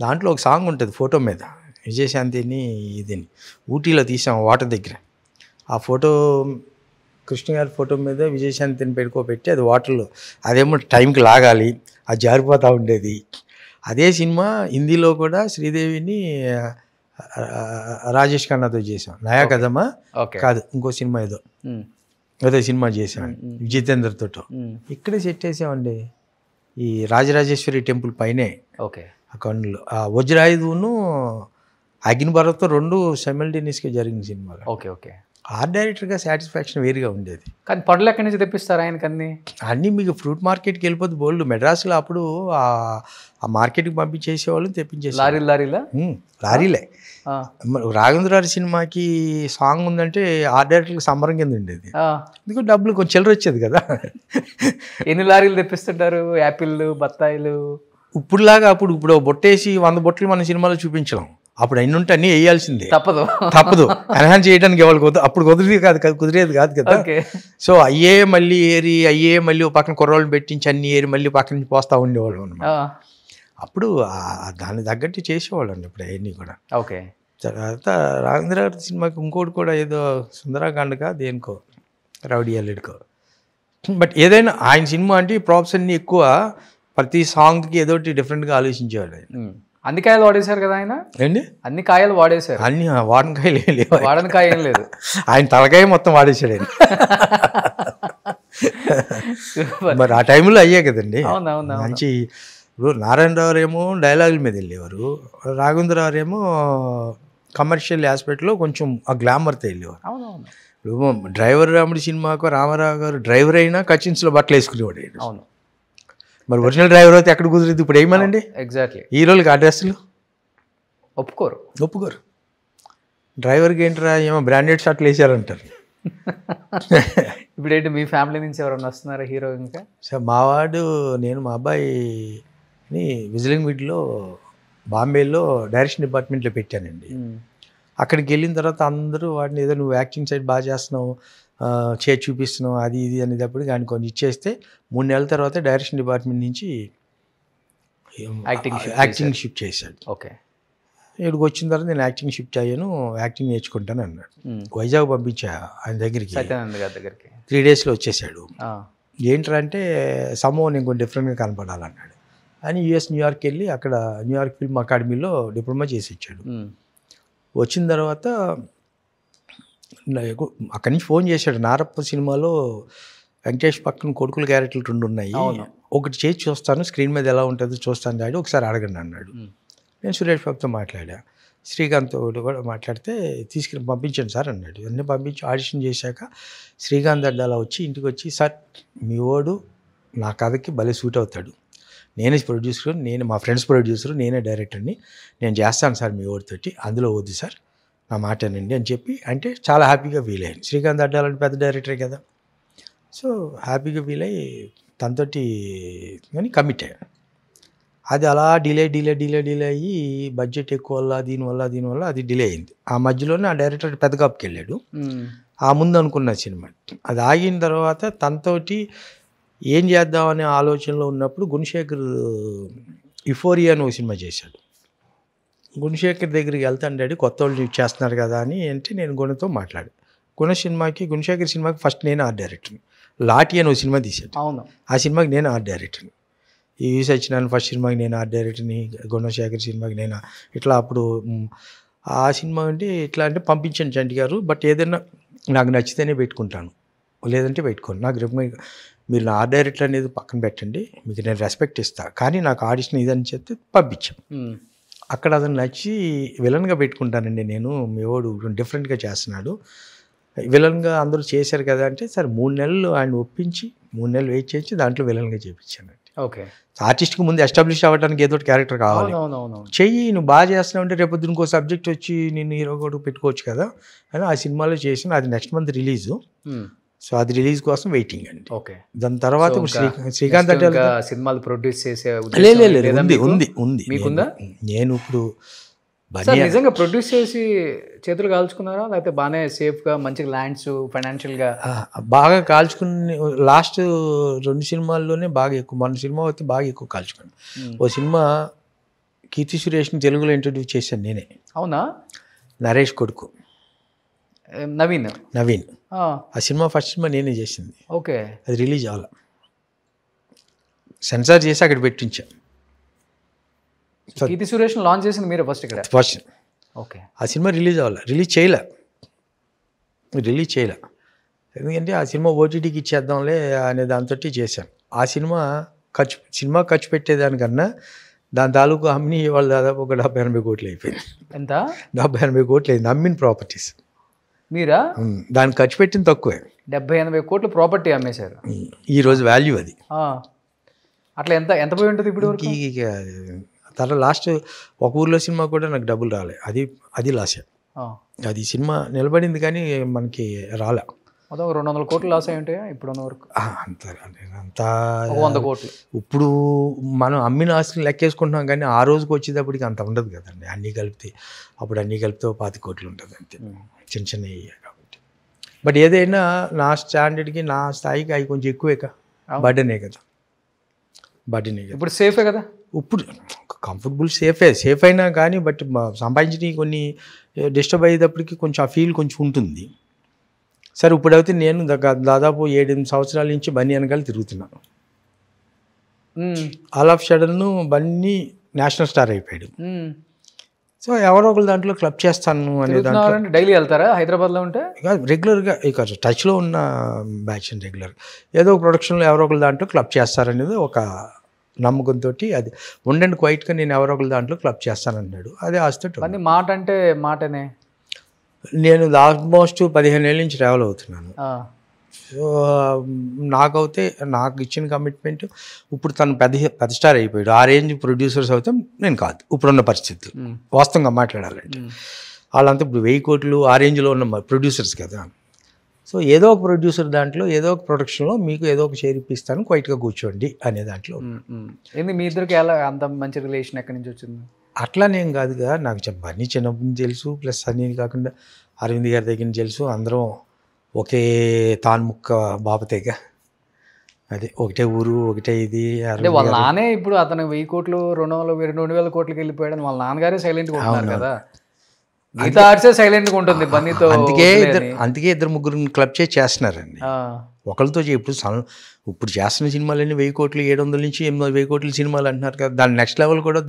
దాంట్లో ఒక సాంగ్ ఉంటుంది ఫోటో మీద, విజయశాంతిని ఇదని ఊటీలో తీసాం వాటర్ దగ్గర. ఆ ఫోటో కృష్ణ గారి ఫోటో మీద విజయశాంతిని పెట్టుకోబెట్టి అది వాటర్లో అదేమో టైంకి లాగాలి, అది జారిపోతూ ఉండేది. అదే సినిమా హిందీలో కూడా శ్రీదేవిని రాజేష్ ఖన్నాతో చేసాం. నయా కదమ్మా కాదు, ఇంకో సినిమా ఏదో సినిమా చేసాం జితేంద్రతో. ఇక్కడే సెట్ చేసామండి ఈ రాజరాజేశ్వరి టెంపుల్ పైనే. ఓకే, ఆ కొండలో ఆ వజ్రాయుధును అగ్నిపర్వతం 2 సైమల్టేనియస్గా జరిగిన సినిమాలు. Okay okay. ఆర్ట్ డైరెక్టర్గా సాటిస్ఫాక్షన్ వేరుగా ఉండేది. కానీ పండ్లు ఎక్కడి నుంచి తెప్పిస్తారు ఆయనకి? అన్నీ మీకు ఫ్రూట్ మార్కెట్కి వెళ్ళిపోతే బోల్డ్. మెడ్రాస్లో అప్పుడు ఆ మార్కెట్కి పంపించేసేవాళ్ళు, తెప్పించేసి లారీలే. రాఘవేంద్రరావు సినిమాకి సాంగ్ ఉందంటే ఆర్ట్ డైరెక్టర్కి సంబరం కింద ఉండేది. ఎందుకంటే డబ్బులు కొంచెం చిల్లర వచ్చేది కదా. ఎన్ని లారీలు తెప్పిస్తుంటారు? యాపిల్, బత్తాయిలు. ఇప్పుడులాగా ఇప్పుడు బొట్టేసి 100 బొట్టలు మన సినిమాలో చూపించడం. అప్పుడు అన్ని ఉంటే అన్నీ వేయాల్సిందే, తప్పదు. ఎన్హాన్స్ చేయడానికి ఎవరికి అప్పుడు కుదిరేది కాదు కదా. సో అయ్యే మళ్ళీ మళ్ళీ పక్కన కుర్రోళ్ళని పెట్టించి అన్ని ఏరి మళ్ళీ పక్కన నుంచి పోస్తూ ఉండేవాళ్ళు అనమాట. అప్పుడు దాన్ని తగ్గట్టు చేసేవాళ్ళు అండి ఇప్పుడు అవన్నీ కూడా. ఓకే. తర్వాత రాఘవేంద్రరావు సినిమాకి ఇంకోటి కూడా ఏదో సుందరాకాండగా దేనికో రౌడీ అల్లుడికో. బట్ ఏదైనా ఆయన సినిమా అంటే ప్రాప్స్ అన్నీ ఎక్కువ, ప్రతి సాంగ్కి ఏదో ఒకటి డిఫరెంట్గా ఆలోచించేవాడు ఆయన. అన్ని కాయలు వాడేశారు కదా ఆయన. ఏంటి అన్ని కాయలు వాడేశారు? అన్ని వాడని కాయలు లేవు, వాడని కాయ ఏం లేదు. ఆయన తలకాయ మొత్తం వాడేశాడు ఆయన. మరి ఆ టైంలో అయ్యే కదండి మంచి. ఇప్పుడు నారాయణరావు ఏమో డైలాగుల మీద వెళ్ళేవారు, రాఘవేంద్రరావు ఏమో కమర్షియల్ ఆస్పెక్ట్లో కొంచెం ఆ గ్లామర్తో వెళ్ళేవారు. ఇప్పుడు డ్రైవర్ రాముడి సినిమాకు రామారావు గారు డ్రైవర్ అయినా కచిన్స్లో బట్టలు వేసుకునేవాడు. అవును. మరి ఒరిజినల్ డ్రైవర్ అయితే ఎక్కడ కుదిరింది? ఇప్పుడు ఏమనండి ఎగ్జాక్ట్లీ హీరోలకి ఆ డ్రెస్సులు ఒప్పుకోరు. డ్రైవర్కి ఏంటరా ఏమో బ్రాండెడ్ షర్ట్లు వేసారంటారు. ఇప్పుడు ఏంటి మీ ఫ్యామిలీ నుంచి ఎవరైనా వస్తున్నారా హీరో? ఇంకా సార్ మావాడు నేను మా అబ్బాయిని విజిలింగ్ వీడ్లో బాంబేలో డైరెక్షన్ డిపార్ట్మెంట్లో పెట్టానండి. అక్కడికి వెళ్ళిన తర్వాత అందరూ వాడిని ఏదో నువ్వు యాక్టింగ్ సైడ్ బాగా చేస్తున్నావు, చూపిస్తున్నావు అది ఇది అనేటప్పుడు కానీ కొన్ని ఇచ్చేస్తే 3 నెలల తర్వాత డైరెక్షన్ డిపార్ట్మెంట్ నుంచి యాక్టింగ్ షిఫ్ట్ చేశాడు. ఓకే. ఇక్కడికి వచ్చిన తర్వాత నేను యాక్టింగ్ షిఫ్ట్ అయ్యాను, యాక్టింగ్ నేర్చుకుంటాను అన్నాడు. వైజాగ్ పంపించా ఆయన దగ్గరికి, 3 డేస్లో వచ్చేసాడు. ఏంట్రా అంటే సమో నేను కొంచెం డిఫరెంట్గా కనపడాలన్నాడు అని న్యూయార్క్ వెళ్ళి అక్కడ న్యూయార్క్ ఫిల్మ్ అకాడమీలో డిప్లొమా చేసి ఇచ్చాడు. వచ్చిన తర్వాత అక్కడి నుంచి ఫోన్ చేశాడు. నారప్ప సినిమాలో వెంకటేష్ పక్కన కొడుకుల క్యారెక్టర్లు 2 ఉన్నాయి, ఒకటి చేసి చూస్తాను, స్క్రీన్ మీద ఎలా ఉంటుందో చూస్తాను డాడీ, ఒకసారి అడగండి అన్నాడు. నేను సురేష్ బాబుతో మాట్లాడా, శ్రీకాంత్ కూడా మాట్లాడితే తీసుకుని పంపించండి సార్ అన్నాడు. అన్నీ పంపించి ఆడిషన్ చేశాక శ్రీకాంత్ అడ్డాలా వచ్చి ఇంటికి వచ్చి, సార్ మీ వాడు నా కథకి భలే సూట్ అవుతాడు, నేనే ప్రొడ్యూసర్, నేను మా ఫ్రెండ్స్ ప్రొడ్యూసర్, నేనే డైరెక్టర్ని, నేను చేస్తాను సార్ మీ వాడితోటి, అందులో వద్దు సార్ నా మాటనండి అని చెప్పి అంటే చాలా హ్యాపీగా ఫీల్ అయ్యాను. శ్రీకాంత్ అడ్డాలంటే పెద్ద డైరెక్టరే కదా. సో హ్యాపీగా ఫీల్ అయ్యి తనతోటి కానీ కమిట్ అయ్యాను. అది అలా డిలే అయ్యి బడ్జెట్ ఎక్కువ వల్ల దీనివల్ల అది డిలే అయింది. ఆ మధ్యలోనే ఆ డైరెక్టర్ పెద్ద కప్కి వెళ్ళాడు. ఆ ముందు అనుకున్న సినిమా అది ఆగిన తర్వాత తనతోటి ఏం చేద్దామనే ఆలోచనలో ఉన్నప్పుడు గుణశేఖర్ యుఫోరియా అని ఒక సినిమా చేశాడు. గుణశేఖర్ దగ్గరికి వెళ్తాను డాడీ, కొత్త వాళ్ళు చేస్తున్నారు కదా అని అంటే నేను గుణతో మాట్లాడు. గుణశేఖర్ సినిమాకి ఫస్ట్ నేను ఆర్ట్ డైరెక్టర్ని. లాఠీ అని ఒక సినిమా తీశాడు, ఆ సినిమాకి నేను ఆర్ట్ డైరెక్టర్ని. ఈ సత్యనారాయణ ఫస్ట్ సినిమాకి నేను ఆర్ట్ డైరెక్టర్ని, గుణశేఖర్ సినిమాకి నేను ఇట్లా. అప్పుడు ఆ సినిమా అంటే ఇట్లా అంటే పంపించండి చంటి గారు, బట్ ఏదైనా నాకు నచ్చితేనే పెట్టుకుంటాను, లేదంటే పెట్టుకోను. నాకు రికమెండ్ మీరు నా ఆర్ట్ డైరెక్టర్ అనేది పక్కన పెట్టండి, మీకు నేను రెస్పెక్ట్ ఇస్తాను, కానీ నాకు ఆడిషన్ ఇదని చెప్తే పంపించాం. అక్కడ అతను నచ్చి విలన్గా పెట్టుకుంటానండి నేను, మీ వాడు డిఫరెంట్గా చేస్తున్నాడు, విలన్గా అందరూ చేశారు కదా అంటే, సరే 3 నెలలు ఆయన ఒప్పించి 3 నెలలు వెయిట్ చేసి దాంట్లో విలన్గా చేయించానండి. ఓకే. ఆర్టిస్ట్కి ముందు ఎస్టాబ్లిష్ అవ్వడానికి ఏదో క్యారెక్టర్ కావాలి, చెయ్యి నువ్వు బాగా చేస్తున్నావు అంటే రేపు ఇంకో సబ్జెక్ట్ వచ్చి నేను హీరో కూడా పెట్టుకోవచ్చు కదా అని ఆ సినిమాలో చేసిన. అది నెక్స్ట్ మంత్ రిలీజు. సో అది రిలీజ్ కోసం వెయిటింగ్ అండి. ఓకే. దాని తర్వాత శ్రీకాంత్ అంటే సినిమాలు ప్రొడ్యూస్ చేసే ఉంది మీకుందా? నేను ఇప్పుడు నిజంగా ప్రొడ్యూస్ చేసి చేతులు కాల్చుకున్నారా, లేకపోతే బాగానే సేఫ్గా మంచిగా ల్యాండ్స్ ఫైనాన్షియల్గా బాగా కాల్చుకుని లాస్ట్ 2 సినిమాల్లోనే బాగా ఎక్కువ, మన సినిమా అయితే బాగా ఎక్కువ కాల్చుకున్నాను. ఓ సినిమా కీర్తి సురేష్ని తెలుగులో ఇంట్రడ్యూస్ చేశాను నేనే. అవునా? నరేష్ కొడుకు నవీన్. ఆ సినిమా ఫస్ట్ సినిమా నేనే చేసింది. ఓకే. అది రిలీజ్ అవ్వాలి, సెన్సార్ చేసి అక్కడ పెట్టించా. కీర్తి సురేష్ లాంచ్ చేసింది మీరే ఫస్ట్ ఇక్కడ? ఫస్ట్. ఓకే. ఆ సినిమా రిలీజ్ అవ్వాలి, రిలీజ్ చేయలే. ఎందుకంటే ఆ సినిమా ఓటీటీకి ఇచ్చేద్దాంలే అనే దాంతో చేశాను. ఆ సినిమా ఖర్చు పెట్టేదానికన్నా దాని తాలూకు అమ్మి వాళ్ళు దాదాపు ఒక 70-80 కోట్లు అయిపోయింది. ఎంత? 70-80 కోట్లు అయింది అమ్మిన ప్రాపర్టీస్. మీరా? దానికి ఖర్చు పెట్టింది తక్కువే. 70-80 కోట్లు ప్రాపర్టీ అమ్మేశారు. ఈరోజు వాల్యూ అది. అట్లా ఎంత పోయి ఉంటుంది ఇప్పుడు? తర్వాత లాస్ట్ ఒక ఊర్లో సినిమా కూడా నాకు డబ్బులు రాలే, అది లాసే. అది సినిమా నిలబడింది కానీ మనకి రాలే. మొత్తం 200 కోట్లు లాస్ అయి ఉంటాయా ఇప్పుడు వరకు? అంతా 100 కోట్లు. ఇప్పుడు మనం అమ్మిన ఆస్తులు లెక్కేసుకుంటున్నాం కానీ ఆ రోజుకి వచ్చేటప్పటికి అంత ఉండదు కదండి. అన్నీ కలిపితే 25 కోట్లు ఉంటుంది అంతే, చిన్న చిన్నవి కాబట్టి. బట్ ఏదైనా నా స్టాండర్డ్కి నా స్థాయికి అవి కొంచెం ఎక్కువే బర్డెనే కదా. ఇప్పుడు సేఫే కదా? ఇప్పుడు కంఫర్టబుల్ సేఫ్ అయినా కానీ బట్ సంపాదించిన కొన్ని డిస్టర్బ్ అయ్యేటప్పటికి కొంచెం ఆ ఫీల్ కొంచెం ఉంటుంది. సరే ఇప్పుడైతే నేను దాదాపు 7-8 సంవత్సరాల నుంచి బన్నీ వెనకాల తిరుగుతున్నాను. All of sudden Bunny national star అయిపోయాడు. సో ఎవరో ఒకరు దాంట్లో క్లబ్ చేస్తాను అనే దాంట్లో. డైలీ వెళ్తారా హైదరాబాద్లో ఉంటే? రెగ్యులర్గా ఇక టచ్లో ఉన్న బ్యాచ్ రెగ్యులర్ ఏదో ఒక ప్రొడక్షన్లో ఎవరో ఒకరు దాంట్లో క్లబ్ చేస్తారనేది ఒక నమ్మకంతో అది ఉండండి క్వైట్గా నేను ఎవరో ఒకరు దాంట్లో క్లబ్ చేస్తానన్నాడు. అదే ఆస్తి మాట అంటే మాటనే. నేను ఆల్మోస్ట్ 15 ఏళ్ళ నుంచి ట్రావెల్ అవుతున్నాను. సో నాకు ఇచ్చిన కమిట్మెంట్ ఇప్పుడు తను పెద్ద స్టార్ అయిపోయాడు. ఆ రేంజ్ ప్రొడ్యూసర్స్ అవుతాం నేను కాదు ఇప్పుడున్న పరిస్థితులు. వాస్తవంగా మాట్లాడాలంటే వాళ్ళంతా ఇప్పుడు 1000 కోట్లు ఆ రేంజ్లో ఉన్న ప్రొడ్యూసర్స్ కదా. సో ఏదో ఒక ప్రొడ్యూసర్ దాంట్లో ఏదో ఒక ప్రొడక్షన్లో మీకు ఏదో ఒక షేర్ ఇప్పిస్తాను, క్వైట్గా కూర్చోండి అనే దాంట్లో. ఏంది మీ ఇద్దరికి ఎలా అంత మంచి రిలేషన్ ఎక్కడి నుంచి వచ్చింది? అట్లానేం కాదుగా, నాకు బన్నీ చిన్నప్పటి నుంచి తెలుసు, ప్లస్ అన్నీ కాకుండా అరవింద్ గారి దగ్గర నుంచి తెలుసు. అందరం ఒకే తాన్ముక్క బాపతేగా, అదే ఒకటే ఊరు ఒకటే ఇది. అంటే వాళ్ళ నానే ఇప్పుడు అతను 1000 కోట్లు 200,000 కోట్లకి వెళ్ళిపోయాడని వాళ్ళ నాన్నగారే సైలెంట్గా ఉంటున్నారు కదా. గీత ఆర్ట్సే సైలెంట్గా ఉంటుంది బన్నీతో. అందుకే 2-3 క్లబ్ చేస్తున్నారండి. ఒకరితో ఇప్పుడు చేస్తున్న సినిమాలన్నీ 1000 కోట్లు 700 నుంచి 800 కోట్ల సినిమాలు అంటున్నారు కదా. దాని నెక్స్ట్ లెవెల్ కూడా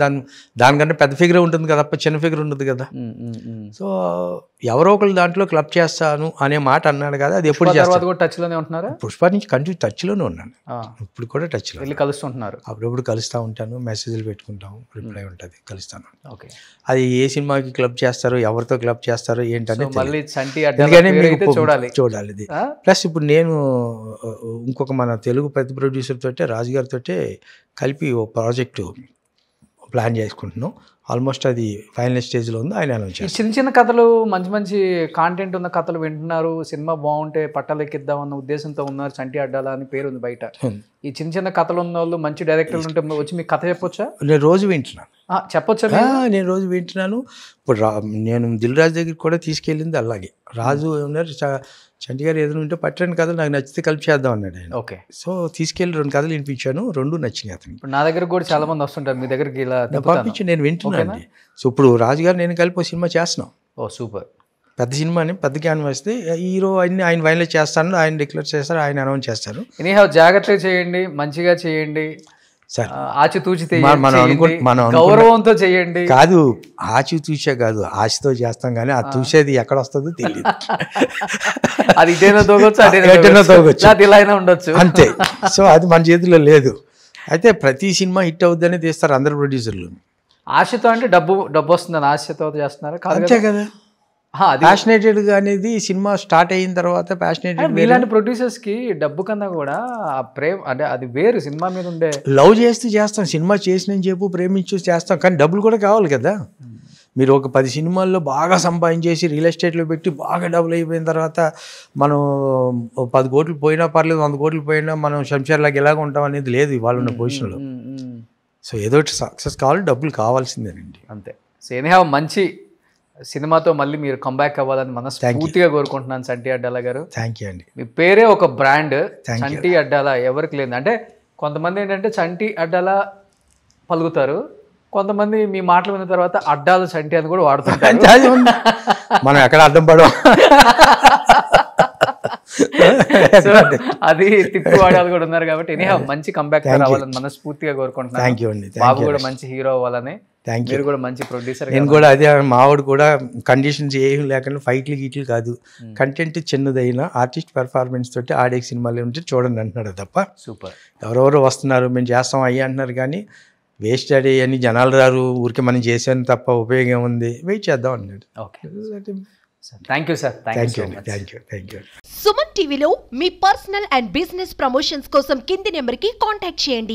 దానికన్నా పెద్ద ఫిగర్ ఉంటుంది కదా, చిన్న ఫిగర్ ఉండదు కదా. సో ఎవరో ఒకళ్ళు దాంట్లో క్లబ్ చేస్తాను అనే మాట అన్నాడు కదా. అది ఎప్పుడు టచ్లోనే ఉంటున్నారా? పుష్ప నుంచి కంటిన్యూ టచ్లోనే ఉన్నాను, ఇప్పుడు కూడా టచ్లో వెళ్ళి కలుస్తుంటున్నారు. అప్పుడప్పుడు కలుస్తూ ఉంటాను, మెసేజ్లు పెట్టుకుంటాం, రిప్లై ఉంటుంది, కలుస్తాను. అది ఏ సినిమాకి క్లబ్ చేస్తారో ఎవరితో క్లబ్ చేస్తారో ఏంటనే చూడాలి. ప్లస్ ఇప్పుడు నేను ఇంకొక మన తెలుగు పెద్ద ప్రొడ్యూసర్ తోటే రాజు గారితో కలిపి ఓ ప్రాజెక్టు ప్లాన్ చేసుకుంటున్నాం. ఆల్మోస్ట్ అది ఫైనల్ స్టేజ్లో ఉంది. ఆయన అనౌన్స్ చేస్తారు. చిన్న కథలు మంచి కాంటెంట్ ఉన్న కథలు వింటున్నారు, సినిమా బాగుంటే పట్టాలెక్కిద్దామన్న ఉద్దేశంతో ఉన్నారు. చంటి అడ్డాల అని పేరు ఉంది బయట. ఈ చిన్న కథలు ఉన్న వాళ్ళు మంచి డైరెక్టర్లు ఉంటే వచ్చి మీకు కథ చెప్పొచ్చా? నేను రోజు వింటున్నాను. చెప్పొచ్చా? నేను రోజు వింటున్నాను. ఇప్పుడు నేను దిల్ రాజు దగ్గరికి కూడా తీసుకెళ్ళింది అలాగే. రాజు ఏమన్నారు, చంటి గారు ఏదైనా ఉంటే పట్టని కథలు నాకు నచ్చితే కలిపి చేద్దాం అన్నాడు ఆయన. ఓకే. సో తీసుకెళ్ళి 2 కథలు వినిపించాను, 2 నచ్చినాయి అతనికి. ఇప్పుడు నా దగ్గర కూడా చాలా మంది వస్తుంటారు మీ దగ్గరికి, ఇలా పంపించి నేను వింటున్నాను. సో ఇప్పుడు రాజుగారు నేను కలిపి ఒక సినిమా చేస్తున్నాం. ఓ సూపర్. పెద్ద సినిమాని పెద్ద క్యాన్ వేస్తే హీరో అన్ని ఆయన ఫైనల్ చేస్తాను, ఆయన డిక్లేర్ చేస్తారు, ఆయన అనౌన్స్ చేస్తారు. ఎనీహౌ జాగ్రత్తగా చేయండి, మంచిగా చేయండి. సార్ ఆచితూచి మనం గౌరవంతో చేయండి. కాదు, ఆచి తూచే కాదు, ఆశతో చేస్తాం, కానీ ఆ తూసేది ఎక్కడ వస్తుందో తెలియదు. అది ఇటైనా తోగొచ్చు, ఇలా అయినా ఉండొచ్చు, అంతే. సో అది మన చేతిలో లేదు. అయితే ప్రతి సినిమా హిట్ అవుద్దని తీస్తారు అందరు ప్రొడ్యూసర్లు. ఆశతో అంటే డబ్బు వస్తుందని ఆశతో చేస్తున్నారు, అంతే కదా. ప్యాషనేటెడ్గా అనేది సినిమా స్టార్ట్ అయిన తర్వాత ప్యాషనేటెడ్. ఇలాంటి ప్రొడ్యూసర్స్ కి డబ్బు కన్నా కూడా ఆ ప్రేమ అంటే అది వేరు. సినిమా మీద ఉండే లవ్ చేస్తూ చేస్తాం, సినిమా చేసిన చెప్పు ప్రేమించు చేస్తాం, కానీ డబ్బులు కూడా కావాలి కదా. మీరు ఒక 10 సినిమాల్లో బాగా సంపాదించేసి రియల్ ఎస్టేట్లో పెట్టి బాగా డబ్బులు అయిపోయిన తర్వాత మనం 10 కోట్లు పోయినా పర్లేదు, 100 కోట్లు పోయినా మనం శంషర్లాగా ఎలాగ ఉంటాం అనేది లేదు ఇవాళ ఉన్న పొజిషన్లో. సో ఏదో సక్సెస్ కావాలి, డబ్బులు కావాల్సిందేనండి, అంతే. సో ఎనీహౌ మంచి సినిమాతో మళ్ళీ మీరు కంబ్యాక్ అవ్వాలని మనస్ఫూర్తిగా కోరుకుంటున్నాను చంటి అడ్డాల గారు. థ్యాంక్ యూ అండి. మీ పేరే ఒక బ్రాండ్, చంటి అడ్డాల. ఎవరికి లేదు అంటే కొంతమంది ఏంటంటే చంటి అడ్డాల పలుకుతారు, కొంతమంది మీ మాటలు విన్న తర్వాత అడ్డాలు చంటి అని కూడా వాడుతుంటారు. మనం ఎక్కడ అడ్డం పడవ, అది తిప్పి వాడాలి కూడా ఉన్నారు. కాబట్టి ఎనీహౌ మంచి కంబ్యాక్ రావాలని మనస్ఫూర్తిగా కోరుకుంటున్నాను. బాబు కూడా మంచి హీరో అవ్వాలని, మీరు కూడా మంచి ప్రొడ్యూసర్. నేను కూడా అదే, మావాడు కూడా కండిషన్స్ ఏం లేకుండా ఫైట్లు గీట్లు కాదు, కంటెంట్ చిన్నదైనా ఆర్టిస్ట్ పెర్ఫార్మెన్స్ తోటి ఆడే సినిమాలు ఉంటే చూడండి అంటున్నాడు తప్ప. సూపర్. ఎవరెవరో వస్తున్నారు మేము చేస్తాం అయ్యి అంటున్నారు, కానీ వేస్ట్ ఆడే అని జనాలు రారు, ఊరికి మనం చేసాను తప్ప ఉపయోగం ఉంది, వెయిట్ చేద్దాం అన్నాడు. Okay, thank you sir. Thank you. Suman టీవీలో మీ పర్సనల్ అండ్ బిజినెస్ ప్రమోషన్స్ కోసం కింది నెంబర్కి కాంటాక్ట్ చేయండి.